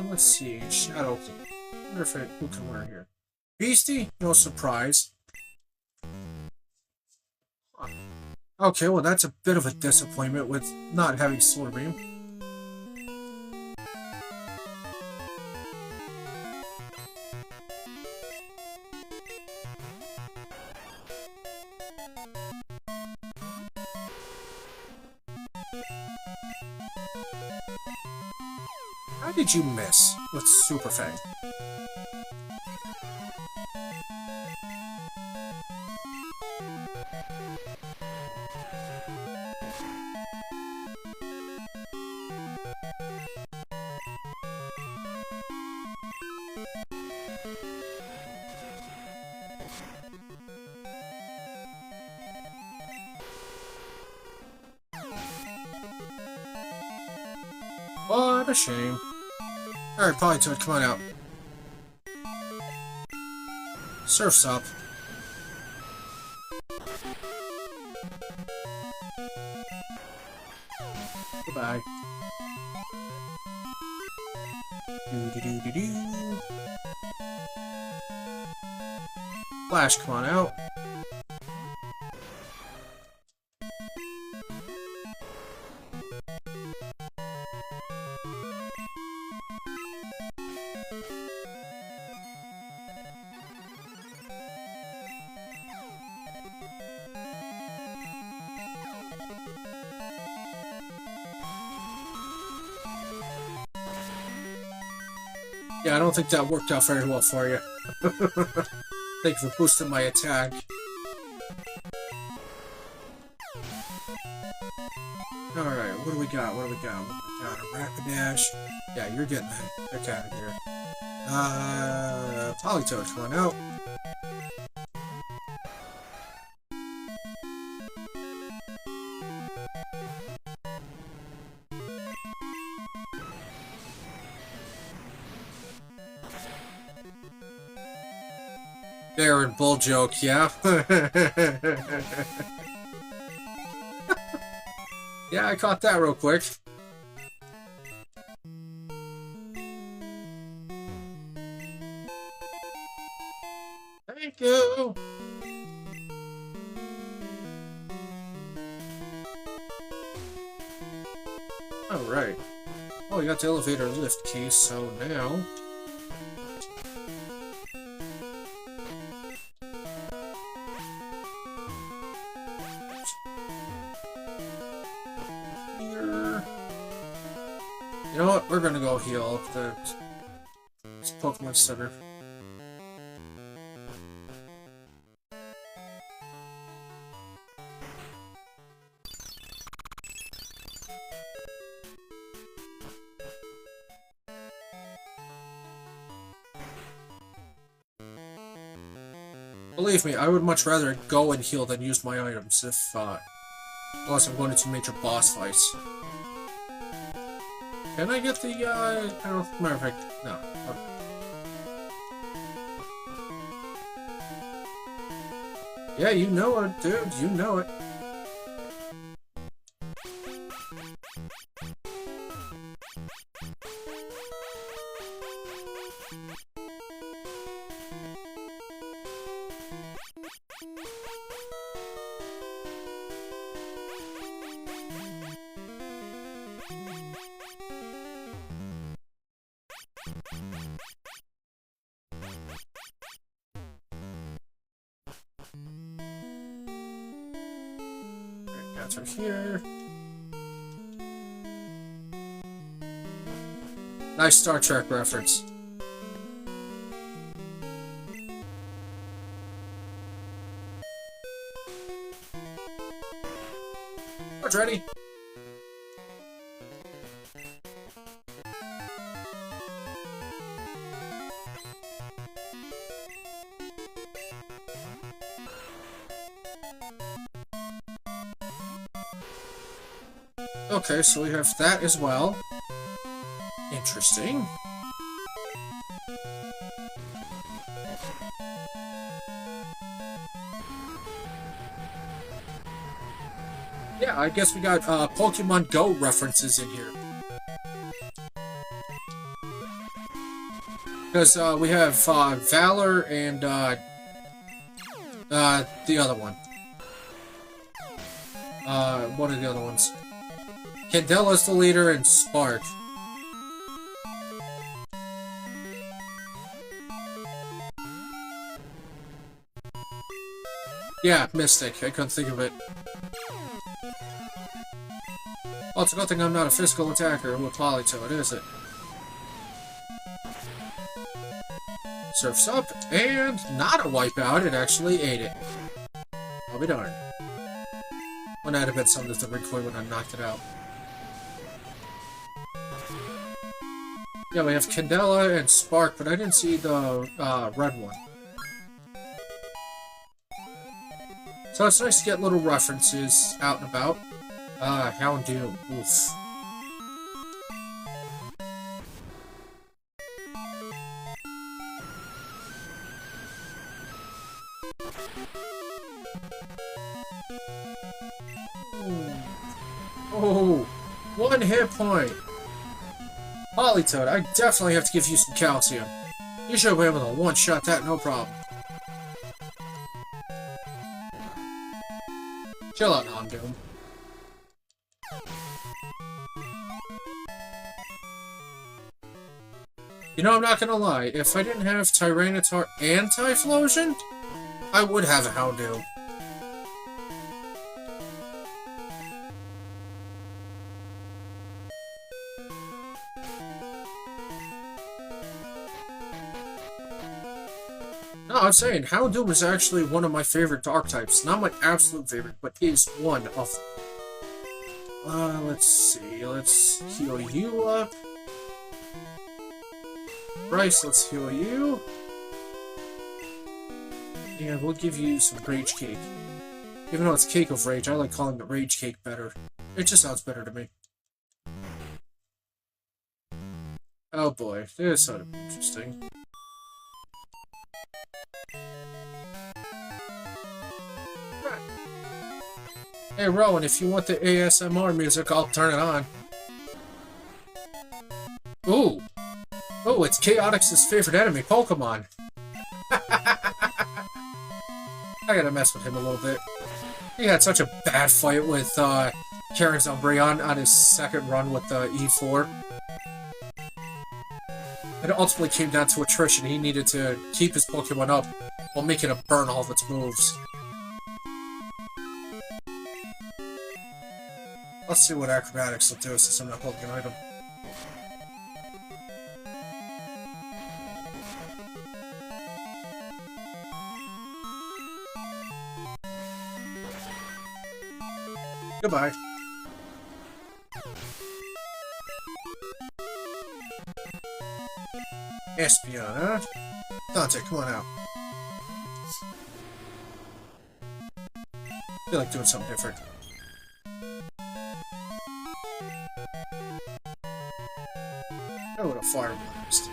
Let's see. Shadow. I wonder if who can wear here. Beastie? No surprise. Okay, well that's a bit of a disappointment with not having Solar Beam. How did you miss with Super Fang? What a shame. Alright, Polytoad, come on out. Surf's up. Goodbye. Do-do-do-do-do. Flash, come on out. Yeah, I don't think that worked out very well for you. Thank you for boosting my attack. Alright, what do we got? What do we got? We got a Rapidash. Yeah, you're getting the heck out of here. Polytoad, come on out. Baron bull joke, yeah? Yeah, I caught that real quick. Thank you! Alright. Oh, we got the elevator lift key, so now... You know what? We're gonna go heal up the Pokemon Center. Believe me, I would much rather go and heal than use my items if, unless I'm going into major boss fights. Can I get the, I don't remember if I... No. Okay. Yeah, you know it, dude. You know it. Through here. Nice Star Trek reference. Charge ready. Okay, so we have that as well. Interesting. Yeah, I guess we got Pokemon Go references in here. Because we have Valor and the other one. What are the other ones? Candela's the leader and Spark. Yeah, Mystic. I couldn't think of it. Well, it's a good thing I'm not a physical attacker with Politoed, is it? Surf's up, and not a wipeout, it actually ate it. I'll be darned. Well, that'd have been something to recoil when I knocked it out. Yeah, we have Candela and Spark, but I didn't see the red one. So it's nice to get little references out and about. Houndoom. Oof. Oh, 1 hit point. Politoed, I definitely have to give you some calcium. You should be able to one-shot that, no problem. Chill out, Houndoom. You know, I'm not gonna lie, if I didn't have Tyranitar and Typhlosion, I would have a Houndoom. No, I'm saying, Houndoom is actually one of my favorite Dark types. Not my absolute favorite, but is one of them. Let's see, let's heal you up. Bryce, let's heal you. And we'll give you some Rage Cake. Even though it's Cake of Rage, I like calling it Rage Cake better. It just sounds better to me. Oh boy, this sounded interesting. Right. Hey Rowan, if you want the ASMR music, I'll turn it on. Ooh! Oh, it's Chaotix's favorite enemy, Pokemon. I gotta mess with him a little bit. He had such a bad fight with Karen's Umbreon on his second run with the E4. It ultimately came down to attrition. He needed to keep his Pokemon up while making it burn all of its moves. Let's see what Acrobatics will do since I'm not holding an item. Goodbye. Espion, huh? Dante, come on out. I feel like doing something different. I would have Fire Blast.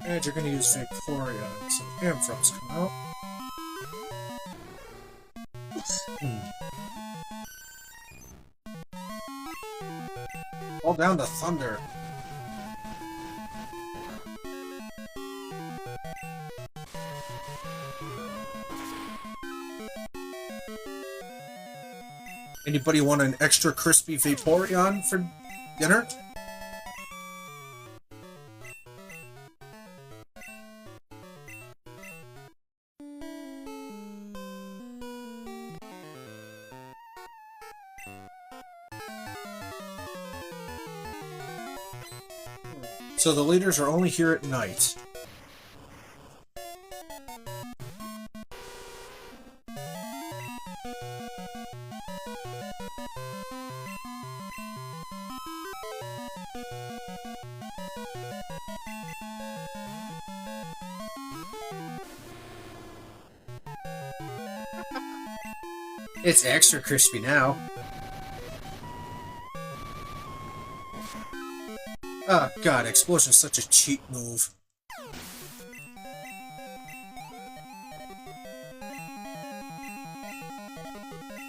And you're gonna use Victoria, so Ampharos come out. All down to Thunder. Anybody want an extra crispy Vaporeon for dinner? So the leaders are only here at night. It's extra crispy now. Ah, God, explosion is such a cheap move.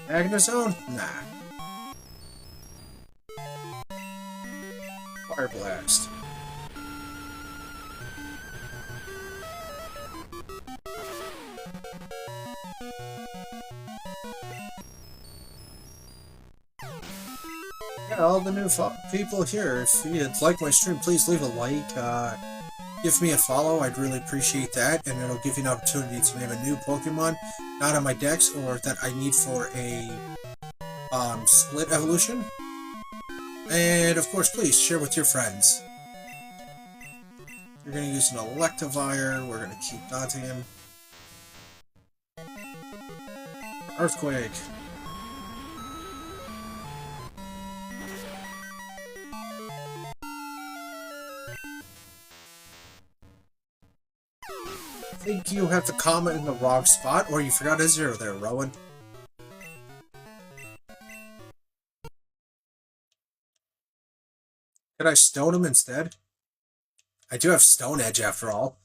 Magnezone? Nah. Fire Blast. Yeah, all the new people here, if you like my stream, please leave a like, give me a follow, I'd really appreciate that, and it'll give you an opportunity to name a new Pokemon, not on my dex, or that I need for a, split evolution. And, of course, please, share with your friends. We're gonna use an Electivire, we're gonna keep dodging him. Earthquake. I think you have the comment in the wrong spot, or you forgot a zero there, Rowan. Could I stone him instead? I do have Stone Edge after all.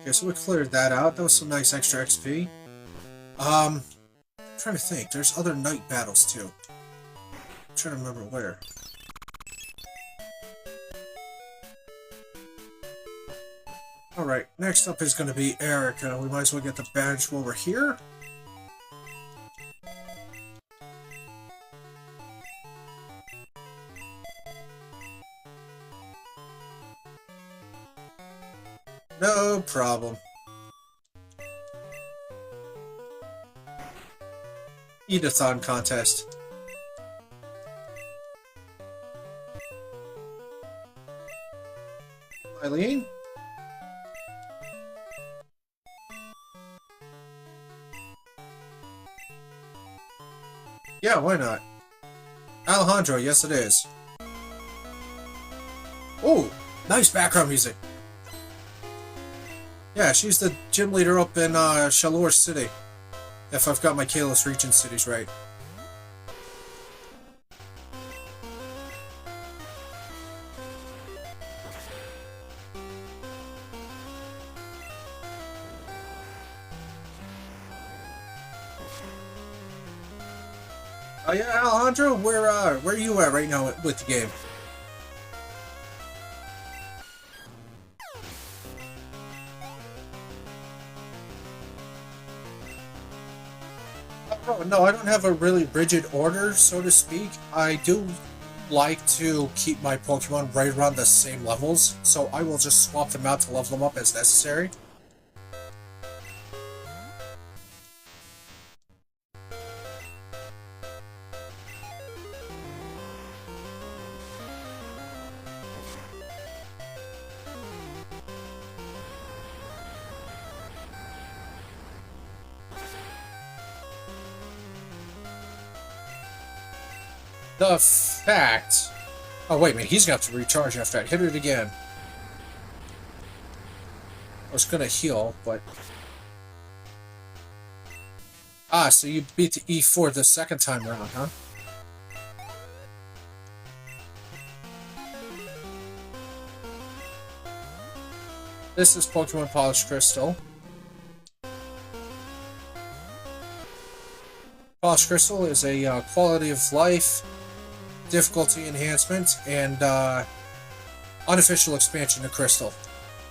Okay, so we cleared that out. That was some nice extra XP. I'm trying to think. There's other night battles too. I'm trying to remember where. Alright, next up is going to be Erica. We might as well get the badge while we're here. No problem. Eat-a-thon contest. Eileen? Yeah, why not? Alejandro, yes it is. Oh, nice background music. Yeah, she's the gym leader up in Shalor City. If I've got my Kalos region cities right. Oh yeah, Alejandro, where are you at right now with the game? Oh, no, I don't have a really rigid order, so to speak. I do like to keep my Pokemon right around the same levels, so I will just swap them out to level them up as necessary. The fact... Oh, wait a minute, he's got to recharge after I hit it again. I was gonna heal, but... Ah, so you beat the E4 the second time around, huh? This is Pokemon Polished Crystal. Polished Crystal is a quality of life difficulty enhancement and unofficial expansion to Crystal.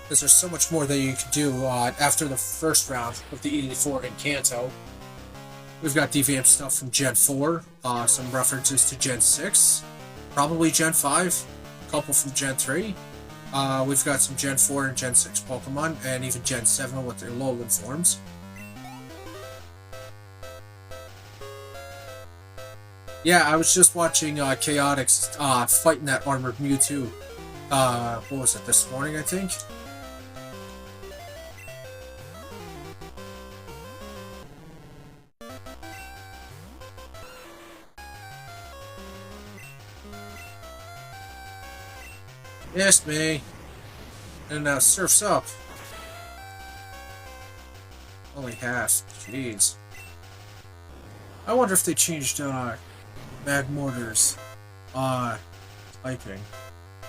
Because there's so much more that you can do after the first round of the 84 in Kanto. We've got deviant stuff from Gen 4, some references to Gen 6, probably Gen 5, a couple from Gen 3. We've got some Gen 4 and Gen 6 Pokemon, and even Gen 7 with their Alolan forms. Yeah, I was just watching Chaotix fighting that armored Mewtwo. What was it, this morning, I think? Missed me. And now Surf's up. Only half. Jeez. I wonder if they changed Magmortar's typing.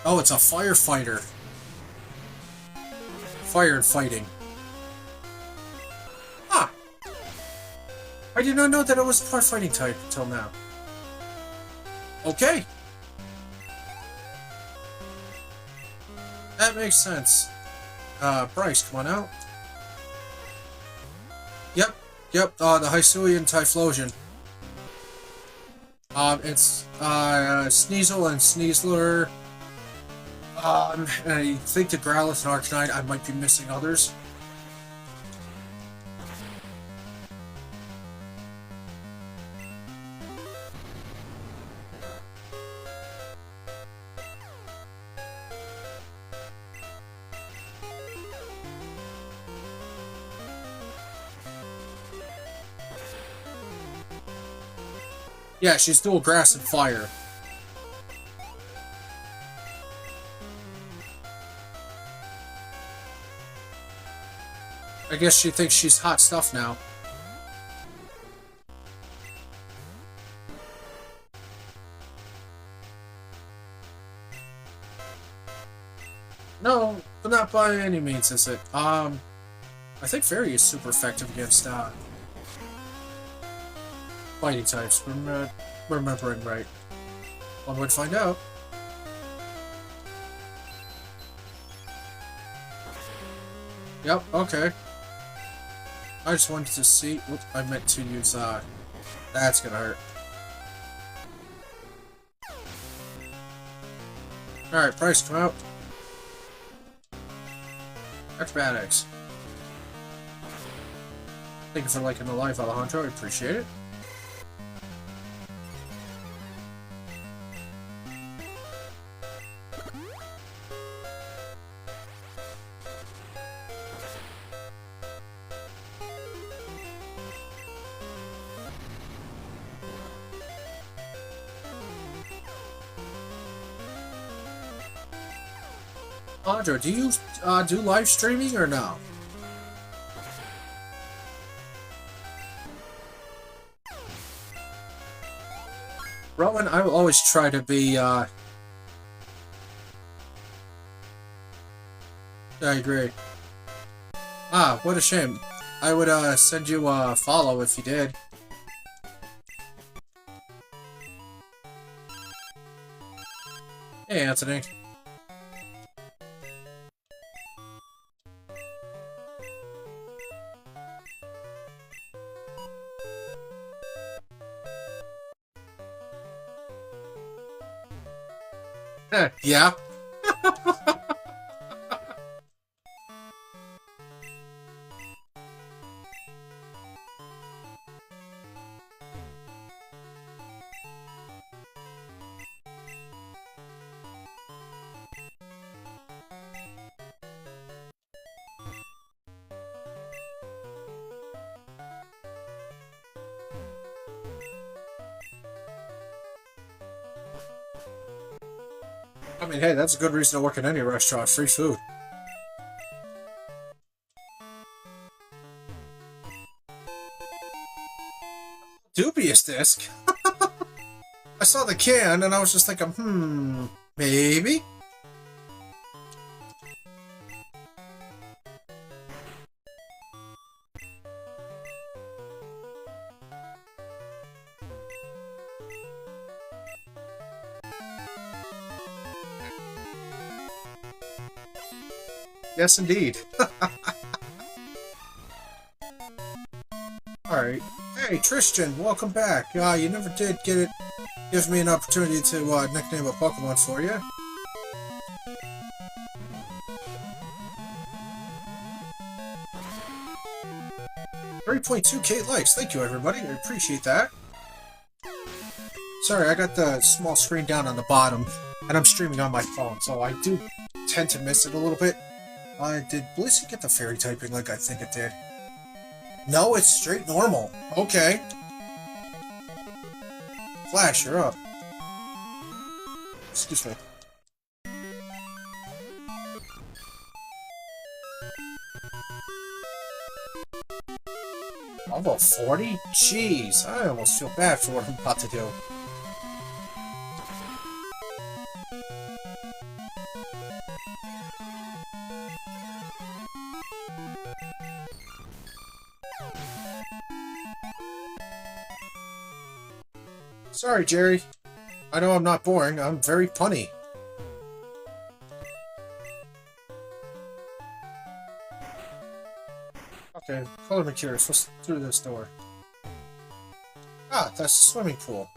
Oh, it's a firefighter. Fire and fighting. Ah! I did not know that it was part fighting type until now. Okay. That makes sense. Bryce, come on out. Yep, the Hisuian Typhlosion. It's, Sneasel and Sneasler. And I think the Growlithe and Arcanine, I might be missing others. Yeah, she's dual grass and fire. I guess she thinks she's hot stuff now. No, but not by any means, is it? I think Fairy is super effective against, fighting types, but I'm not remembering right. One would find out. Yep, okay. I just wanted to see what I meant to use, that's gonna hurt. Alright, Price, come out. Acrobatics. Thank you for liking the live, Alejandro, I appreciate it. Alejandro, do you do live streaming or no? Rowan, I will always try to be, I agree. Ah, what a shame. I would, send you a follow if you did. Hey, Anthony. Yeah. I mean, hey, that's a good reason to work in any restaurant. Free food. Dubious disc? I saw the can and I was just thinking, maybe? Yes, indeed. Alright. Hey, Tristan, welcome back. You never did give me an opportunity to nickname a Pokemon for you. 3.2k likes. Thank you, everybody. I appreciate that. Sorry, I got the small screen down on the bottom, and I'm streaming on my phone, so I do tend to miss it a little bit. Did Blissey get the fairy typing like I think it did? No, it's straight normal. Okay. Flash, you're up. Excuse me. Level 40? Jeez, I almost feel bad for what I'm about to do. Sorry, Jerry. I know I'm not boring. I'm very punny. Okay, color me curious. What's through this door? Ah, that's the swimming pool.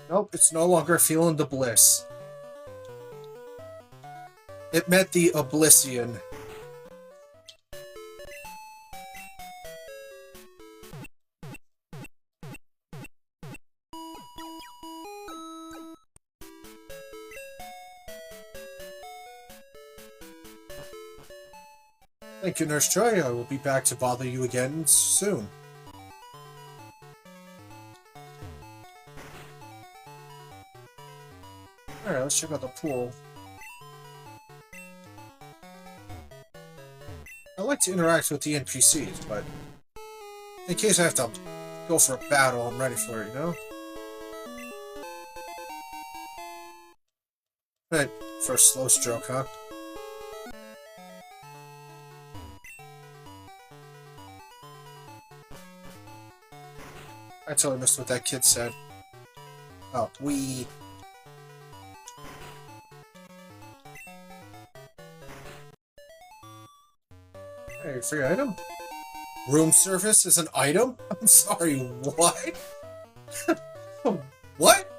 Nope, it's no longer feeling the bliss. It met the oblivion. Thank you, Nurse Joy. I will be back to bother you again soon. Alright, let's check out the pool. I like to interact with the NPCs, but in case I have to go for a battle, I'm ready for it, you know? Right, for a slow stroke, huh? I totally missed what that kid said. Oh, we. Hey, free item? Room service is an item? I'm sorry, what? What?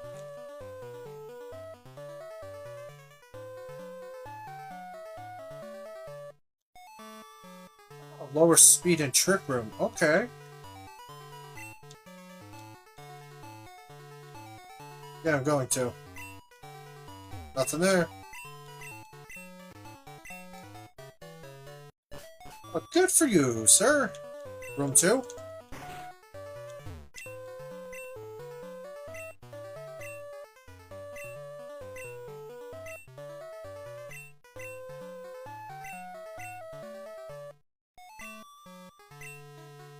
Oh, lower speed and trick room. Okay. Yeah, I'm going to. Nothing there. Well, good for you, sir. Room 2?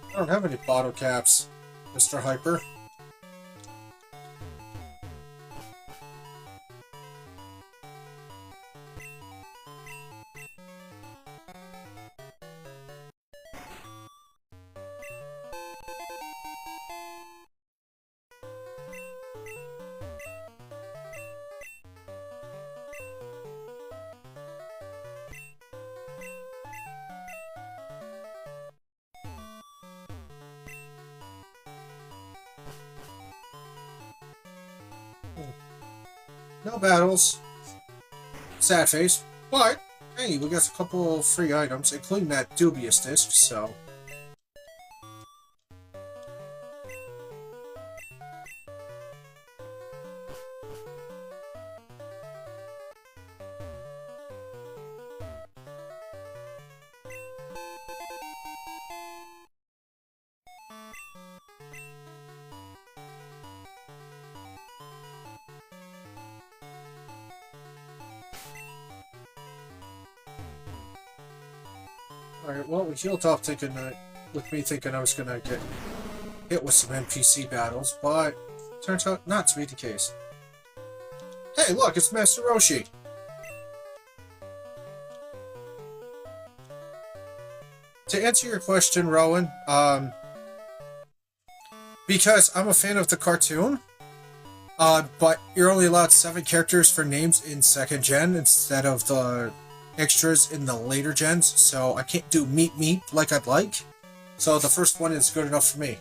I don't have any bottle caps, Mr. Hyper. No battles. Sad face. But, hey, we got a couple of free items, including that dubious disc, so... Alright, well, we healed off thinking that, with me thinking I was gonna get hit with some NPC battles, but turns out not to be the case. Hey, look, it's Master Roshi! To answer your question, Rowan, Because I'm a fan of the cartoon, but you're only allowed 7 characters for names in 2nd gen instead of the extras in the later gens, so I can't do meep like I'd like. So the first one is good enough for me.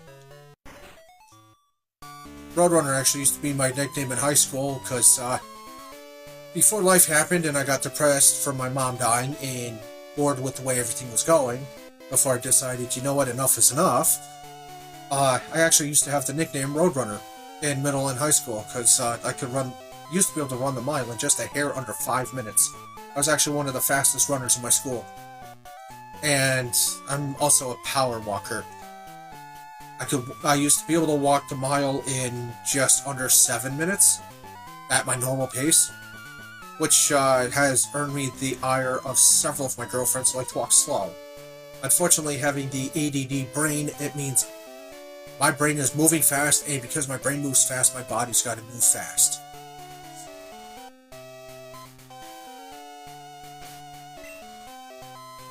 Roadrunner actually used to be my nickname in high school, because before life happened and I got depressed from my mom dying and bored with the way everything was going, before I decided, you know what, enough is enough, I actually used to have the nickname Roadrunner in middle and high school, because I could used to be able to run the mile in just a hair under 5 minutes. I was actually one of the fastest runners in my school. And I'm also a power walker. I used to be able to walk the mile in just under 7 minutes at my normal pace, which has earned me the ire of several of my girlfriends who like to walk slow. Unfortunately, having the ADD brain, it means my brain is moving fast, and because my brain moves fast, my body's got to move fast.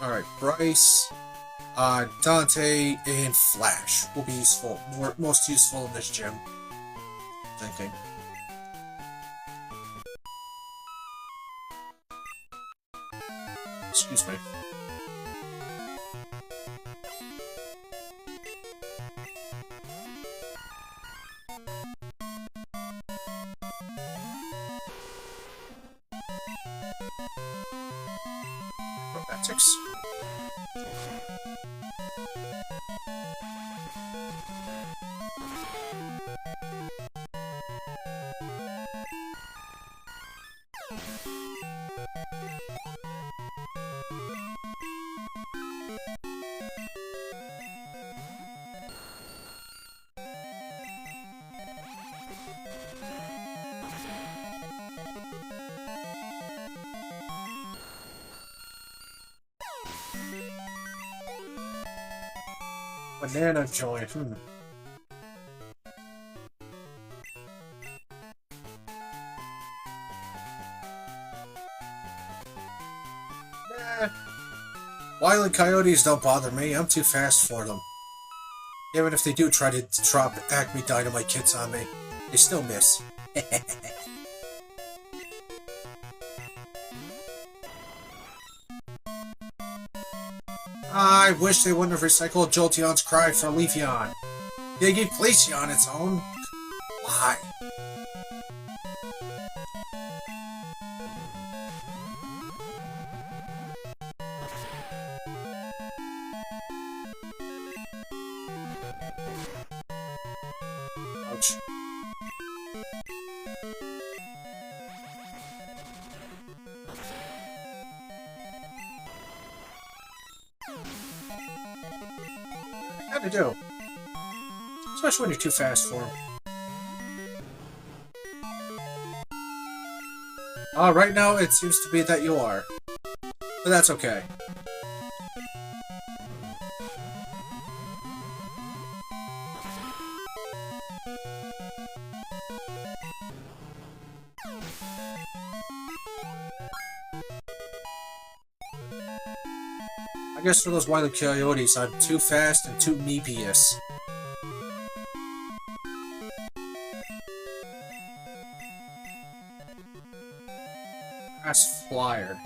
Alright, Bryce, Dante, and Flash will be useful, most useful in this gym. Thinking. Excuse me. Acrobatics. Banana joint. Nah. Wile E. Coyotes don't bother me. I'm too fast for them. Even if they do try to drop Acme Dynamite kits on me, they still miss. I wish they wouldn't have recycled Jolteon's cry for Leafeon. They gave Glaceon its own. Why? Ouch. How'd they do? Especially when you're too fast for them. Right now it seems to be that you are. But that's okay. I guess for those Wile E. Coyotes, I'm too fast and too meepious. Fast Flyer.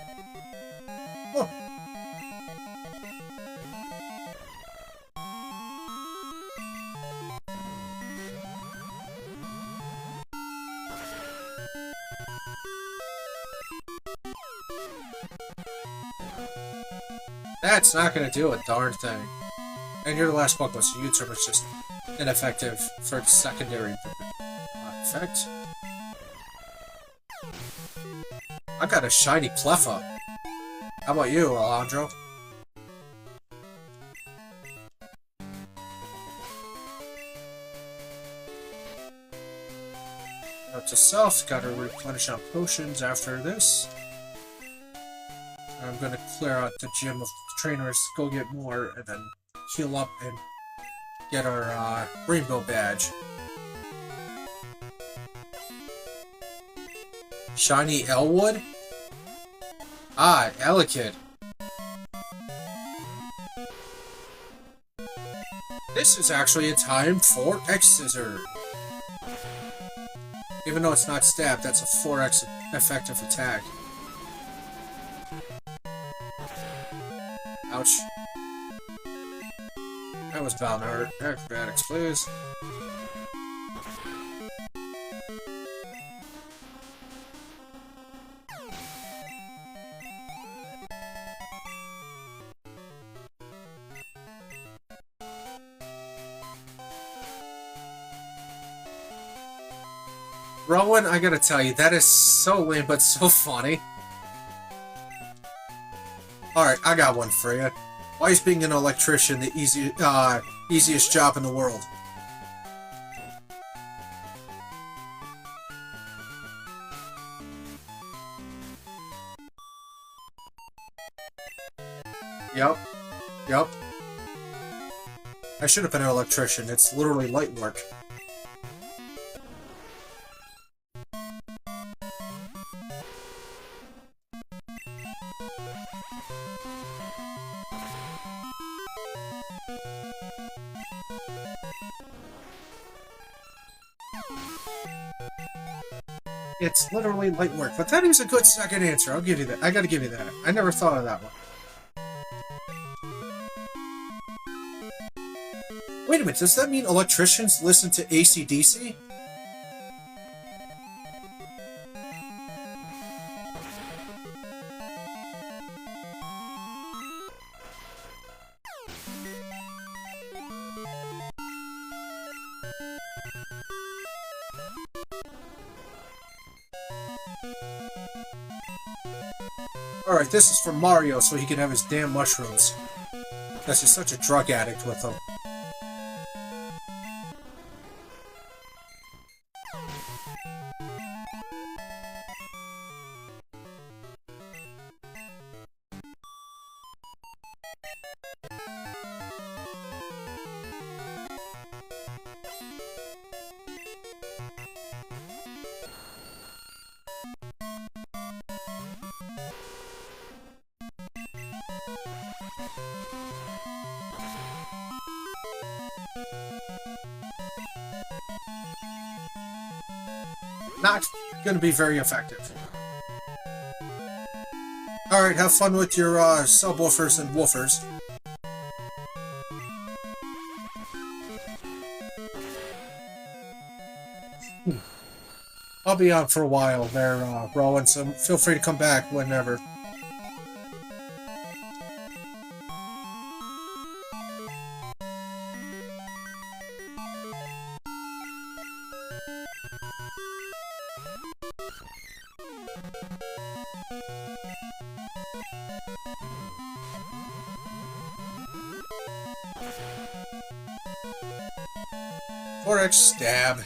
Oh. That's not gonna do a darn thing. And you're the last Pokemon, so U-turn is just ineffective for secondary effect. I got a shiny Cleffa. How about you, Alejandro? Note to self, gotta replenish on potions after this. I'm gonna clear out the gym of trainers, go get more, and then heal up and get our rainbow badge. Shiny Elwood? Ah, Elekid. This is actually a time for X-Scissor. Even though it's not stab, that's a 4x effective attack. Ouch. That was bound to hurt. Acrobatics, please. Rowan, I gotta tell you, that is so lame but so funny. Alright, I got one for you. Why is being an electrician the easiest job in the world? Yep. Yep. I should have been an electrician. It's literally light work. It's literally light work, but that is a good second answer. I'll give you that. I gotta give you that. I never thought of that one. Wait a minute, does that mean electricians listen to AC/DC? Alright, this is for Mario so he can have his damn mushrooms. Because he's such a drug addict with them. Not going to be very effective. Alright, have fun with your subwoofers and woofers. I'll be on for a while there, Rowan, so feel free to come back whenever. Forex stab.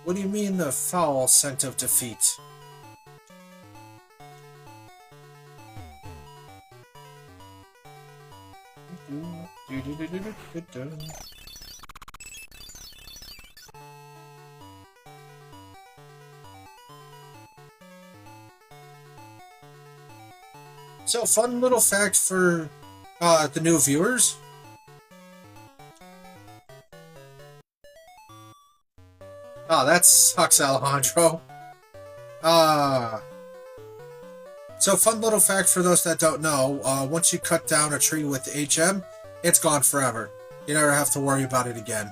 What do you mean the foul scent of defeat? So, fun little fact for the new viewers. Oh, that sucks, Alejandro. So, fun little fact for those that don't know, once you cut down a tree with HM, it's gone forever. You never have to worry about it again.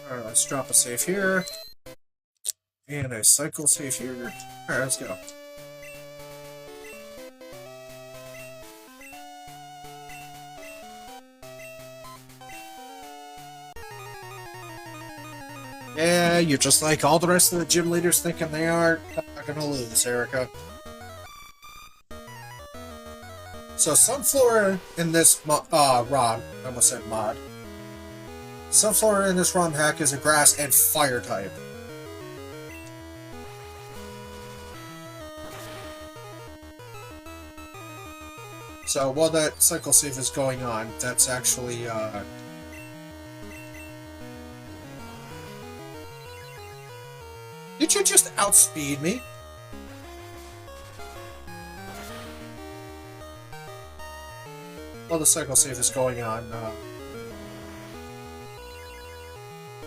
Alright, let's drop a save here. And a cycle save here. Alright, let's go. Yeah, you're just like all the rest of the gym leaders thinking they are not gonna lose, Erica. So Sunflora in this ROM, I almost said mod. Sunflora in this ROM hack is a grass and fire type. So while that cycle save is going on, that's actually, Did you just outspeed me? While the cycle save is going on,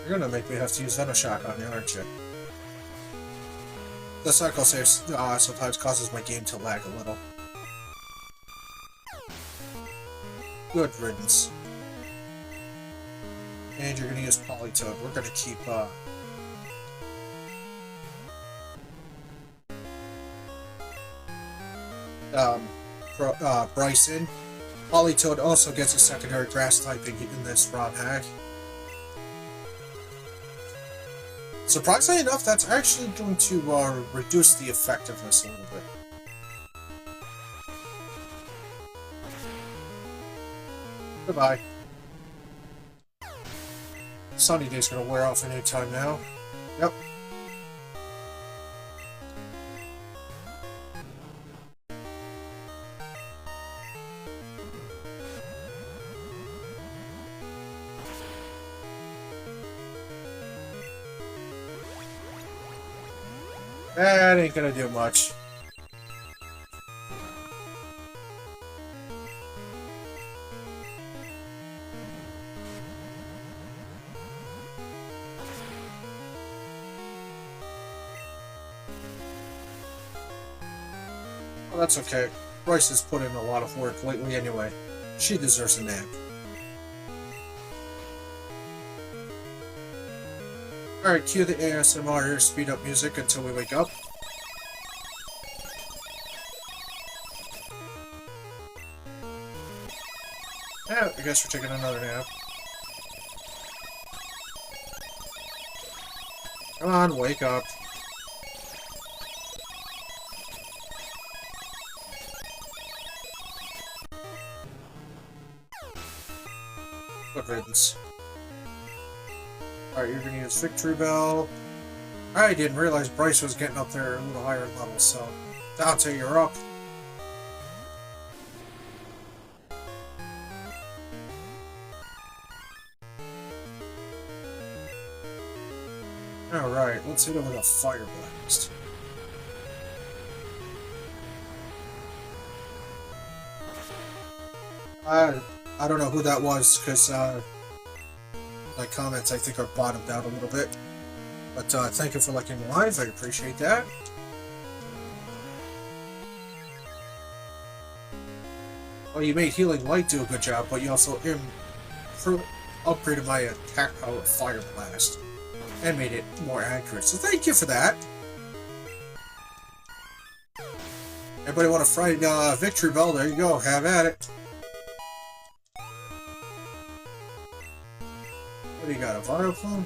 you're gonna make me have to use Venoshock on you, aren't you? The cycle save sometimes causes my game to lag a little. Good riddance. And you're gonna use Polytoad. We're gonna keep, Bryson. Polytoad also gets a secondary grass typing in this ROM hack. Surprisingly enough, that's actually going to reduce the effectiveness a little bit. Goodbye. Sunny Day's gonna wear off any time now. Yep. That ain't gonna do much. Well, that's okay. Bryce has put in a lot of work lately anyway. She deserves a nap. Alright, cue the ASMR here, speed up music until we wake up. Yeah, I guess we're taking another nap. Come on, wake up. Good riddance. Alright, you're gonna use Victory Bell. I didn't realize Bryce was getting up there a little higher level, so Dante, you're up. Alright, let's hit him with a Fire Blast. I don't know who that was, because my comments I think are bottomed out a little bit. But thank you for liking the live, I appreciate that. Well, you made Healing Light do a good job, but you also upgraded my attack power with Fire Blast. And made it more accurate, so thank you for that. Everybody want to fight Victory Bell? There you go, have at it. What do you got, a Vital Plume?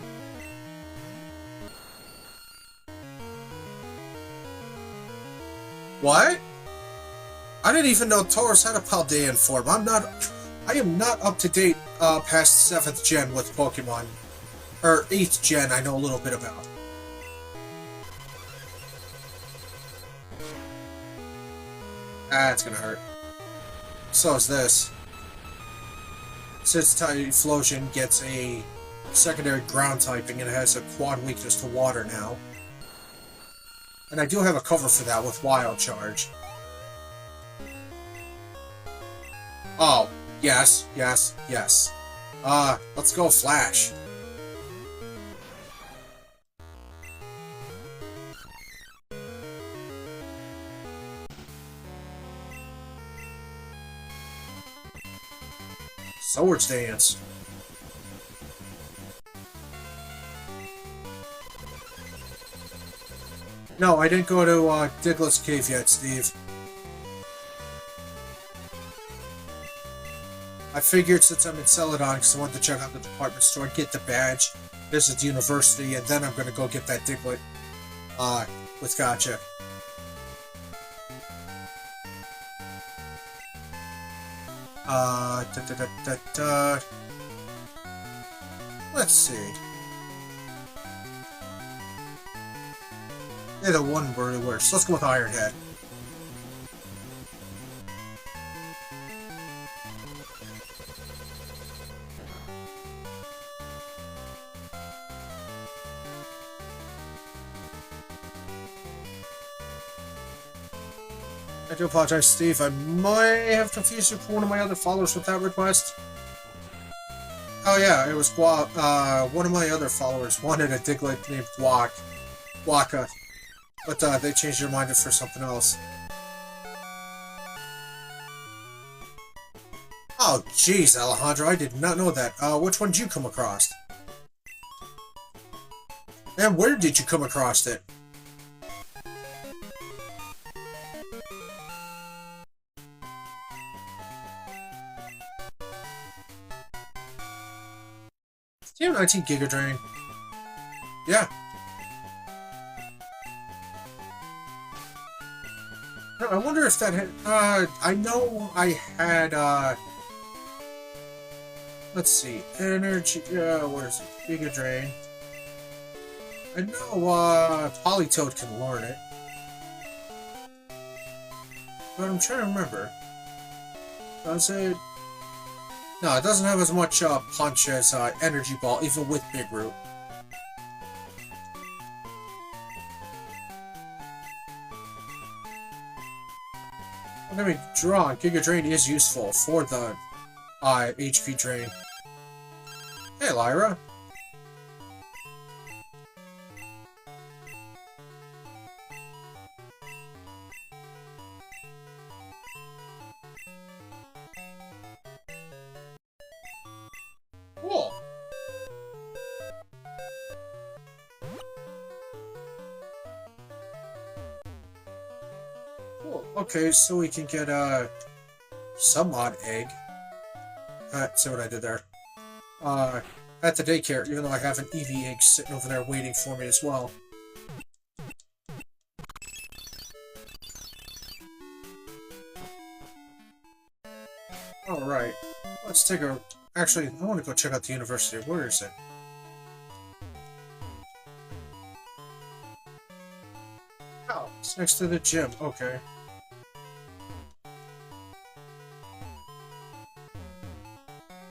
What? I didn't even know Tauros had a Paldean form. I am not up to date past 7th gen with Pokemon. Or 8th gen, I know a little bit about. Ah, it's gonna hurt. So is this. Since Typhlosion gets a secondary ground typing, and it has a quad weakness to water now. And I do have a cover for that with Wild Charge. Oh, yes, yes, yes. Let's go Flash. Swords Dance. No, I didn't go to Diglett's Cave yet, Steve. I figured since I'm in Celadon, because I wanted to check out the department store, get the badge, visit the university, and then I'm going to go get that Diglett with Gotcha. Let's see. Either one really works. Let's go with Ironhead. I do apologize, Steve. I might have confused you for one of my other followers with that request. Oh yeah, it was Guac. One of my other followers wanted a Diglett named Guaca, but they changed their mind for something else. Oh jeez, Alejandro, I did not know that. Which one did you come across? And where did you come across it? Do you have 19 Giga Drain? Yeah. No, I wonder if that had, I know I had, let's see, energy, where is it? Giga Drain. I know, Politoed can learn it. But I'm trying to remember. Does it? No, it doesn't have as much, punch as, Energy Ball, even with Big Root. Don't get me wrong, Giga Drain is useful for the, HP drain. Hey, Lyra. Cool. Cool. Okay, so we can get some odd egg. See what I did there. At the daycare, even though I have an Eevee egg sitting over there waiting for me as well. Alright. Let's take a... Actually, I want to go check out the university. Where is it? Oh, it's next to the gym. Okay.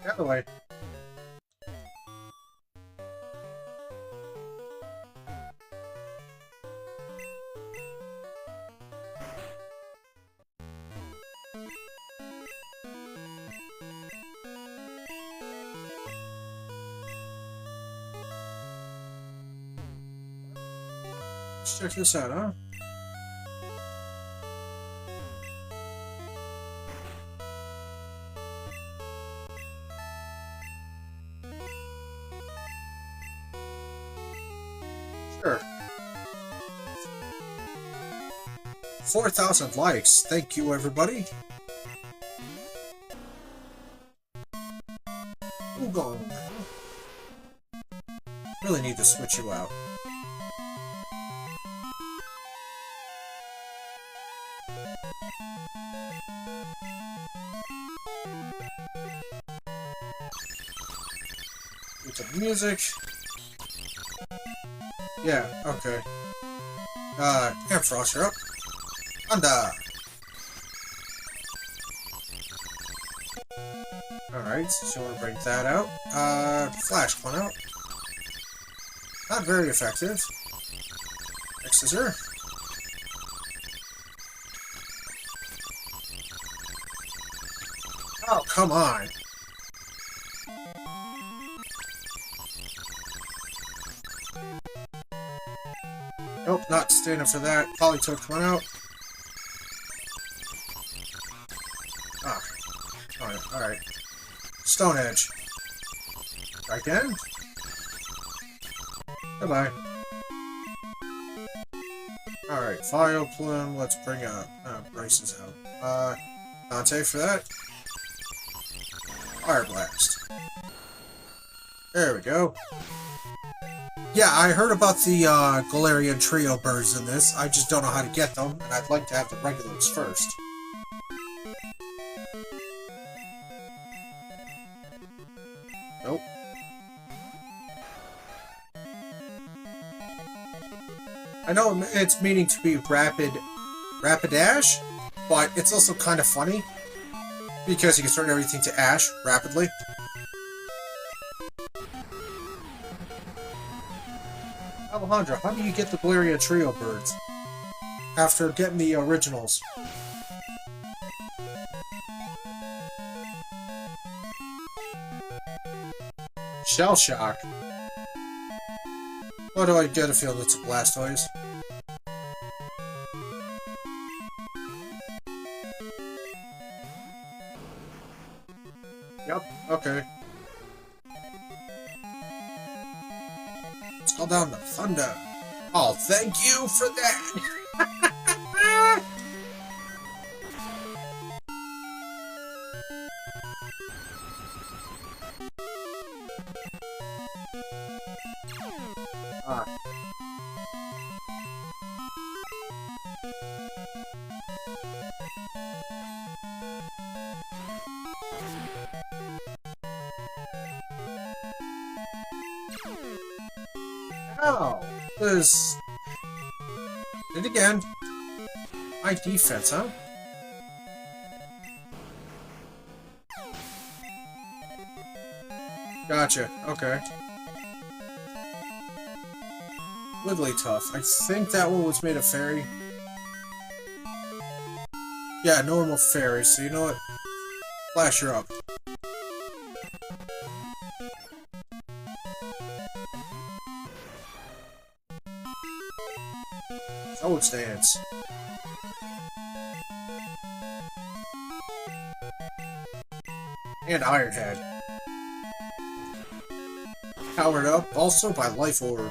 The other way. Let's check this out, huh? Sure. 4,000 likes. Thank you, everybody. Wugong. Really need to switch you out. With the music. Yeah, okay. Ampharos, you're up. Anda! Alright, so you want to bring that out. Flash one out. Not very effective. Next scissor. Oh, come on! Nope, not standing for that. Politoed one out. Ah. Alright. Stone Edge. Again? Goodbye. Alright, Fire Plume. Let's bring Bryce's out. Dante for that. Fire Blast. There we go. Yeah, I heard about the Galarian Trio birds in this. I just don't know how to get them, and I'd like to have the regulars first. Nope. I know it's meaning to be Rapidash, but it's also kind of funny because you can turn everything to ash rapidly. Alejandro, how do you get the Galarian Trio birds after getting the originals? Shell Shock. Why do I get a feeling it's a Blastoise? Yep, okay. Let's call down the thunder. Oh, thank you for that! Ah. Oh, there's... And again. My defense, huh? Gotcha, okay. Wigglytuff. I think that one was made of fairy. Yeah, normal fairy, so you know what? Flash her up. Oh, it's dance. And Ironhead. Powered up also by Life Orb.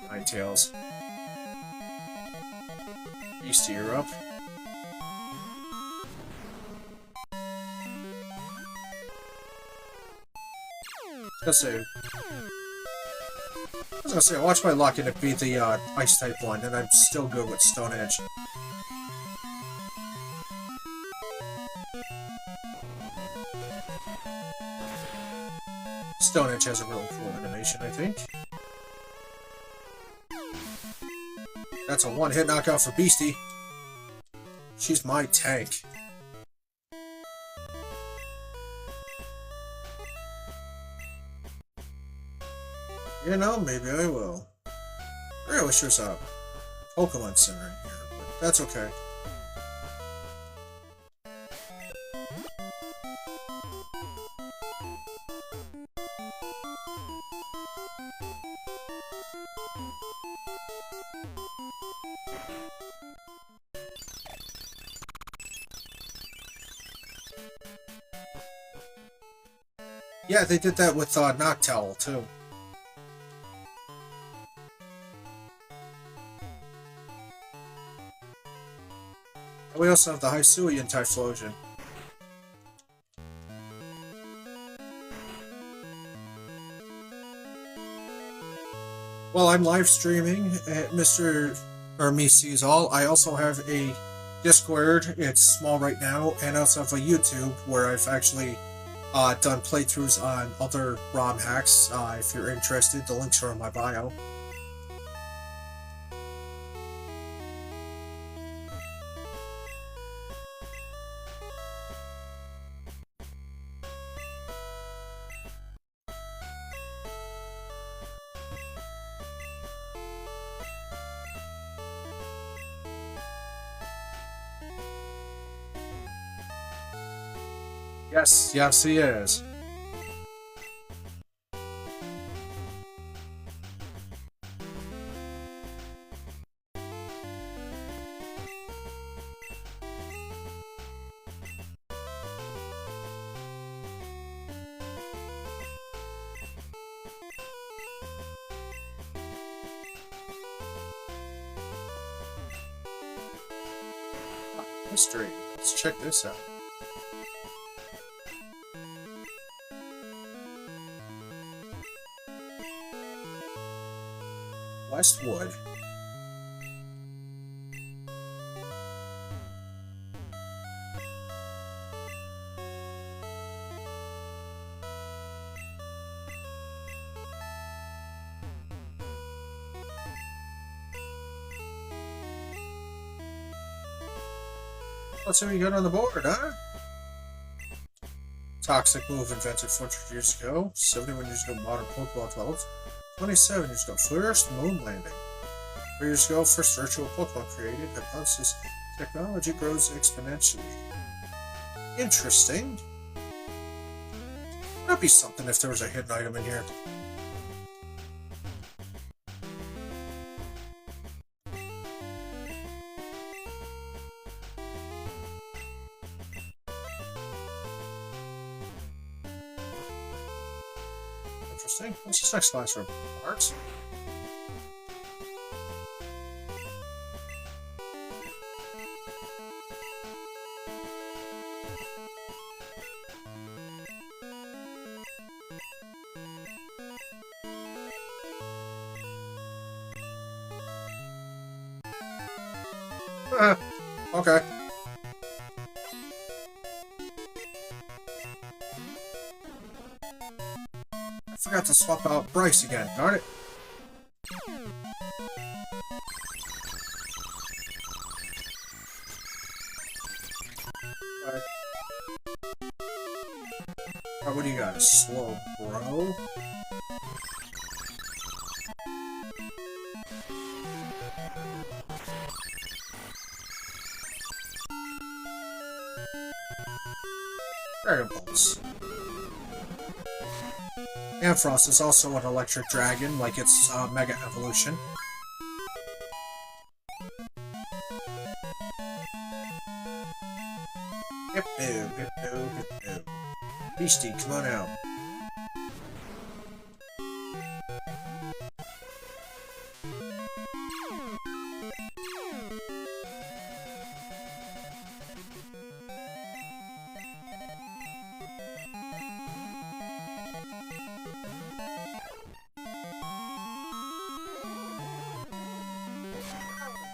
Ninetales. Beastie, you're up. I was gonna say, watch my luck and it be the ice type one, and I'm still good with Stone Edge. Stone Edge has a really cool animation, I think. That's a one-hit knockout for Beastie. She's my tank. You know, maybe I will. I really wish there's a Pokemon Center in here, but that's okay. Yeah, they did that with Noctowl, too. We also have the Hisuian Typhlosion. While I'm live streaming at Me Sees All, I also have a Discord. It's small right now, and I also have a YouTube where I've actually done playthroughs on other ROM hacks. If you're interested, the links are in my bio. Yes, yes he is. History. Let's check this out. Westwood. Let's see what you got on the board, huh? Toxic move invented 400 years ago. 71 years ago, modern Pokeball developed. 27 years ago, first moon landing. Years ago, first virtual Pokemon created, hypothesis technology grows exponentially. Interesting. That'd be something if there was a hidden item in here. Interesting. What's this next classroom? Arts? Okay. I forgot to swap out Bryce again, darn it. Alright. Oh, what do you got? A slow bro? Dragon Pulse. Ampharos is also an electric dragon, like its Mega Evolution. Hypno. Beastie, come on out.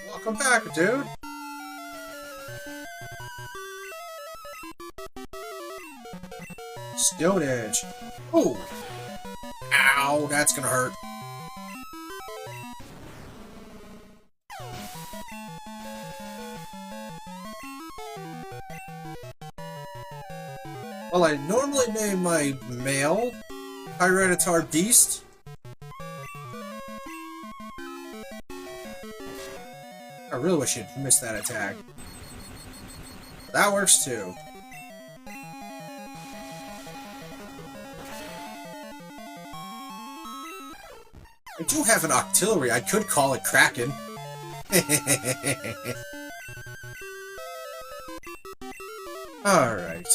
Welcome back, dude. Stone Edge. Ooh. Ow, that's gonna hurt. Well, I normally name my male Tyranitar Beast. I really wish you'd missed that attack. That works too. I do have an Octillery. I could call it Kraken. Alright.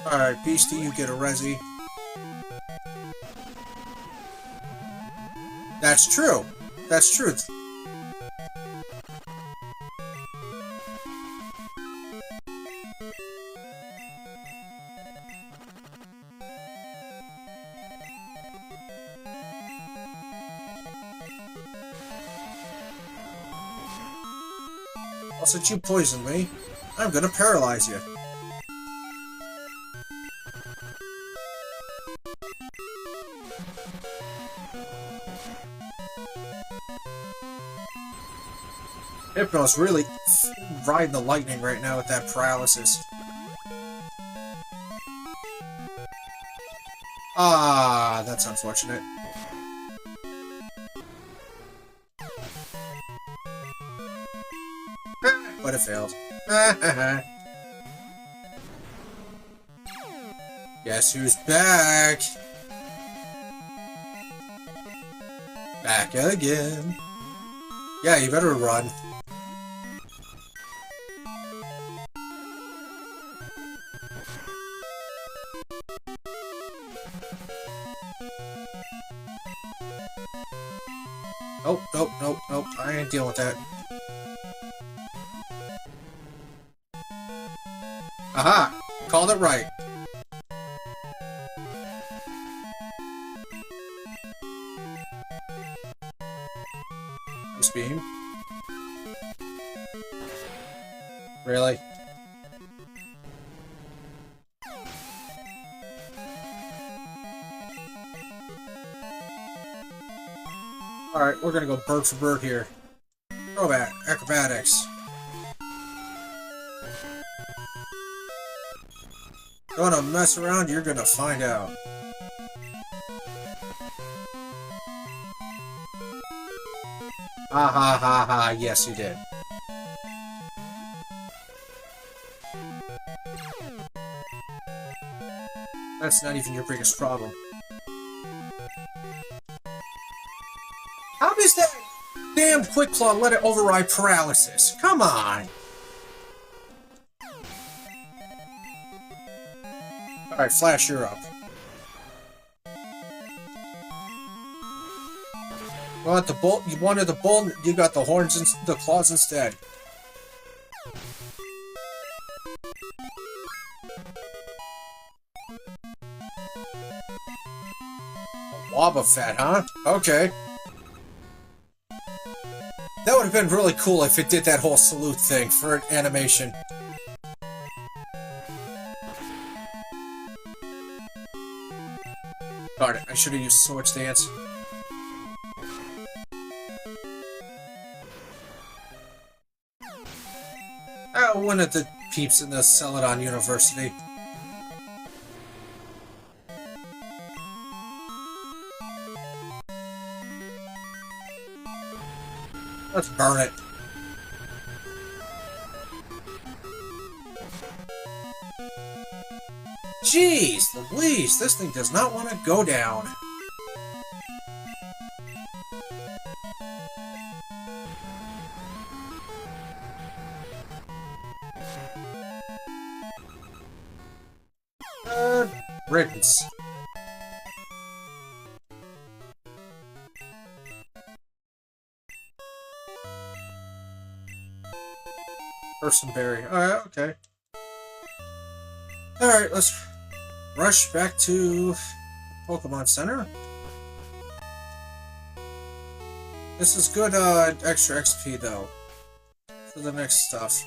Alright, Beastie, you get a Resi. That's true. That's true. Well, since you poisoned me, I'm gonna paralyze you. Hypno's really riding the lightning right now with that paralysis. Ah, that's unfortunate. But it failed. Guess who's back? Back again. Yeah, you better run. Nope. I ain't dealing with that. Aha! Called it right. This beam? Really? Alright, we're gonna go bird for bird here. Throwback, acrobatics. Gonna mess around, you're gonna find out. Ha ha ha ha, yes you did. That's not even your biggest problem. How does that damn Quick Claw let it override paralysis? Come on! Alright, Flash, you're up. You want the bull? You wanted the bull? You got the horns and the claws instead. Wobbuffet, huh? Okay. That would have been really cool if it did that whole salute thing for animation. Darn it, I should have used Sword Dance. One of the peeps in the Celadon University. Let's burn it. Jeez Louise, this thing does not want to go down. Riddance. Personberry. Alright, okay. Alright, let's rush back to Pokemon Center. This is good extra XP though for the next stuff.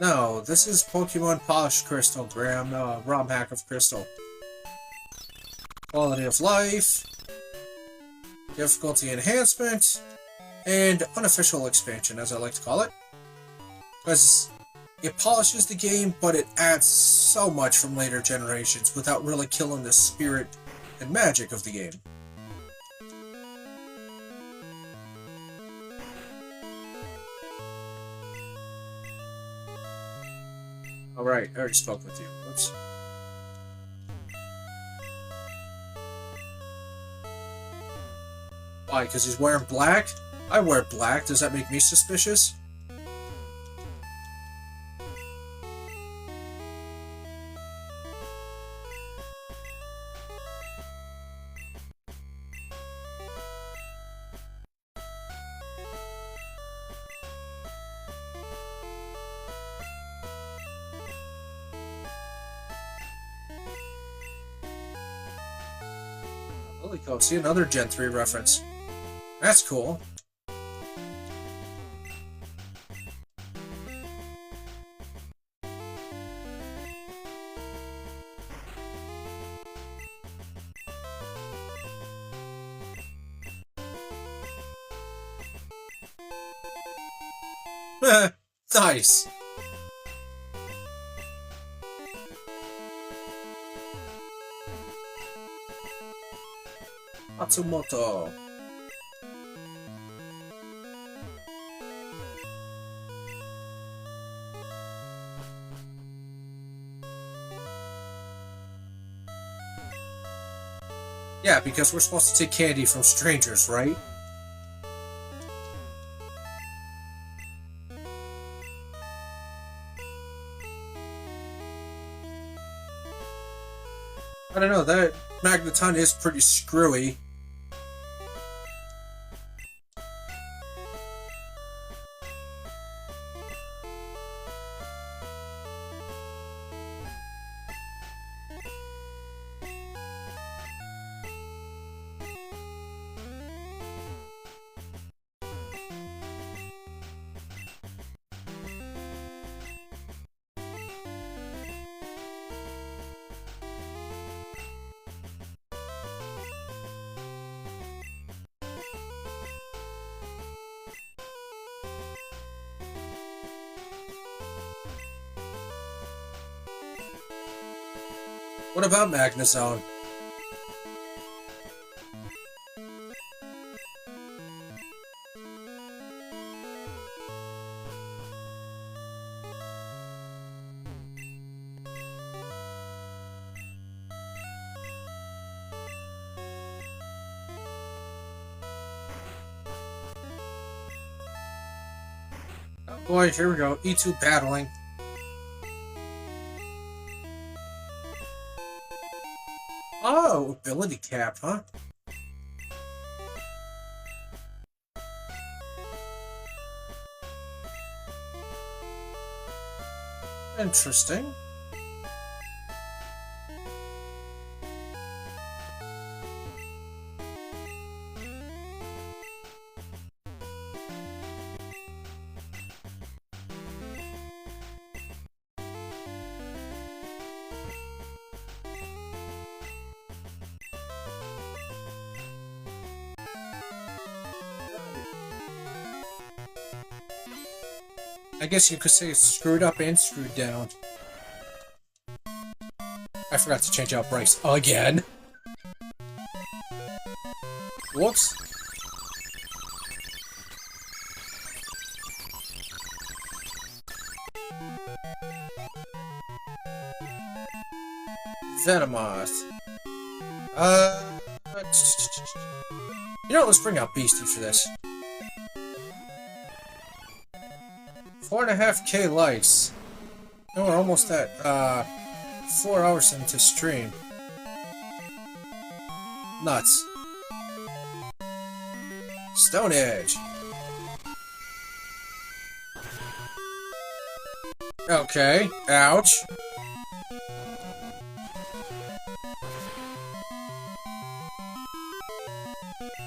No, this is Pokemon Polished Crystal, ROM hack of Crystal. Quality of life, difficulty enhancement, and unofficial expansion, as I like to call it. Because it polishes the game, but it adds so much from later generations without really killing the spirit and magic of the game. Alright, I already spoke with you. Whoops. Why? Because he's wearing black? I wear black. Does that make me suspicious? Holy cow, see another Gen 3 reference. That's cool. Nice. Matsumoto. Yeah, because we're supposed to take candy from strangers, right? I don't know, that Magneton is pretty screwy. What about Magnezone? Oh boy, here we go. E2 battling. Oh, ability cap, huh? Interesting. I guess you could say it's screwed up and screwed down. I forgot to change out Bryce again. Whoops. Venomoth. You know what, let's bring out Beastie for this. 4.5k likes. No, we're almost at 4 hours into stream. Nuts. Stone Edge. Okay. Ouch.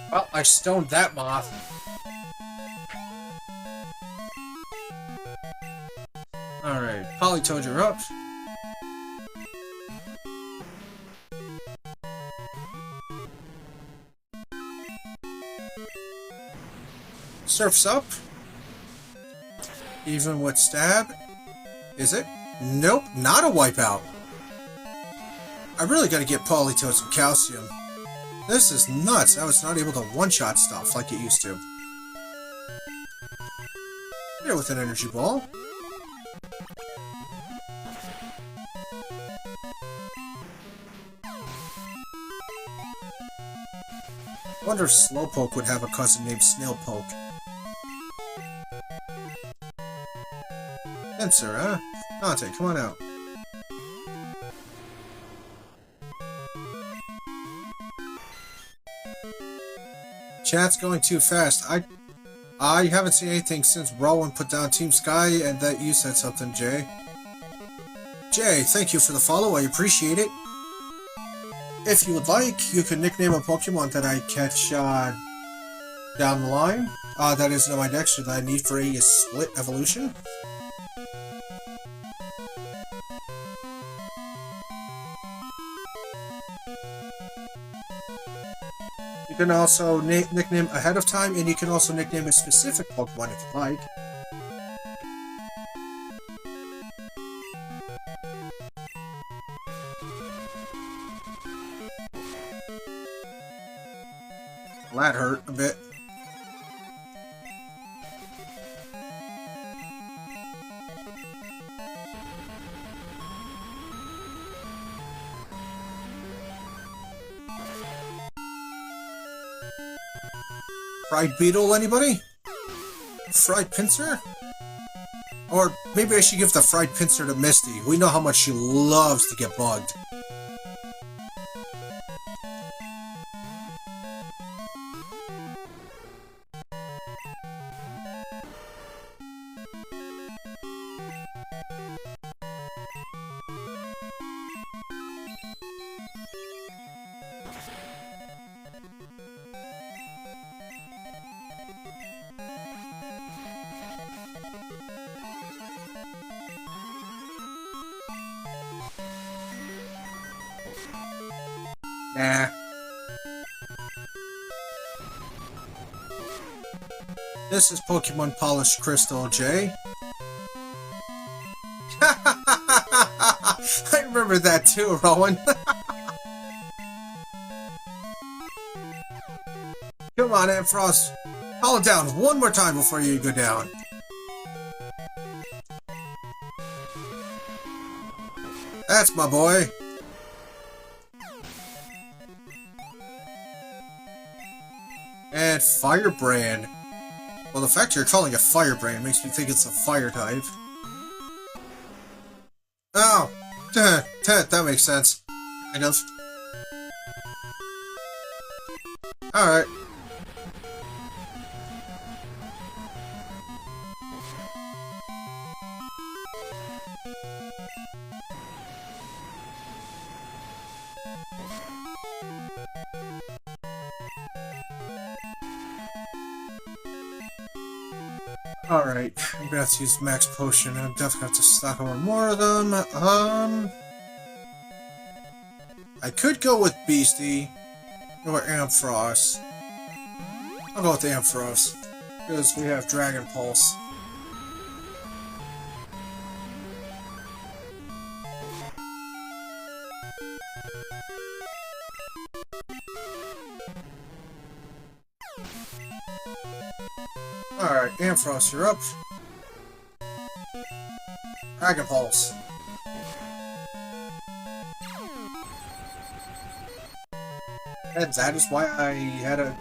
Well, I stoned that moth. Alright, Politoed, you're up. Surf's up. Even with stab. Is it? Nope, not a wipeout. I really gotta get Politoed some calcium. This is nuts. I was not able to one-shot stuff like it used to. Here with an energy ball. Wonder if Slowpoke would have a cousin named Snailpoke. Spencer, huh? Dante, come on out. Chat's going too fast. I haven't seen anything since Rowan put down Team Sky and that you said something, Jay. Jay, thank you for the follow. I appreciate it. If you would like, you can nickname a Pokemon that I catch down the line. That isn't in my deck, so that I need for a split evolution. You can also nickname ahead of time, and you can also nickname a specific Pokemon if you like. Well, that hurt a bit. Fried Beetle, anybody? Fried Pinsir? Or maybe I should give the Fried Pinsir to Misty. We know how much she loves to get bugged. Nah. This is Pokemon Polished Crystal, Jay. I remember that too, Rowan. Come on, Ampharos. Call it down one more time before you go down. That's my boy. And Firebrand. Well, the fact you're calling it Firebrand makes me think it's a fire type. Oh, that makes sense. Kind of. Alright. Alright, I'm gonna have to use max potion. I'm definitely gonna have to stock on more of them. I could go with Beastie or Ampharos. I'll go with the Ampharos because we have Dragon Pulse. Alright, Ampharos, you're up. Dragon Pulse. And that is why I had to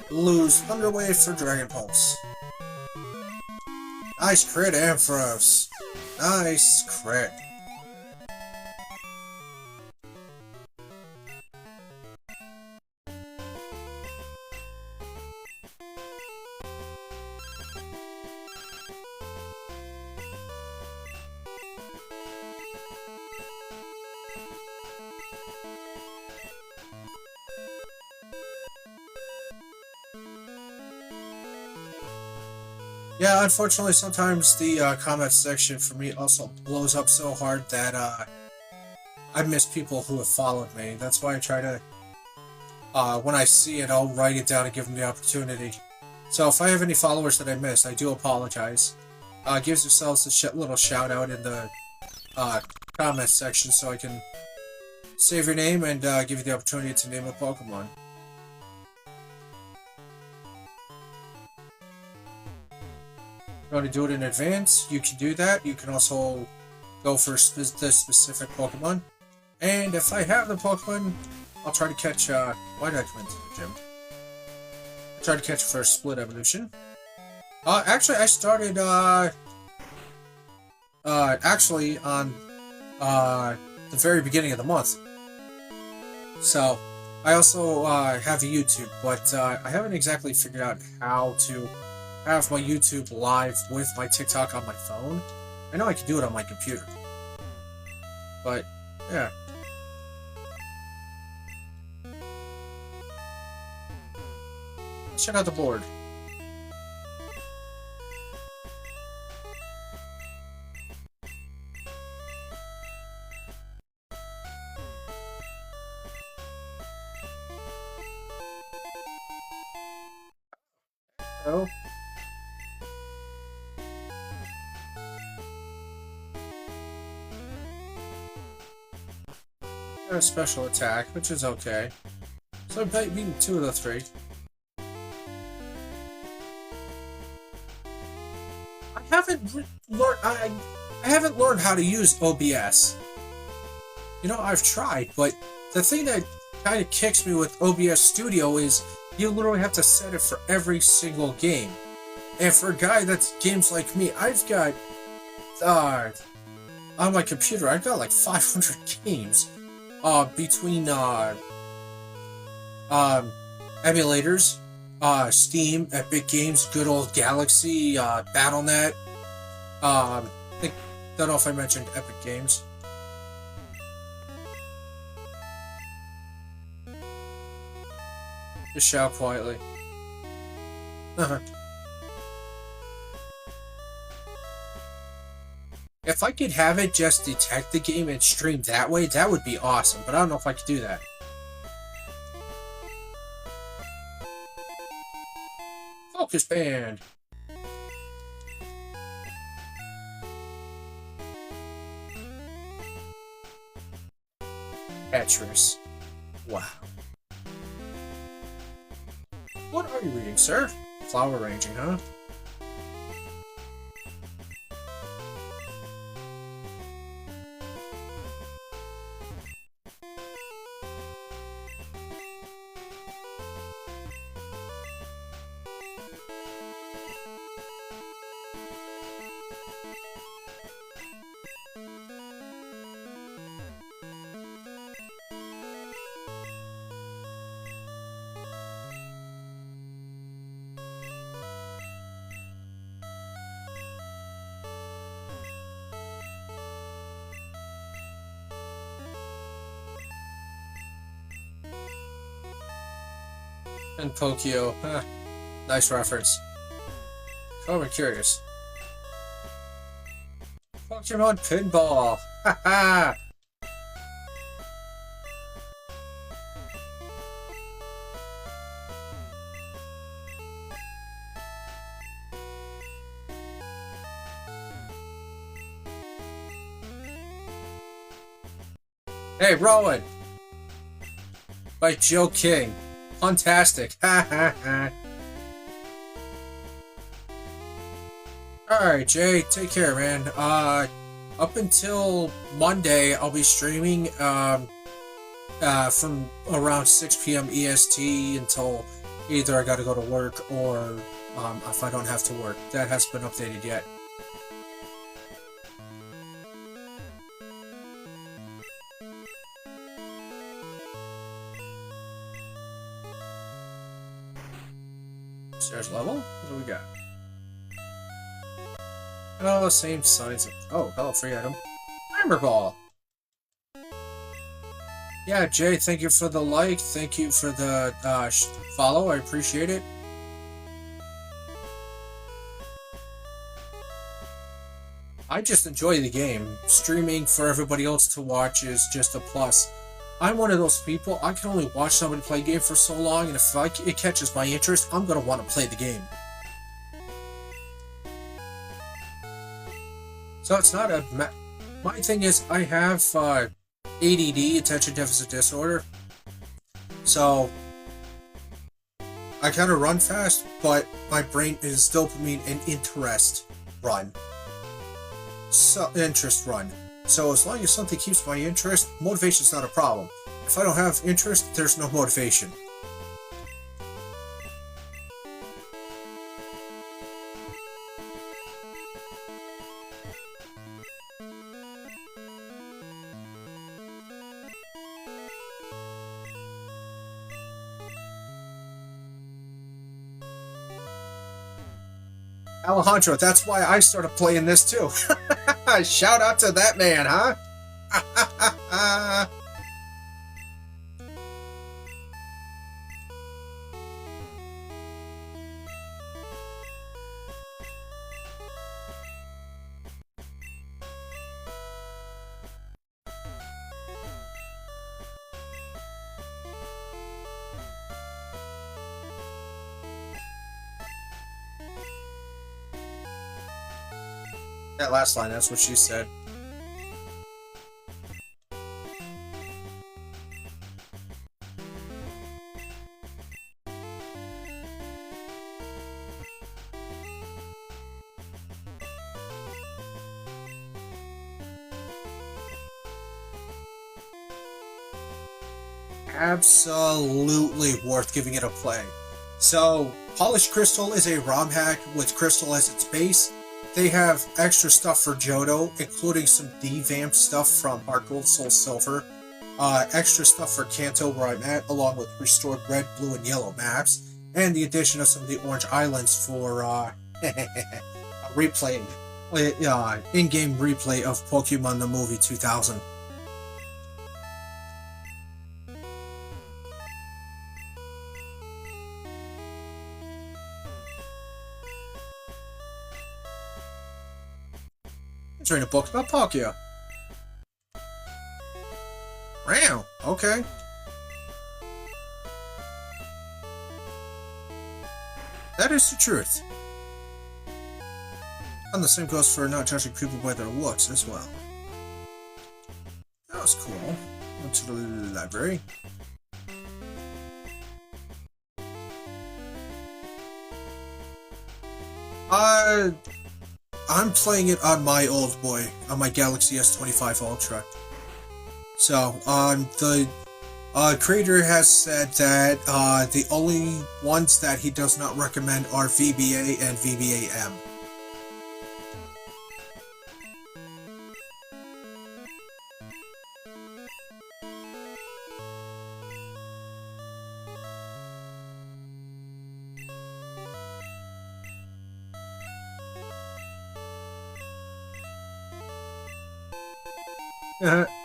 lose Thunder Wave for Dragon Pulse. Nice crit, Ampharos. Nice crit. Yeah, unfortunately, sometimes the comment section for me also blows up so hard that I miss people who have followed me. That's why I try to, when I see it, I'll write it down and give them the opportunity. So if I have any followers that I missed, I do apologize. Give yourselves a little shout out in the comment section so I can save your name and give you the opportunity to name a Pokemon. You want to do it in advance, you can do that. You can also go for the specific Pokemon. And if I have the Pokemon, I'll try to catch, why did I come into the gym? I'll try to catch for a split evolution. Actually, I started, actually on, the very beginning of the month. So, I also, have a YouTube, but, I haven't exactly figured out how to have my YouTube live with my TikTok on my phone. I know I can do it on my computer. But, yeah. Let's check out the board. Oh. A special attack, which is okay. So I'm beating 2 of the 3. I haven't learned how to use OBS. You know, I've tried, but the thing that kind of kicks me with OBS Studio is you literally have to set it for every single game. And for a guy that's games like me, I've got on my computer, I've got like 500 games. Between emulators, Steam, Epic Games, good old Galaxy, Battle.net. Don't know if I mentioned Epic Games. Just shout quietly. If I could have it just detect the game and stream that way, that would be awesome, but I don't know if I could do that. Focus Band! Tetris. Wow. What are you reading, sir? Flower arranging, huh? And Pokio. Huh. Nice reference. Oh, I'm curious. Pokemon Pinball! Haha! Hey, Rowan! By Joe King. Fantastic. Ha ha ha. Alright, Jay, take care, man. Up until Monday, I'll be streaming, from around 6 p.m. EST until either I gotta go to work or, if I don't have to work. That hasn't been updated yet. Stairs level? What do we got? Oh, same signs of... Oh, hello, free item. Hammer Ball! Yeah, Jay, thank you for the like. Thank you for the follow. I appreciate it. I just enjoy the game. Streaming for everybody else to watch is just a plus. I'm one of those people, I can only watch somebody play a game for so long, and if it catches my interest, I'm going to want to play the game. So it's not a... My thing is, I have ADD, attention deficit disorder, so I kind of run fast, but my brain is dopamine and interest run. So, interest run. So as long as something keeps my interest, motivation's not a problem. If I don't have interest, there's no motivation. Alejandro, that's why I started playing this too. Shout out to that man, huh? That last line, that's what she said. Absolutely worth giving it a play. So, Polished Crystal is a ROM hack with Crystal as its base. They have extra stuff for Johto, including some devamped stuff from Heart Gold, Soul Silver, extra stuff for Kanto, where I'm at, along with restored red, blue, and yellow maps, and the addition of some of the orange islands for replay, in-game replay of Pokemon the Movie 2000. I'm reading a book about Palkia. Wow, okay. That is the truth. And the same goes for not judging people by their looks as well. That was cool. to the library. I'm playing it on my old boy, on my Galaxy S25 Ultra. So, the creator has said that the only ones that he does not recommend are VBA and VBA-M.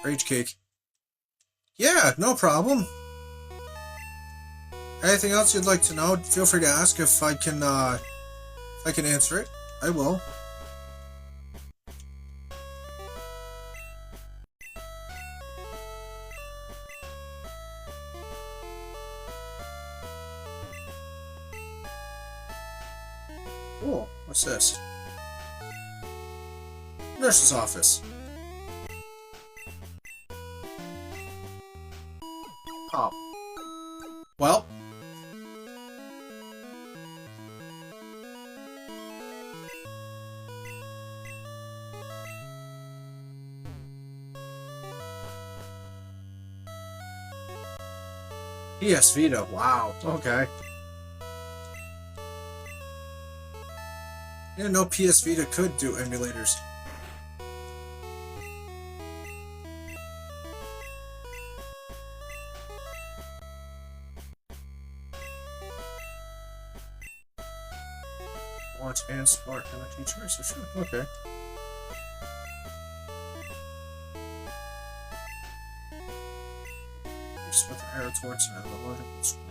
Rage cake. Yeah, no problem. Anything else you'd like to know? Feel free to ask if I can answer it. I will. Cool. What's this? Nurse's office. Oh. Well. PS Vita. Wow. Okay. Didn't know PS Vita could do emulators. Launch and spark energy tracer. Sure. Okay. Just with the arrow towards the logical scroll.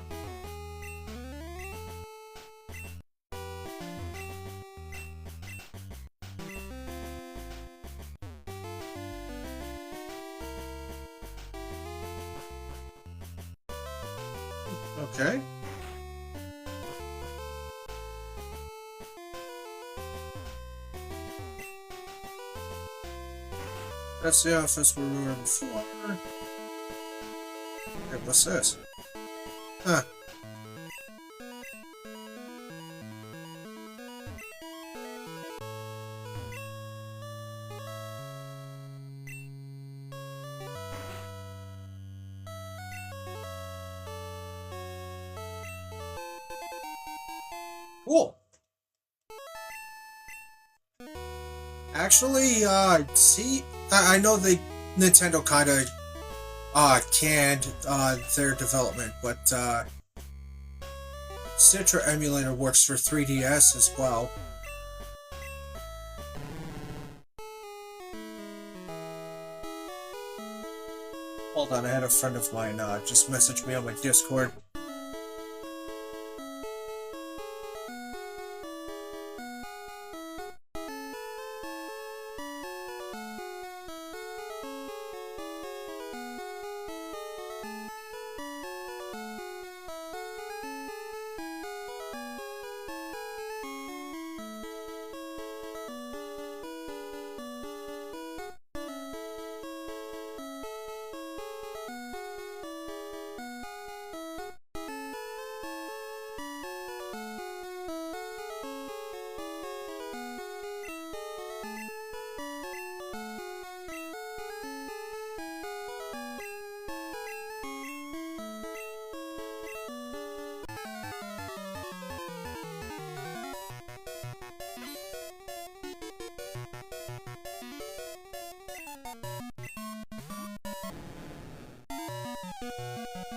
Okay. That's the office where we were before. Hey, what's this? Huh. Cool. Actually, see, I know Nintendo kind of canned their development, but Citra emulator works for 3DS as well. Hold on, I had a friend of mine just message me on my Discord.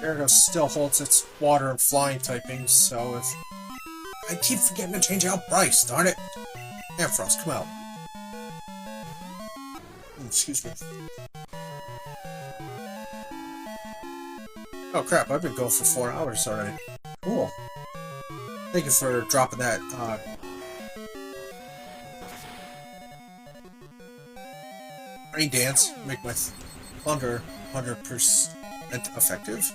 Gyarados still holds its water and flying typings, so if... I keep forgetting to change out Bryce, darn it! Ampharos, come out. Excuse me. Oh crap, I've been going for 4 hours already. Cool. Thank you for dropping that, Rain Dance, make my thunder 100% effective.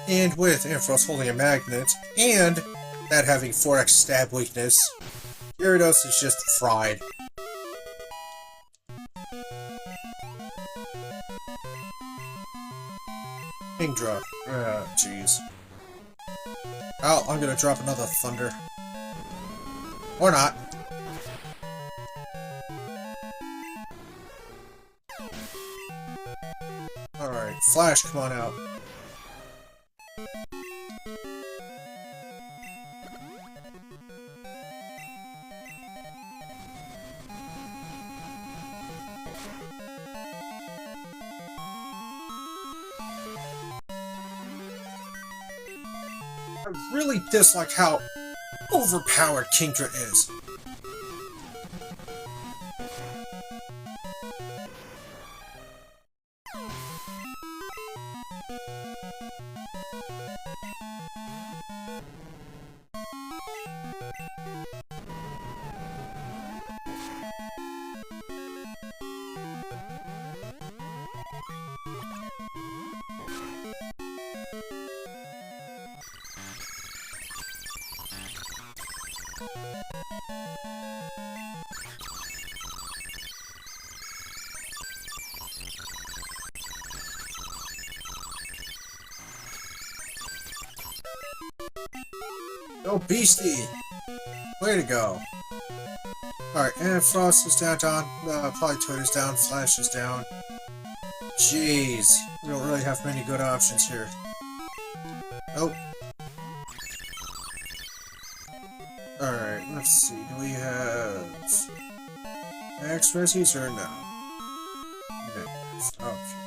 And with Ampharos holding a magnet, and that having 4x stab weakness, Gyarados is just fried. Kingdra. Jeez. Oh, I'm gonna drop another thunder. Or not. Alright, Flash, come on out. I really dislike how overpowered Kingdra is. Go Beastie! Way to go. Alright, and Frost is down, Polytoad is down, Flash is down. Jeez, we don't really have many good options here. Nope. Alright, let's see, do we have Max Resis or no? No. Okay.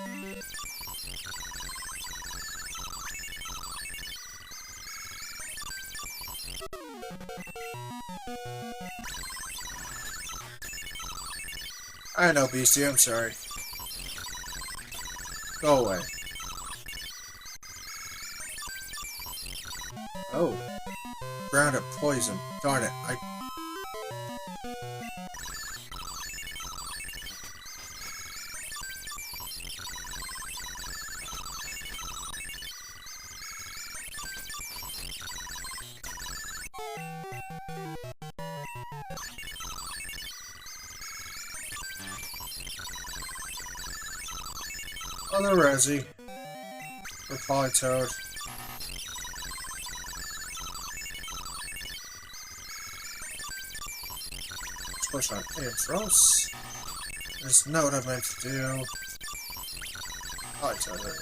I know, Beastie, I'm sorry. Go away. Oh. Ground up poison. Darn it, Another Resi. For Polytoad. Let's push on Ampharos. There's not what I meant to do. Polytoad, there we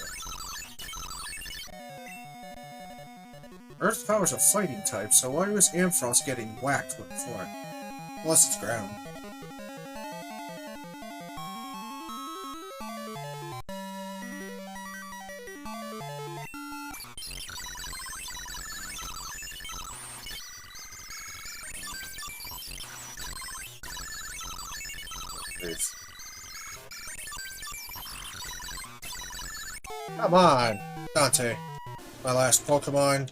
go. Earth Power's a fighting type, so why was Ampharos getting whacked before? Unless it's ground. Come on, Dante. My last Pokemon.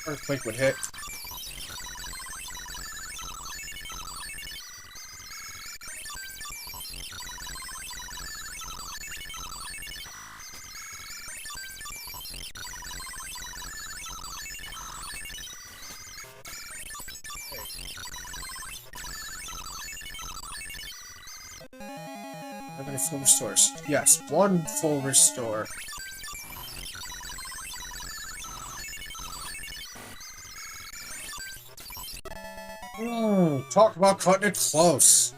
Earthquake would hit. How many full restores? Yes, one full restore. Talk about cutting it close.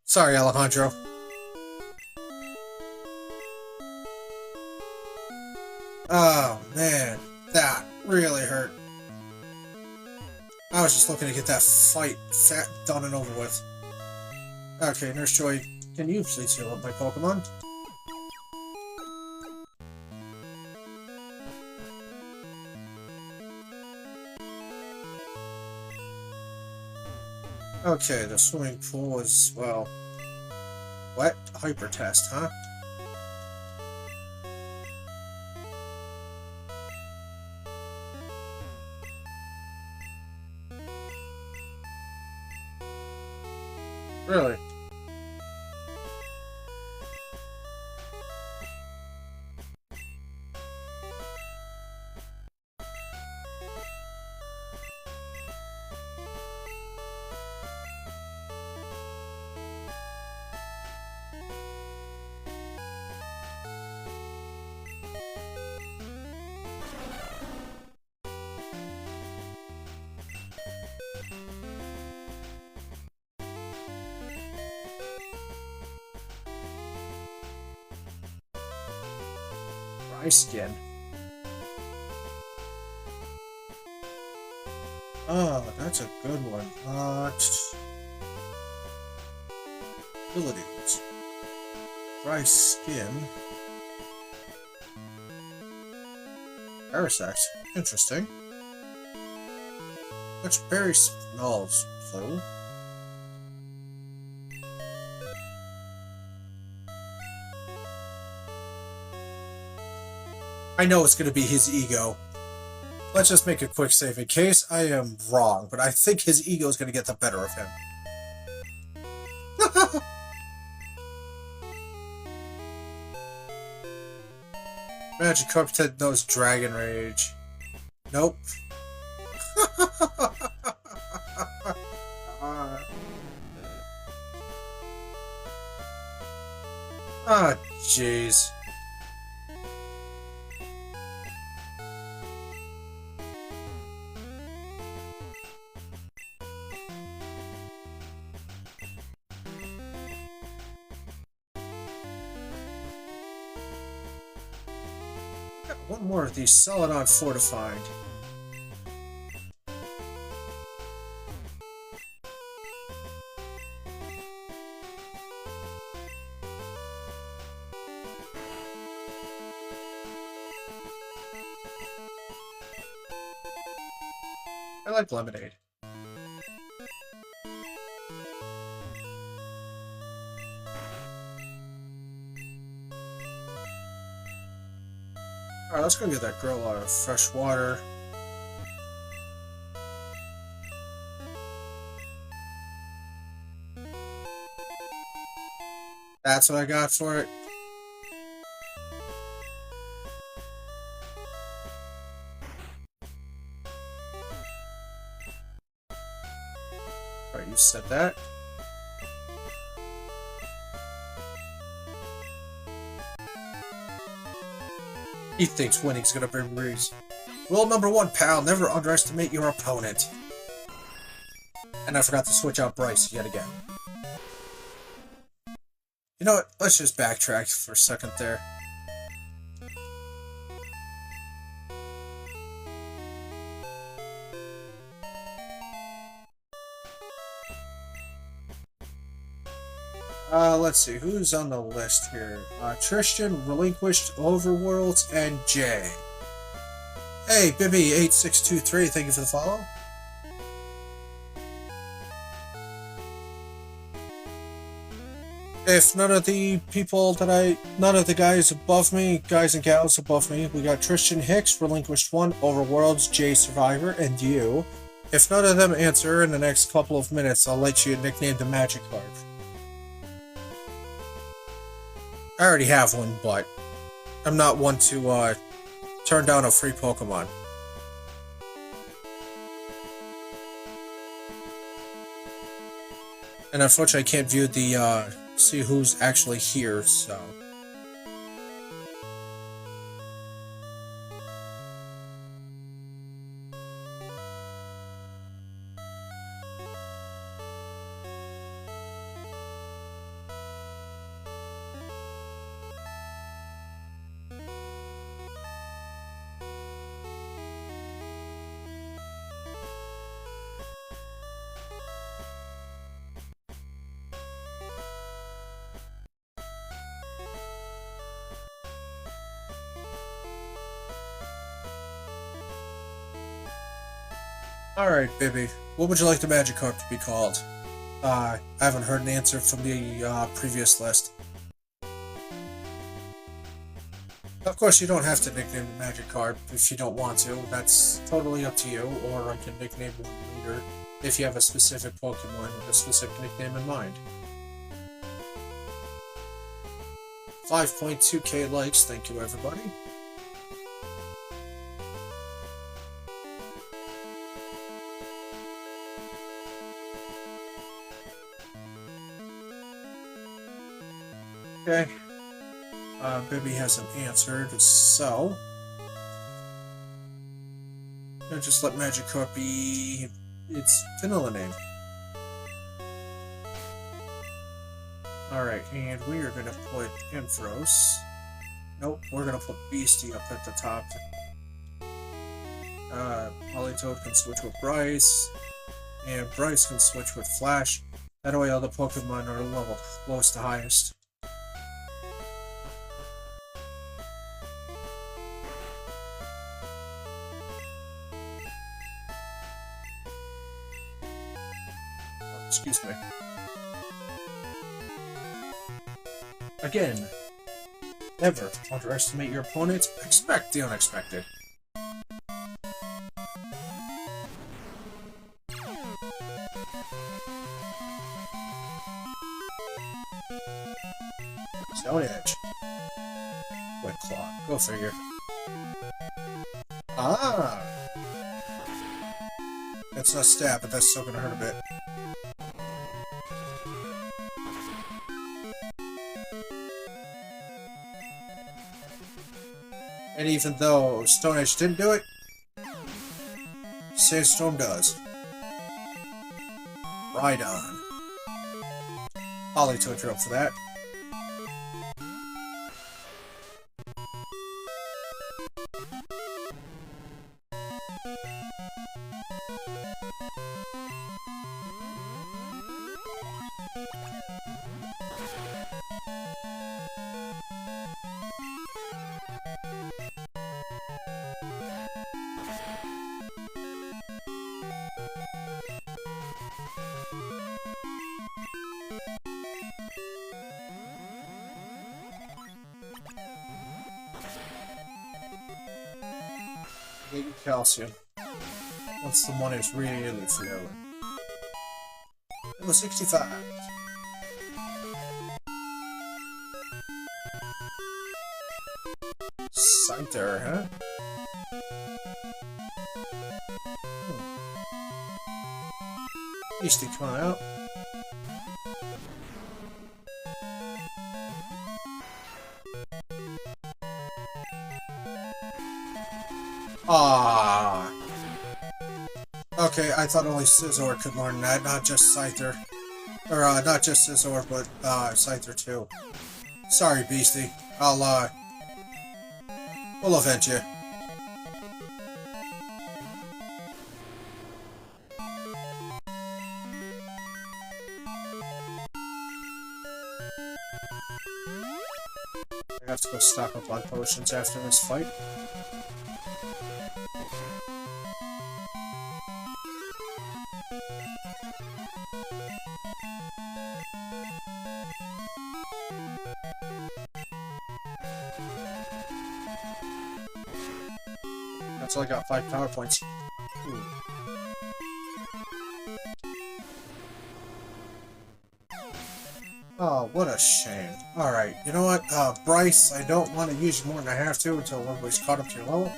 Sorry, Alejandro. Oh, man. That really hurt. I was just looking to get that fight done and over with. Okay, Nurse Joy, can you please heal up my Pokemon? Okay, the swimming pool is, well, wet hyper test, huh? Really? Dry skin. Oh, that's a good one. Abilities. Dry skin. Parasect. Interesting. Which berry smells blue? I know it's going to be his ego. Let's just make a quick save in case I am wrong, but I think his ego is going to get the better of him. Magikarp knows Dragon Rage. Nope. Ah, jeez. One more of these Celadon Fortified. I like lemonade. Alright, let's go get that girl out of fresh water. That's what I got for it. Alright, you said that. He thinks winning's gonna bring breeze. Rule number 1, pal, never underestimate your opponent. And I forgot to switch out Bryce yet again. You know what? Let's just backtrack for a second there. Let's see, who's on the list here? Tristan, Relinquished, Overworlds, and Jay. Hey, Bibby8623, thank you for the follow. If none of the guys above me, guys and gals above me, we got Tristan Hicks, Relinquished 1, Overworlds, Jay Survivor, and you. If none of them answer in the next couple of minutes, I'll let you nickname the Magikarp. I already have one, but I'm not one to turn down a free Pokemon. And unfortunately, I can't view the see who's actually here, so. Alright, Bibby. What would you like the Magikarp to be called? I haven't heard an answer from the previous list. Of course, you don't have to nickname the Magikarp if you don't want to. That's totally up to you. Or I can nickname one leader if you have a specific Pokemon with a specific nickname in mind. 5.2k likes, thank you everybody. Okay. Bibby hasn't answered, so I'll just let Magikarp be its vanilla name. Alright, and we are going to put Ampharos Nope, we're gonna put Beastie up at the top. Politoad can switch with Bryce, and Bryce can switch with Flash. That way all the Pokemon are level lowest to highest. Oh, excuse me. Again, never underestimate your opponent. Expect the unexpected. Stone Edge. Quick Claw. Go figure. Ah! That's not stab, but that's still gonna hurt a bit. And even though Stone Edge didn't do it, Sandstorm does. Right on. Politoed you up for that. Maybe calcium. Once the money's really flowing. Number 65. Scyther, huh? Beastie, come on out. Ah. Okay, I thought only Scizor could learn that, not just Scyther. Or, not just Scizor, but, Scyther too. Sorry, Beastie. We'll avenge you. I have to go stock up on potions after this fight. That's all I got, 5 power points. Ooh. Oh, what a shame. Alright, you know what, Bryce, I don't want to use you more than I have to until everybody's caught up to your level.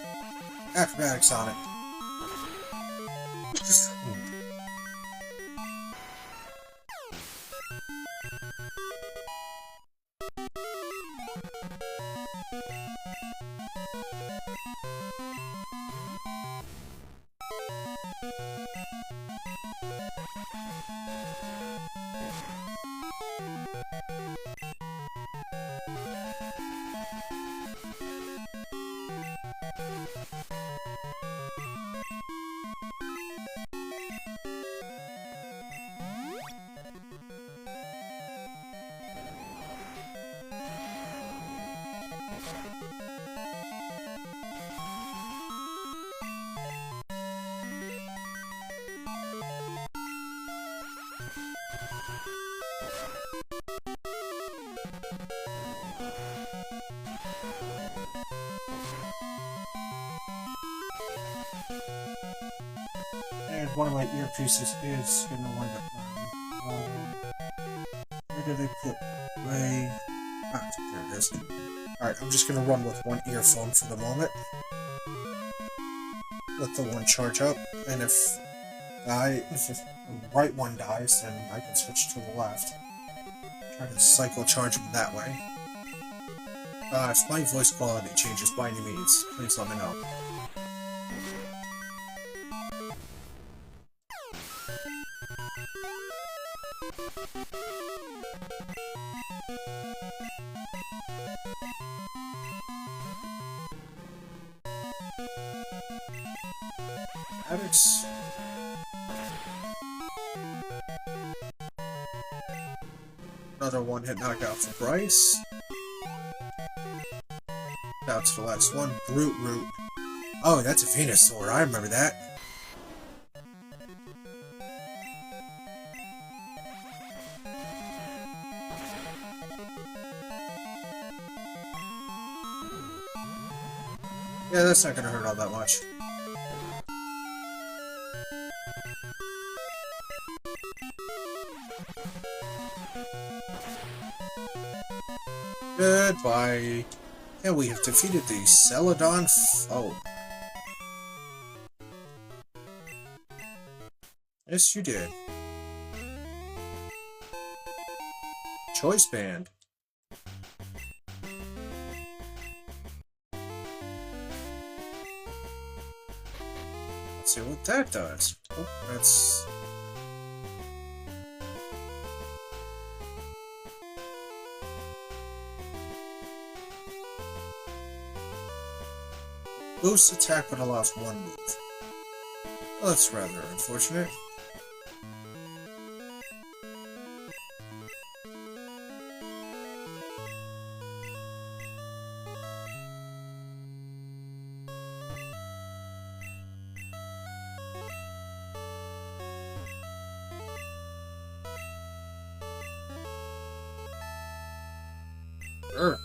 Acrobatics on it. And one of my earpieces is gonna wind up mine. Where did I put my... Ah, there it is. Alright, I'm just gonna run with one earphone for the moment. Let the one charge up, and if the right one dies, then I can switch to the left. Try to cycle charge them that way. If my voice quality changes by any means, please let me know. Addicts. Another one-hit knockout for Bryce. Down to the last one, Brute Root. Oh, that's a Venusaur. I remember that. Yeah, that's not gonna hurt all that much. Goodbye. And we have defeated the Celadon foe. Yes, you did. Choice Band. Let's see what that does. Oh, that's... Boosts attack but allows one move. Well, that's rather unfortunate. Sure.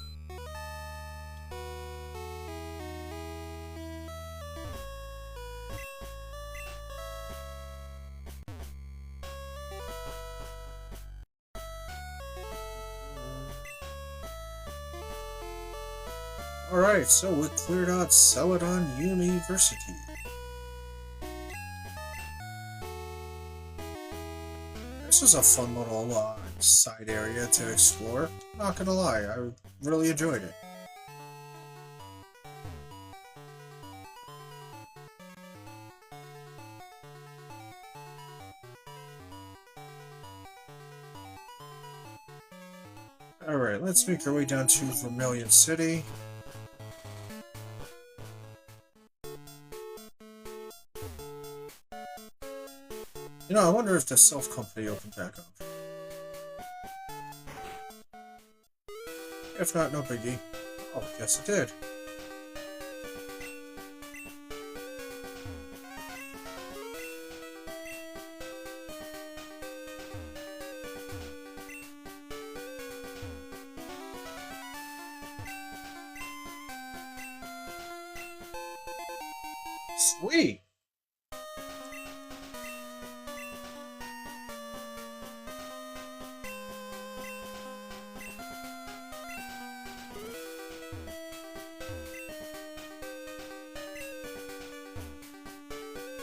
Alright, so we cleared out Celadon University. This was a fun little side area to explore. Not gonna lie, I really enjoyed it. Alright, let's make our way down to Vermilion City. You know, I wonder if the Self Company opened back up. If not, no biggie. Oh, guess it did. Sweet!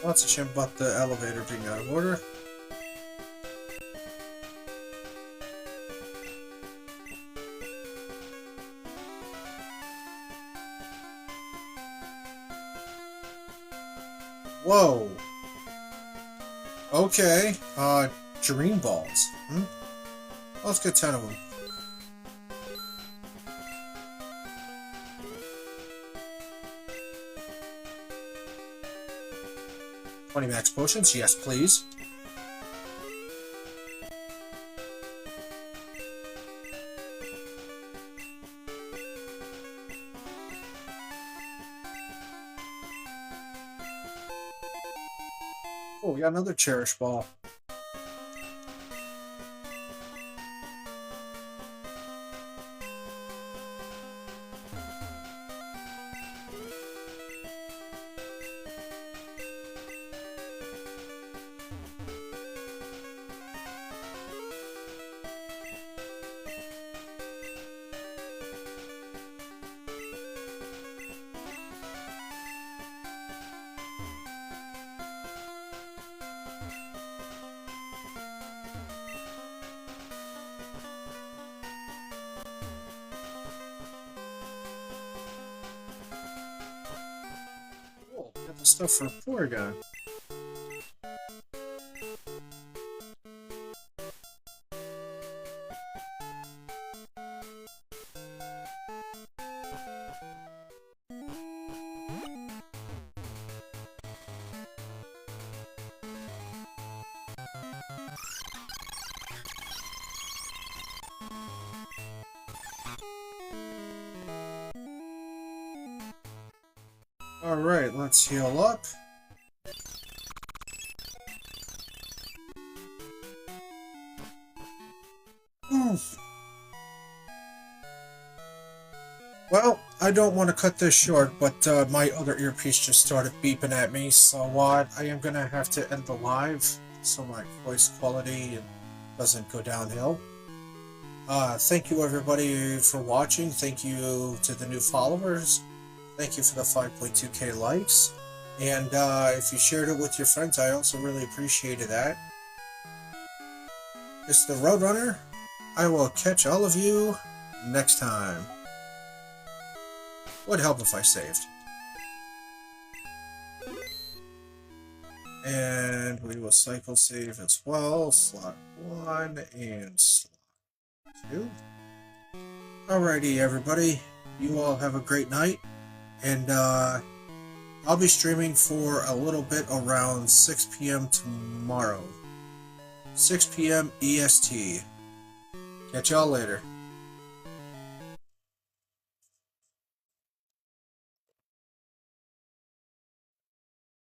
Lots of shit about the elevator being out of order. Whoa. Okay. Dream balls. Let's get 10 of them. $20 max potions, yes please. Oh, we got another cherish ball. Got the stuff for Porygon. Alright, let's heal up. Well, I don't want to cut this short, but my other earpiece just started beeping at me, so I am going to have to end the live so my voice quality doesn't go downhill. Thank you everybody for watching. Thank you to the new followers. Thank you for the 5.2k likes. And if you shared it with your friends, I also really appreciated that. It's the Roadrunner. I will catch all of you next time. Would help if I saved. And we will cycle save as well. Slot 1 and slot 2. Alrighty, everybody. You all have a great night. And I'll be streaming for a little bit around 6 p.m. tomorrow. 6 p.m. EST. Catch y'all later.